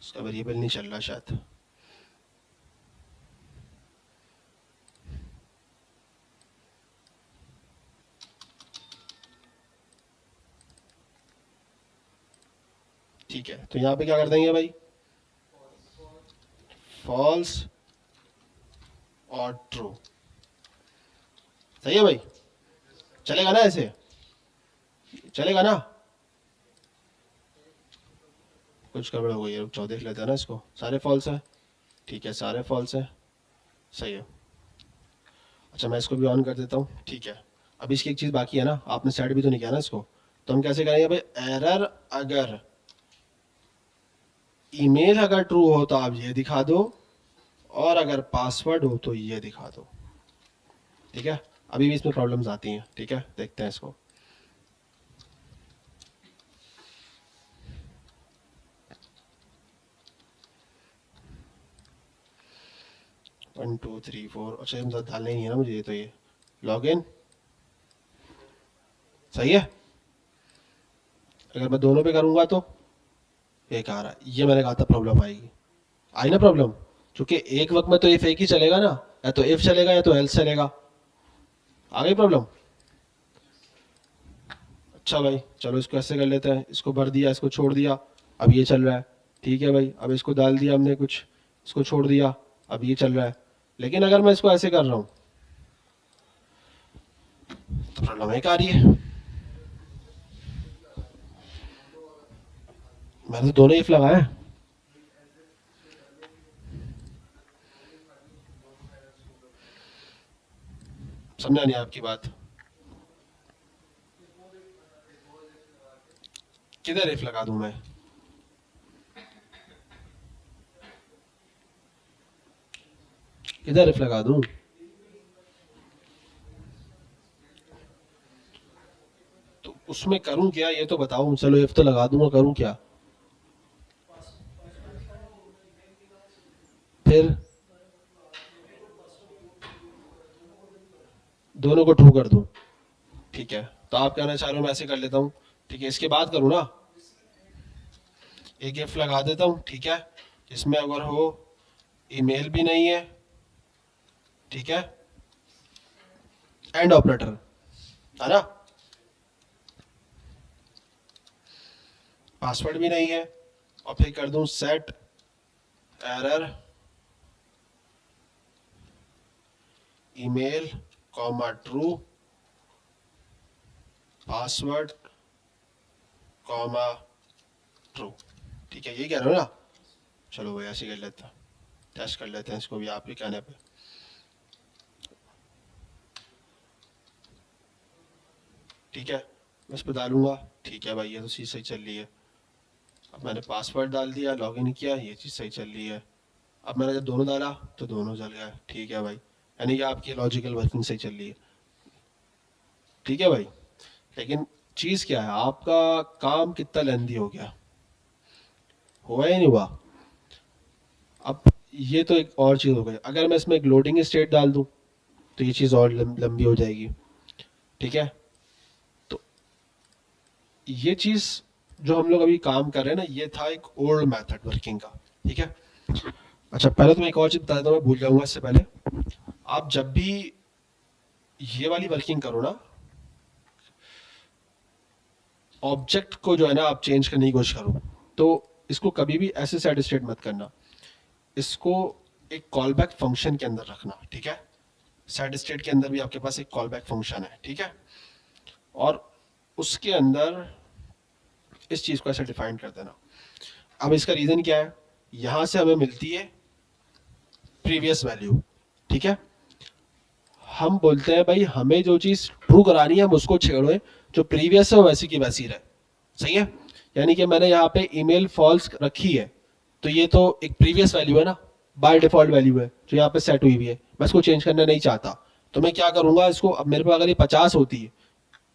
उसका वेरिएबल नहीं चल रहा शायद। ठीक है, तो यहाँ पे क्या कर देंगे भाई, फॉल्स और ट्रू। सही है भाई, चलेगा ना, ऐसे चलेगा ना, कुछ गड़बड़ हो गई है, रुक जाओ देख लेते हैं ना इसको। सारे फॉल्स है, ठीक है, सारे फॉल्स है, सही है। अच्छा मैं इसको भी ऑन कर देता हूँ, ठीक है। अब इसकी एक चीज़ बाकी है ना, आपने सेट भी तो नहीं किया ना इसको, तो हम कैसे करेंगे भाई, एरर अगर ईमेल अगर ट्रू हो तो आप ये दिखा दो, और अगर पासवर्ड हो तो ये दिखा दो, ठीक है। अभी भी इसमें प्रॉब्लम्स आती हैं, ठीक है, देखते हैं इसको। वन टू थ्री फोर, अच्छा ये मतलब डालना ही नहीं है ना मुझे, ये तो ये लॉग इन, सही है। अगर मैं दोनों पे करूंगा तो एक आ रहा है, ये मैंने कहा था प्रॉब्लम आएगी, आई ना प्रॉब्लम, क्योंकि एक वक्त में तो इफ एक ही चलेगा ना, या तो इफ चलेगा या तो एल्स चलेगा, आ गई प्रॉब्लम। अच्छा भाई चलो इसको ऐसे कर लेते हैं, इसको भर दिया, इसको छोड़ दिया, अब ये चल रहा है, ठीक है भाई। अब इसको डाल दिया हमने कुछ, इसको छोड़ दिया, अब ये चल रहा है। लेकिन अगर मैं इसको ऐसे कर रहा हूँ तो प्रॉब्लम एक आ रही है। मैंने तो दोनों इफ लगाए हैं। समझा नहीं आपकी बात, किधर इफ लगा दूं मैं, किधर इफ लगा दूं, तो उसमें करूं क्या ये तो बताओ। चलो इफ तो लगा दूंगा, करूं क्या फिर, दोनों को ट्रू कर दूं, ठीक है। तो आप कहना चाह रहे हो मैं ऐसे कर लेता हूँ, ठीक है, इसके बाद करूँ ना, एक इफ लगा देता हूँ, ठीक है, इसमें अगर हो ईमेल भी नहीं है, ठीक है, एंड ऑपरेटर है ना, पासवर्ड भी नहीं है, और फिर कर दूं set error email comma true password comma true, ठीक है, यही कह रहे हो ना। चलो भाई ऐसे कर लेते हैं, टेस्ट कर लेते हैं इसको भी आप ही कहने पे, ठीक है। मैं इस पर डालूंगा, ठीक है भाई, ये तो चीज़ सही चल रही है। अब मैंने पासवर्ड डाल दिया, लॉगिन किया, ये चीज़ सही चल रही है। अब मैंने जब दोनों डाला तो दोनों चल गया, ठीक है भाई, यानी कि आपकी लॉजिकल वर्किंग सही चल रही है, ठीक है भाई। लेकिन चीज़ क्या है, आपका काम कितना लेंदी हो गया, हुआ या नहीं हुआ। अब ये तो एक और चीज़ हो गई, अगर मैं इसमें एक लोडिंग स्टेट डाल दूं तो ये चीज़ और लंबी हो जाएगी, ठीक है। तो ये चीज़ जो हम लोग अभी काम कर रहे हैं ना, ये था एक ओल्ड मेथड वर्किंग का, ठीक है। अच्छा पहले तो मैं एक और चीज़ बता देता हूँ, मैं भूल जाऊंगा इससे पहले। आप जब भी ये वाली वर्किंग करो ना, ऑब्जेक्ट को जो है ना आप चेंज करने की कोशिश करो, तो इसको कभी भी ऐसे सेट स्टेट मत करना, इसको एक कॉल बैक फंक्शन के अंदर रखना, ठीक है। सेट स्टेट के अंदर भी आपके पास एक कॉल बैक फंक्शन है, ठीक है, और उसके अंदर इस चीज़ को ऐसे डिफाइन कर देना। अब इसका रीज़न क्या है, यहाँ से हमें मिलती है प्रीवियस वैल्यू, ठीक है। हम बोलते हैं भाई हमें जो चीज़ ट्रू करानी है हम उसको छेड़ो, जो प्रीवियस है वो वैसी की वैसी रहे, सही है। यानी कि मैंने यहाँ पे ईमेल फॉल्स रखी है, तो ये तो एक प्रीवियस वैल्यू है ना, बाय डिफॉल्ट वैल्यू है जो यहाँ पे सेट हुई हुई है, मैं इसको चेंज करना नहीं चाहता। तो मैं क्या करूंगा इसको, अब मेरे पास अगर ये 50 होती है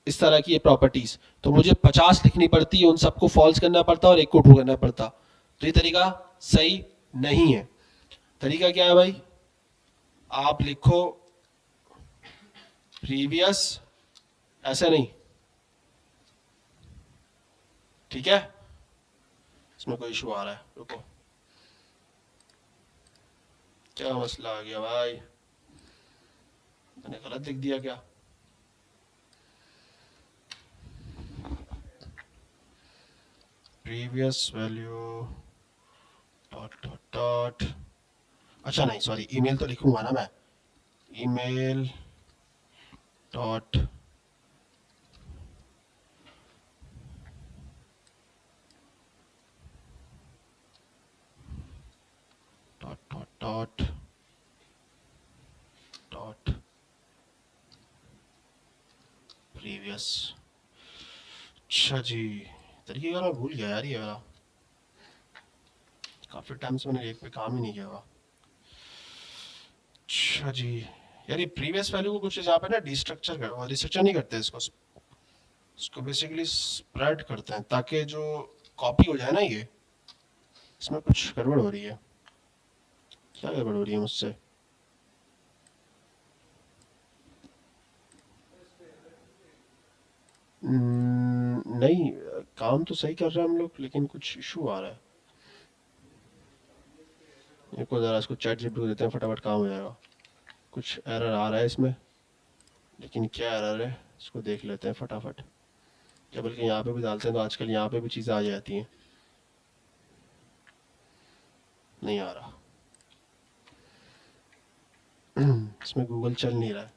इस तरह की ये प्रॉपर्टीज, तो मुझे 50 लिखनी पड़ती है, उन सबको फॉल्स करना पड़ता और एक को ट्रू करना पड़ता। तो ये तरीका सही नहीं है। तरीका क्या है भाई, आप लिखो प्रीवियस, ऐसे नहीं, ठीक है। इसमें कोई इशू आ रहा है, रुको, क्या मसला आ गया भाई, मैंने गलत लिख दिया क्या। Previous value dot dot dot, अच्छा नहीं सॉरी, ईमेल तो लिखूंगा ना मैं, email dot dot dot dot dot previous. अच्छा जी, तरीके का मैं भूल गया यार, ये वाला काफी टाइम से मैंने एक पे काम ही नहीं किया हुआ। अच्छा जी, यार ये प्रीवियस वैल्यू को कुछ यहाँ पे ना डिस्ट्रक्चर कर, डिस्ट्रक्चर नहीं करते इसको बेसिकली स्प्रेड करते हैं ताकि जो कॉपी हो जाए ना, ये इसमें कुछ गड़बड़ हो रही है। क्या गड़बड़ हो रही है मुझसे, नहीं, काम तो सही कर रहे हैं हम लोग, लेकिन कुछ इशू आ रहा है। मेरे को ज़रा इसको चैट जीपीटी को देते हैं, फटाफट काम हो जाएगा। कुछ एरर आ रहा है इसमें, लेकिन क्या एरर है इसको देख लेते हैं फटाफट। या बल्कि यहाँ पे भी डालते हैं, तो आजकल यहाँ पे भी चीज़ें आ जाती हैं। नहीं आ रहा इसमें गूगल चल नहीं रहा है।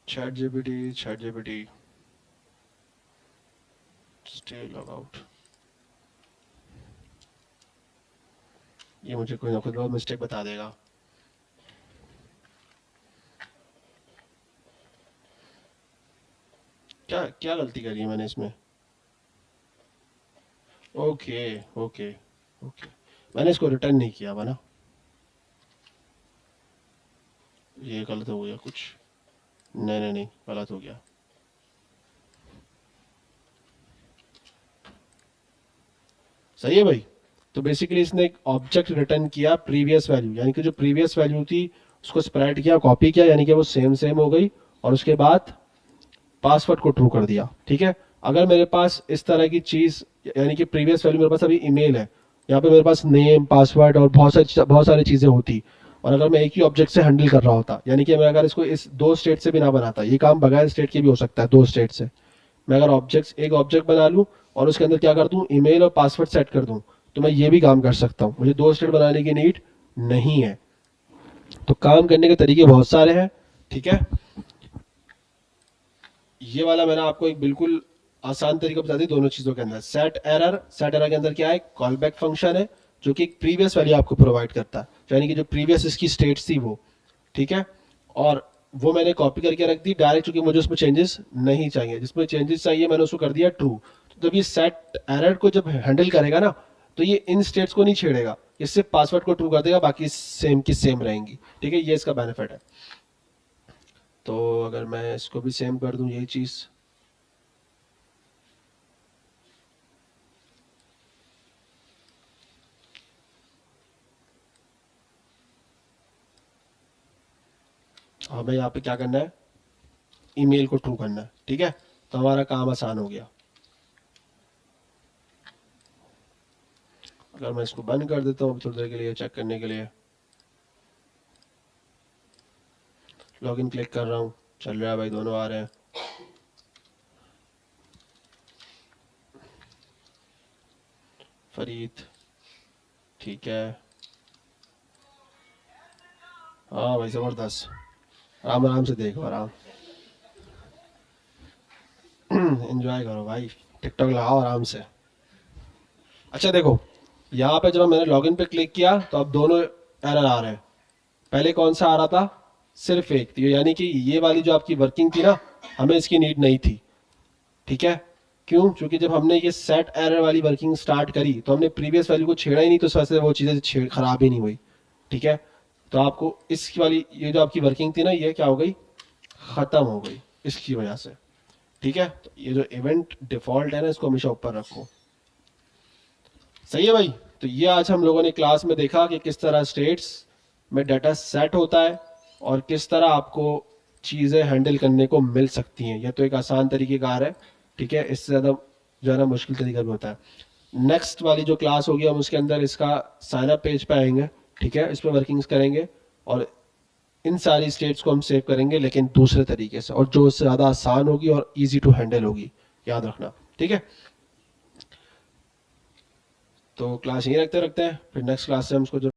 Chat GPT stay log out, ये मुझे कोई ना कोई बहुत मिस्टेक बता देगा। क्या क्या गलती करी है मैंने इसमें, ओके ओके ओके, मैंने इसको रिटर्न नहीं किया हुआ ना, ये गलत हो गया कुछ, नहीं नहीं नहीं गलत हो गया। सही है भाई। तो बेसिकली इसने एक ऑब्जेक्ट रिटर्न किया प्रीवियस वैल्यू, यानी कि जो प्रीवियस वैल्यू थी उसको स्प्रेड किया, कॉपी किया, यानी कि वो सेम सेम हो गई, और उसके बाद पासवर्ड को ट्रू कर दिया, ठीक है। अगर मेरे पास इस तरह की चीज, यानी कि प्रीवियस वैल्यू मेरे पास अभी ईमेल है, यहाँ पे मेरे पास नेम पासवर्ड और बहुत सारी चीजें होती, और अगर मैं एक ही ऑब्जेक्ट से हैंडल कर रहा होता, यानी कि मैं अगर इसको इस दो स्टेट से भी ना बनाता, ये काम बगैर स्टेट के भी हो सकता है, दो स्टेट से मैं अगर एक ऑब्जेक्ट बना लूँ और उसके अंदर क्या कर दूँ, ईमेल और पासवर्ड सेट कर दूँ, तो मैं ये भी काम कर सकता हूँ, मुझे दो स्टेट बनाने की नीड नहीं है। तो काम करने के तरीके बहुत सारे हैं, ठीक है। ये वाला मैंने आपको एक बिल्कुल आसान तरीका बता दी दोनों चीजों के अंदर। सेट एरर के अंदर क्या है, कॉल बैक फंक्शन है जो कि एक प्रीवियस वैल्यू आपको प्रोवाइड करता है, यानी कि जो प्रीवियस इसकी स्टेट थी वो, ठीक है। और वो मैंने कॉपी करके रख दी डायरेक्ट, क्योंकि मुझे उसमें चेंजेस नहीं चाहिए, जिसमें चेंजेस चाहिए मैंने उसको कर दिया ट्रू। तो जब ये सेट एरर को जब हैंडल करेगा ना, तो ये इन स्टेट्स को नहीं छेड़ेगा, ये सिर्फ पासवर्ड को ट्रू कर देगा, बाकी सेम की सेम रहेंगी, ठीक है। ये इसका बेनिफिट है। तो अगर मैं इसको भी सेम कर दूं यही चीज़, हमें यहाँ पे क्या करना है, ईमेल को ट्रू करना है, ठीक है। तो हमारा काम आसान हो गया। अगर मैं इसको बंद कर देता हूँ थोड़ी देर के लिए चेक करने के लिए, लॉगिन क्लिक कर रहा हूँ, चल रहा है भाई, दोनों आ रहे हैं। फरीद, ठीक है, हाँ भाई ज़बरदस्त, आराम आराम से देखो, आराम एंजॉय करो भाई, टिकटॉक लगाओ आराम से। अच्छा देखो, यहाँ पे जब मैंने लॉगिन पे क्लिक किया तो अब दोनों एरर आ रहा है। पहले कौन सा आ रहा था, सिर्फ एक थी, यानी कि ये वाली जो आपकी वर्किंग थी ना, हमें इसकी नीड नहीं थी। ठीक है, क्यों? क्योंकि जब हमने ये सेट एरर वाली वर्किंग स्टार्ट करी तो हमने प्रीवियस वैल्यू को छेड़ा ही नहीं, तो इस वजह से वो चीज़ें छेड़ खराब ही नहीं हुई। ठीक है, तो आपको इसकी वाली ये जो आपकी वर्किंग थी ना, ये क्या हो गई, ख़त्म हो गई इसकी वजह से। ठीक है, तो ये जो इवेंट डिफॉल्ट है ना, इसको हमेशा ऊपर रखो। सही है भाई। तो ये आज हम लोगों ने क्लास में देखा कि किस तरह स्टेट्स में डाटा सेट होता है और किस तरह आपको चीज़ें हैंडल करने को मिल सकती हैं। यह तो एक आसान तरीके कार है। ठीक है, इससे ज़्यादा जो है ना मुश्किल तरीका भी होता है। नेक्स्ट वाली जो क्लास होगी हम उसके अंदर इसका साइन अप पेज पे आएंगे। ठीक है, इस पर वर्किंग्स करेंगे और इन सारी स्टेट्स को हम सेव करेंगे, लेकिन दूसरे तरीके से, और जो उससे ज़्यादा आसान होगी और ईजी टू हैंडल होगी, याद रखना। ठीक है, तो क्लास यहीं रखते हैं, फिर नेक्स्ट क्लास से हम उसको जो